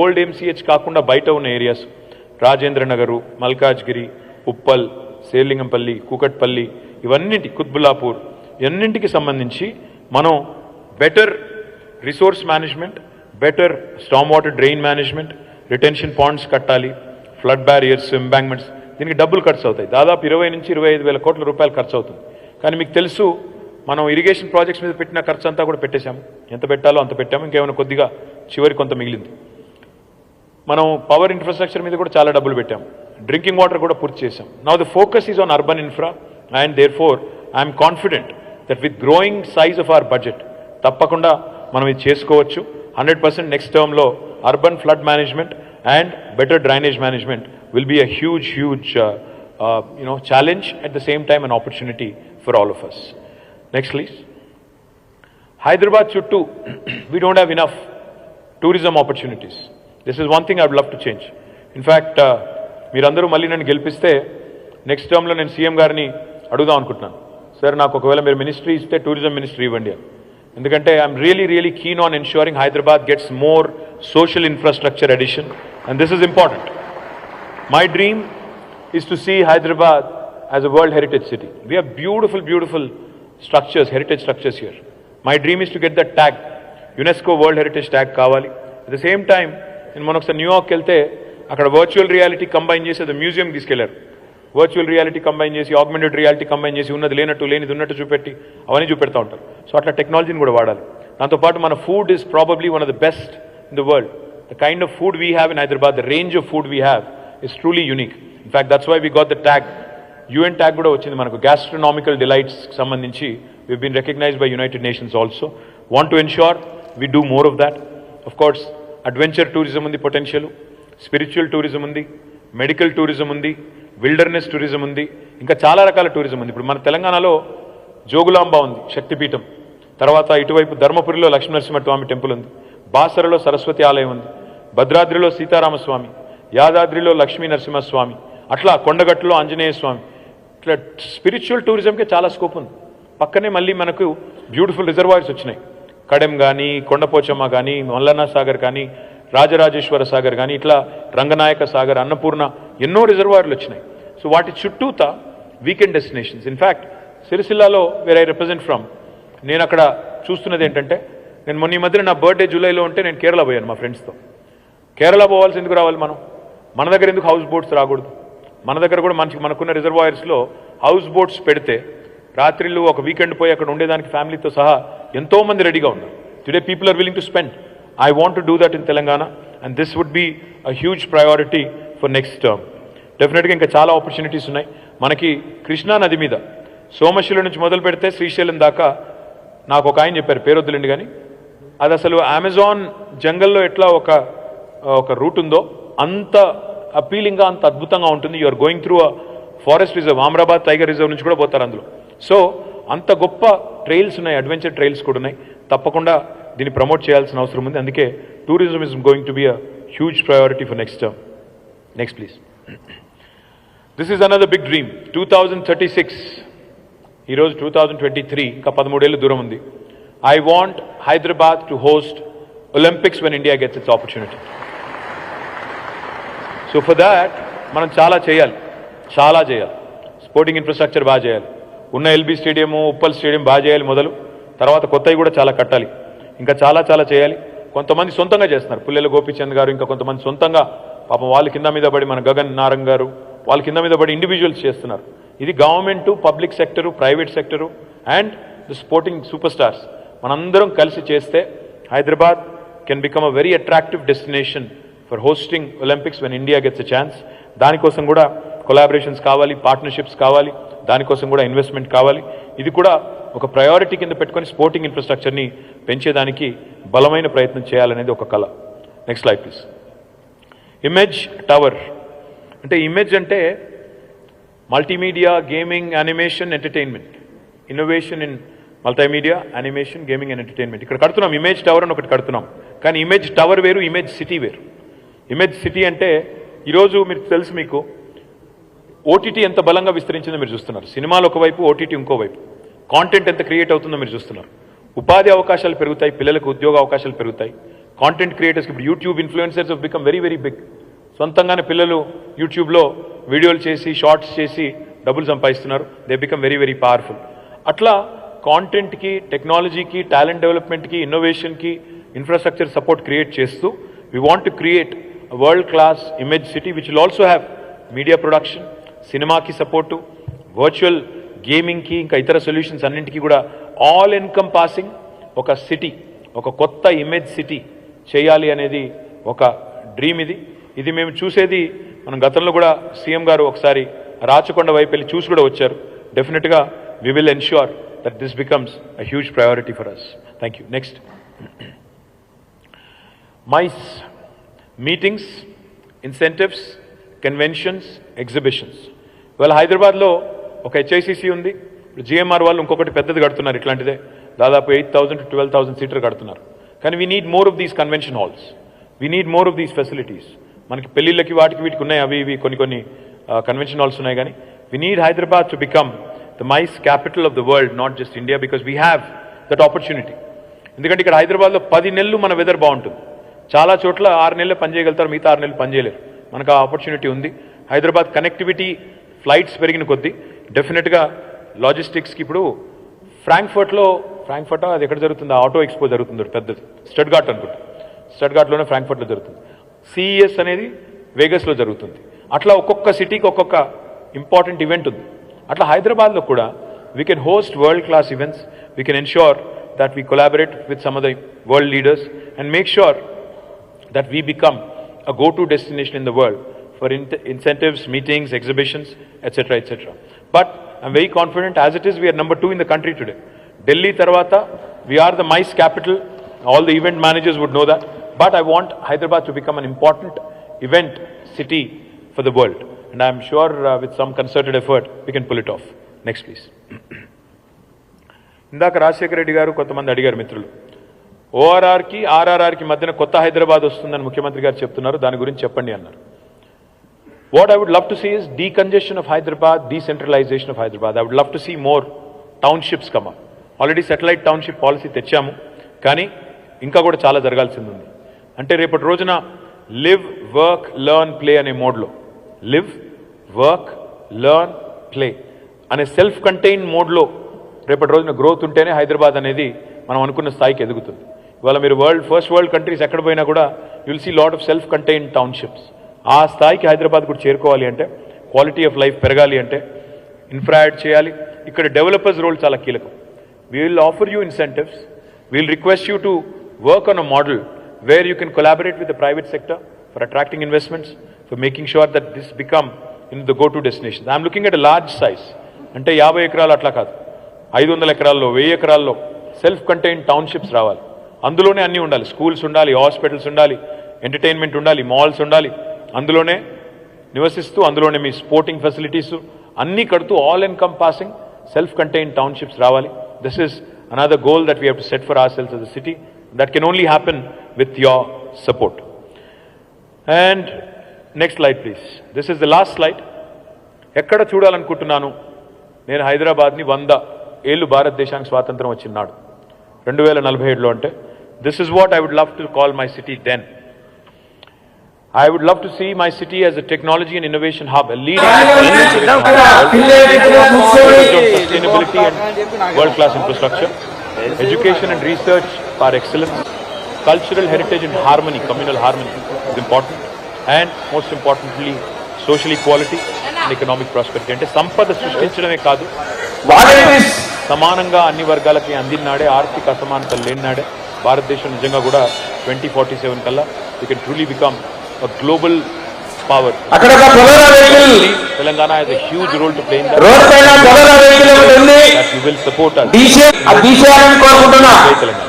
old MCH కాకుండా బయట ఉన్న areas, Rajendranagar, Malkajgiri, Uppal, Serilingampally, Kukatpally, ఇవన్నింటి, కుత్బుల్లాపూర్, ఇవన్నింటికి సంబంధించి మనం better resource management, better storm water drain management, retention ponds కట్టాలి, ఫ్లడ్ బ్యారియర్స్, ఎంబాంక్మెంట్స్, దీనికి డబ్బులు ఖర్చు అవుతాయి. దాదాపు 20 నుంచి 25 వేల కోట్ల రూపాయలు ఖర్చు అవుతుంది. కానీ మీకు తెలుసు మనం ఇరిగేషన్ ప్రాజెక్ట్స్ మీద పెట్టిన ఖర్చు అంతా కూడా పెట్టేశాము. ఎంత పెట్టాలో అంత పెట్టాము, ఇంకేమైనా కొద్దిగా చివరి కొంత మిగిలింది. మనం పవర్ ఇన్ఫ్రాస్ట్రక్చర్ మీద కూడా చాలా డబ్బులు పెట్టాము, డ్రింకింగ్ వాటర్ కూడా పూర్తి చేశాం. Now the focus is on urban infra and therefore I'm confident that with growing size of our budget తప్పకుండా మనం ఇది చేసుకోవచ్చు. 100% నెక్స్ట్ టర్మ్లో urban flood management and better drainage management will be a huge challenge, at the same time an opportunity for all of us. Next please. Hyderabad chuttu we don't have enough tourism opportunities. This is one thing I would love to change. In fact మీరందరూ మళ్ళీ నన్ను గెలిపిస్తే next టర్మ్లో నేను CM గారిని అడుగుదాం అనుకుంటున్నాను, sir నాకు ఒకవేళ మీరు మినిస్ట్రీ ఇస్తే టూరిజం మినిస్ట్రీ ఇవ్వండి అని. ఎందుకంటే I'm really keen on ensuring Hyderabad gets more social infrastructure addition And this is important. My dream is to see Hyderabad as a World Heritage City. We have beautiful, beautiful structures, heritage structures here. My dream is to get that tag, UNESCO World Heritage tag kavali. At the same time, in monoksa New York kelte, akkada virtual reality combine chesi the museum తీసుకెళ్లారు. Virtual reality combine chesi, augmented reality combine chesi, ఉన్నది లేనట్టు లేనిది ఉన్నట్టు చూపెట్టి అవన్నీ చూపెడతా ఉంటారు. So అట్లా టెక్నాలజీని కూడా వాడాలి. దాంతో పాటు మన food is probably one of the best in the world. The kind of food we have in Hyderabad, the range of food we have is truly unique. In fact, that's why we got the tag. UN tag kuda vachindi manaku, gastronomical delights sambandhinchi. We've been recognized by United Nations also. Want to ensure we do more of that. Of course, adventure tourism undi potential, spiritual tourism undi, medical tourism undi, wilderness tourism undi, ఇంకా చాలా రకాల tourism ఉంది. ఇప్పుడు మన తెలంగాణలో జోగులాంబ ఉంది, శక్తిపీఠం. తర్వాత ఇటువైపు ధర్మపురిలో లక్ష్మీనరసింహస్వామి టెంపుల్ ఉంది, బాసరలో సరస్వతి ఆలయం ఉంది, భద్రాద్రిలో సీతారామస్వామి, యాదాద్రిలో లక్ష్మీ నరసింహస్వామి, అట్లా కొండగట్టులో ఆంజనేయ స్వామి. ఇట్లా స్పిరిచువల్ టూరిజంకి చాలా స్కోప్ ఉంది. పక్కనే మళ్ళీ మనకు బ్యూటిఫుల్ రిజర్వాయర్స్ వచ్చినాయి. కడెం కానీ, కొండపోచమ్మ కానీ, మల్లన్న సాగర్ కానీ, రాజరాజేశ్వర సాగర్ కానీ, ఇట్లా రంగనాయక సాగర్, అన్నపూర్ణ, ఎన్నో రిజర్వాయర్లు వచ్చినాయి. సో వాటి చుట్టూత వీకెండ్ డెస్టినేషన్స్. ఇన్ఫ్యాక్ట్ సిరిసిల్లాలో వేర్ ఐ రిప్రజెంట్ ఫ్రమ్, నేను అక్కడ చూస్తున్నది ఏంటంటే, నేను మొన్న ఈ మధ్యన నా బర్త్డే జూలైలో ఉంటే నేను కేరళ పోయాను మా ఫ్రెండ్స్తో. కేరళ పోవాల్సి ఎందుకు రావాలి మనం? మన దగ్గర ఎందుకు హౌస్ బోట్స్ రాకూడదు? మన దగ్గర కూడా మనకున్న రిజర్వాయర్స్లో హౌస్ బోట్స్ పెడితే రాత్రిళ్ళు ఒక వీకెండ్ పోయి అక్కడ ఉండేదానికి ఫ్యామిలీతో సహా ఎంతోమంది రెడీగా ఉన్నారు. Today people are willing to spend. I want to do that in Telangana and this would be a huge priority for next term. డెఫినెట్గా ఇంకా చాలా ఆపర్చునిటీస్ ఉన్నాయి మనకి. కృష్ణా నది మీద సోమశిల నుంచి మొదలు పెడితే శ్రీశైలం దాకా, నాకు ఒక ఆయన చెప్పారు, పేరొద్దులండి కానీ, అది అసలు అమెజాన్ జంగల్లో ఎట్లా ఒక రూట్ ఉందో అంత అపీలింగ్గా, అంత అద్భుతంగా ఉంటుంది. You are going through a forest reserve, Amrabad tiger reserve నుంచి కూడా పోతారు అందులో. సో అంత గొప్ప ట్రైల్స్ ఉన్నాయి, అడ్వెంచర్ ట్రైల్స్ కూడా ఉన్నాయి. తప్పకుండా దీన్ని ప్రమోట్ చేయాల్సిన అవసరం ఉంది. అందుకే tourism is going to be a huge priority for next term. Next please. This is another big dream. 2036, ఈరోజు 2023, ఇంకా 13 ఏళ్ళు దూరం ఉంది. I want Hyderabad to host Olympics when India gets its opportunity. So for that, మనం చాలా చేయాలి. Sporting infrastructure బాగా చేయాలి. ఉన్న ఎల్బీ స్టేడియము, ఉప్పల్ స్టేడియం బాగా చేయాలి మొదలు. తర్వాత కొత్తవి కూడా చాలా కట్టాలి. ఇంకా చాలా చేయాలి. కొంతమంది సొంతంగా చేస్తున్నారు, పుల్లెల గోపీచంద్ గారు, ఇంకా కొంతమంది సొంతంగా పాపం వాళ్ళ కింద మీద పడి, మన గగన్ నారంగ్ గారు వాళ్ళ కింద మీద పడి ఇండివిజువల్స్ చేస్తున్నారు. ఇది government, public sector, private sector and the sporting super stars మనందరం కలిసి చేస్తే Hyderabad can become a very attractive destination for hosting Olympics when India gets a chance. దానికోసం కూడా కొలాబరేషన్స్ కావాలి, పార్ట్నర్షిప్స్ కావాలి, దానికోసం కూడా ఇన్వెస్ట్మెంట్ కావాలి. ఇది కూడా ఒక ప్రయారిటీ కింద పెట్టుకొని స్పోర్టింగ్ ఇన్ఫ్రాస్ట్రక్చర్ని పెంచేదానికి బలమైన ప్రయత్నం చేయాలనేది ఒక కళ. Next slide please. Image tower అంటే, ఇమేజ్ అంటే multimedia, gaming, animation, entertainment, innovation in multimedia, animation, gaming and entertainment. ఇక్కడ కడుతున్నాం ఇమేజ్ టవర్ అని ఒకటి కడుతున్నాం. కానీ ఇమేజ్ టవర్ వేరు, ఇమేజ్ సిటీ వేరు. ఇమేజ్ సిటీ అంటే ఈరోజు మీరు తెలుసు, మీకు ఓటీటీ ఎంత బలంగా విస్తరించిందో మీరు చూస్తున్నారు. సినిమాలు ఒకవైపు, ఓటీటీ ఇంకోవైపు. కాంటెంట్ ఎంత క్రియేట్ అవుతుందో మీరు చూస్తున్నారు. ఉపాధి అవకాశాలు పెరుగుతాయి, పిల్లలకు ఉద్యోగ అవకాశాలు పెరుగుతాయి. కాంటెంట్ క్రియేటర్స్కి ఇప్పుడు YouTube influencers have become very very big. సొంతంగానే పిల్లలు యూట్యూబ్లో వీడియోలు చేసి, షార్ట్స్ చేసి డబ్బులు సంపాదిస్తున్నారు. They become very very powerful. అట్లా కాంటెంట్కి, టెక్నాలజీకి, టాలెంట్ డెవలప్మెంట్కి, ఇన్నోవేషన్కి ఇన్ఫ్రాస్ట్రక్చర్ సపోర్ట్ క్రియేట్ చేస్తూ we want to create a world class image city which will also have media production, సినిమాకి సపోర్టు, వర్చువల్ గేమింగ్కి, ఇంకా ఇతర సొల్యూషన్స్ అన్నింటికీ కూడా ఆల్ ఎన్కంపాసింగ్ ఒక సిటీ, ఒక కొత్త ఇమేజ్ సిటీ చేయాలి అనేది ఒక డ్రీమ్. ఇది మేము చూసేది, మనం గతంలో కూడా సీఎం గారు ఒకసారి రాచకొండ వైపు వెళ్ళి చూసి కూడా వచ్చారు. డెఫినెట్గా we will ensure that this becomes a huge priority for us. Thank you. Next, MICE meetings, incentives, conventions, exhibitions. ఇవాళ హైదరాబాద్లో ఒక HICC ఉంది. ఇప్పుడు జిఎంఆర్ వాళ్ళు ఇంకొకటి పెద్దది కడుతున్నారు, ఇట్లాంటిదే దాదాపు 8,000 to 12,000 సీట్లు కడుతున్నారు. కానీ we need more of these convention halls, we need more of these facilities. మనకి పెళ్లిళ్ళకి వాటికి వీటికి ఉన్నాయి, అవి ఇవి కొన్ని కన్వెన్షన్ హాల్స్ ఉన్నాయి. కానీ we need Hyderabad to become the MICE capital of the world, not just India, because we have that opportunity. ఎందుకంటే ఇక్కడ హైదరాబాద్లో 10 నెలలు మన వెదర్ బాగుంటుంది. చాలా చోట్ల 6 నెలలు పనిచేయగలుగుతారు, మిగతా 6 నెలలు పనిచేయలేరు. మనకు ఆ ఆపర్చునిటీ ఉంది. హైదరాబాద్ కనెక్టివిటీ ఫ్లైట్స్ పెరిగిన కొద్దీ డెఫినెట్గా లాజిస్టిక్స్కి ఇప్పుడు ఫ్రాంక్ఫర్ట్ అది ఎక్కడ జరుగుతుంది, ఆటో ఎక్స్పో జరుగుతుంది పెద్దది, స్టడ్గార్ట్ అనుకుంటా, స్టడ్గార్ట్లోనే ఫ్రాంక్ఫర్ట్లో జరుగుతుంది. CES అనేది వేగస్లో జరుగుతుంది. అట్లా ఒక్కొక్క సిటీకి ఒక్కొక్క ఇంపార్టెంట్ ఈవెంట్ ఉంది. అట్లా హైదరాబాద్లో కూడా we can host world class events. We can ensure that we collaborate with some of the world leaders and make sure that we become a go-to destination in the world for incentives, meetings, exhibitions, etc., etc. But I'm very confident, as it is, we are number 2 in the country today. Delhi Tarvata, we are the MICE capital. All the event managers would know that. But I want Hyderabad to become an important event city for the world. And I'm sure with some concerted effort, we can pull it off. Next, please. ఇందాక రాజశేఖర రెడ్డి గారు కొంతమంది అడిగారు మిత్రులు, ఓఆర్ఆర్కి ఆర్ఆర్ఆర్కి మధ్యన కొత్త హైదరాబాద్ వస్తుందని ముఖ్యమంత్రి గారు చెప్తున్నారు, దాని గురించి చెప్పండి అన్నారు. What I would love to see is decongestion of Hyderabad, decentralisation of Hyderabad. I would love to see more townships come up. Already satellite township policy తెచ్చాము, కానీ ఇంకా కూడా చాలా జరగాల్సింది ఉంది. అంటే రేపటి రోజున లివ్ వర్క్ లెర్న్ ప్లే అనే మోడ్లో, లివ్ వర్క్ లెర్న్ ప్లే అనే సెల్ఫ్ కంటైన్డ్ మోడ్లో రేపటి రోజున గ్రోత్ ఉంటేనే హైదరాబాద్ అనేది మనం అనుకున్న స్థాయికి ఎదుగుతుంది. ఇవాళ మీరు ఫస్ట్ వరల్డ్ కంట్రీస్ ఎక్కడ పోయినా కూడా you'll see lot of self contained townships. ఆ స్థాయికి హైదరాబాద్ కూడా చేరుకోవాలి అంటే, క్వాలిటీ ఆఫ్ లైఫ్ పెరగాలి అంటే ఇన్ఫ్రా యాడ్ చేయాలి. ఇక్కడ డెవలపర్స్ రోల్ చాలా కీలకం. We will offer you incentives, we'll request you to work on a model where you can collaborate with the private sector for attracting investments, for making sure that this become in the go to destination. I'm looking at a large size. అంటే 50 ఎకరాలు అట్లా కాదు, 500 ఎకరాల్లో 1000 ఎకరాల్లో self contained townships రావాలి. అందులోనే అన్నీ ఉండాలి, స్కూల్స్ ఉండాలి, హాస్పిటల్స్ ఉండాలి, ఎంటర్టైన్మెంట్ ఉండాలి, మాల్స్ ఉండాలి. అందులోనే నివసిస్తూ అందులోనే మీ స్పోర్టింగ్ ఫెసిలిటీస్ అన్నీ కడుతూ all encompassing self contained townships రావాలి. This is another goal that we have to set for our selves as a city. That can only happen with your support. And next slide please. This is the last slide. ఎక్కడ చూడాలనుకుంటున్నాను నేను హైదరాబాద్ని 100 ఏళ్ళు భారతదేశానికి స్వాతంత్రం వచ్చినాడు 2047లో అంటే this is what I would love to call my city then. I would love to see my city as a technology and innovation hub, a leading sustainability and world-class infrastructure, education and research for excellence, cultural heritage and harmony, communal harmony is important, and most importantly, social equality and economic prosperity. అంటే సంపద సృష్టించడమే కాదు, సమానంగా అన్ని వర్గాలకి అందినాడే, ఆర్థిక అసమానతలు లేనినాడే భారతదేశం నిజంగా కూడా 2047 కల్లా we can truly become a global power. Telangana has a huge role to play in that. That you will support us. Telangana.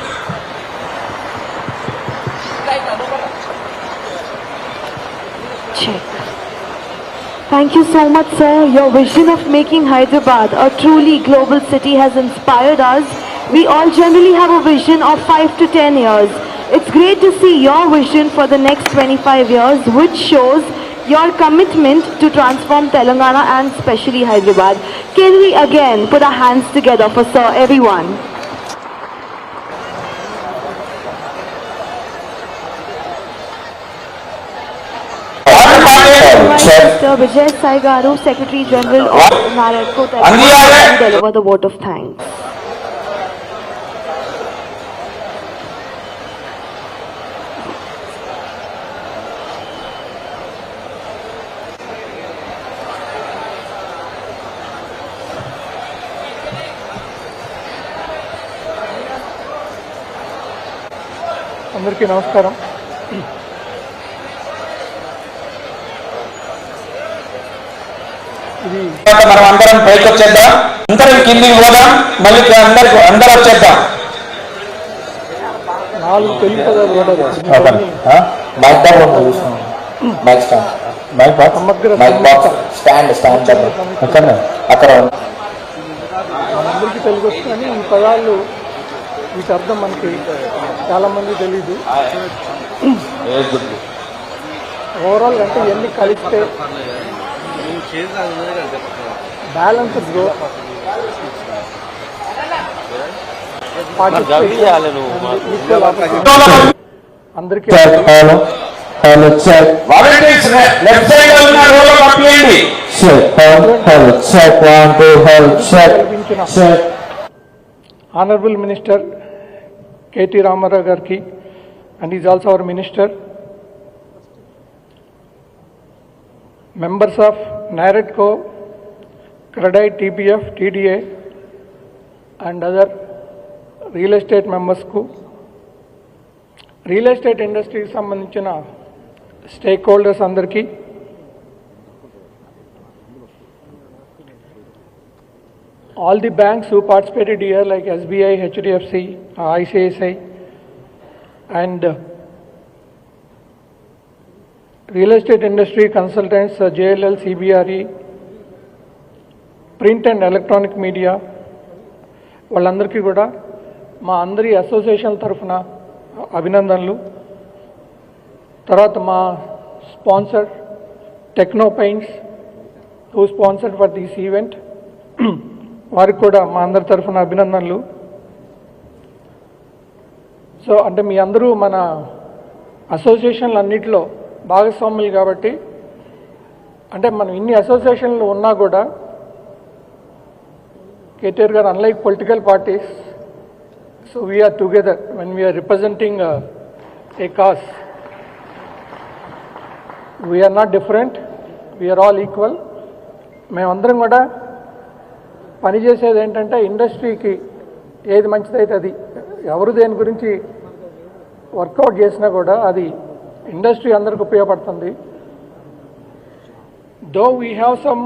Check. Thank you so much, sir. Your vision of making Hyderabad a truly global city has inspired us. We all generally have a vision of 5 to 10 years. It's great to see your vision for the next 25 years, which shows your commitment to transform Telangana and especially Hyderabad. Can we again put our hands together for sir, everyone? Mr. Vijay Sai Garu, Secretary General of NAREDCO, Telangana, to deliver the vote of thanks. అందరికీ నమస్కారం. ఇది మనం అందరం పైకి వచ్చేద్దాం, అందరం కిందికి పోదాం, మళ్ళీ అందరూ వచ్చేద్దాం. 4 తెలుగు పదాలు అందరికీ తెలుగు వస్తుందని ఈ పదాలు, వీటి అర్థం మనకి చాలా మంది తెలీదు. ఓవరాల్ అంటే ఇవన్నీ కలిస్తే బ్యాలెన్స్ గ్రోత్, అందరికీ hello hello check volunteers left side లో ఉన్న రోల్ పంపియండి check hello check 1 2 hello check check Honorable Minister KT Ramarao Garki, and he is also our Minister. Members of NAREDCO, CREDI, TPF, TDA, and other real estate members ku, real estate industry ki sambandhinchina stakeholders andarki, all the banks who participated here like SBI, HDFC, ICICI, and real estate industry consultants, JLL, CBRE, print and electronic media, వాళ్ళందరికీ కూడా మా అందరి association తరఫున అభినందనలు. తర్వాత మా sponsor techno paints who sponsored for this event, వారికి కూడా మా అందరి తరఫున అభినందనలు. సో అంటే మీ అందరూ మన అసోసియేషన్లు అన్నిటిలో భాగస్వాములు కాబట్టి, అంటే మనం ఇన్ని అసోసియేషన్లు ఉన్నా కూడా KTR గారు unlike political parties, so we are together when we are representing a cause. We are not different, we are all equal. మేమందరం కూడా పనిచేసేది ఏంటంటే ఇండస్ట్రీకి ఏది మంచిదైతే అది, ఎవరు దేని గురించి వర్కౌట్ చేసినా కూడా అది ఇండస్ట్రీ అందరికి ఉపయోగపడుతుంది. Though we have some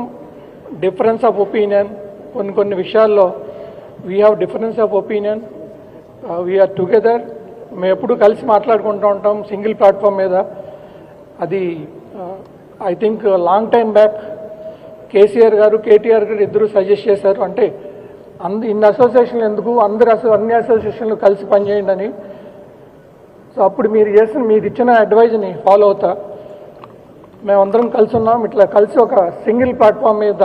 difference of opinion, కొన్ని విషయాల్లో we have difference of opinion, we're together. మేము ఎప్పుడు కలిసి మాట్లాడుకుంటూ ఉంటాం సింగిల్ ప్లాట్ఫామ్ మీద. అది I think long time back KCR garu KTR గారు ఇద్దరు సజెస్ట్ చేశారు, అంటే ఇన్ని అసోసియేషన్లు ఎందుకు, అన్ని అసోసియేషన్లు కలిసి పనిచేయండి అని. సో అప్పుడు మీరు ఇచ్చిన అడ్వైజ్ని ఫాలో అవుతా మేమందరం కలిసి ఉన్నాం. ఇట్లా కలిసి ఒక సింగిల్ ప్లాట్ఫామ్ మీద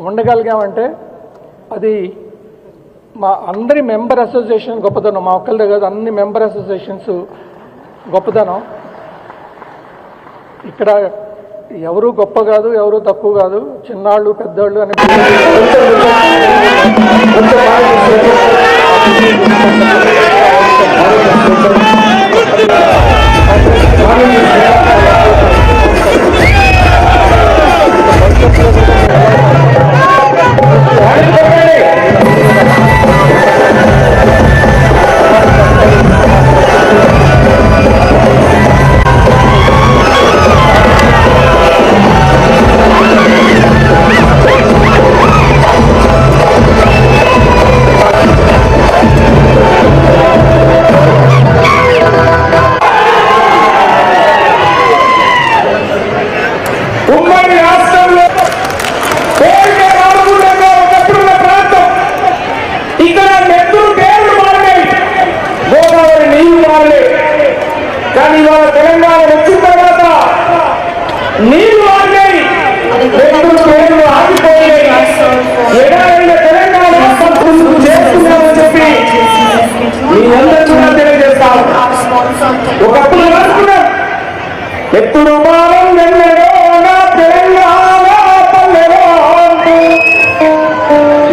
ఉండగలిగామంటే అది మా అందరి మెంబర్ అసోసియేషన్ గొప్పదనం, మా ఒక్కళ్ళదే కాదు అన్ని మెంబర్ అసోసియేషన్స్ గొప్పదనం. ఇక్కడ ఎవరు గొప్ప కాదు, ఎవరు తక్కువ కాదు, చిన్నాళ్ళు పెద్దవాళ్ళు అని ఒకప్పుడు ఎప్పుడు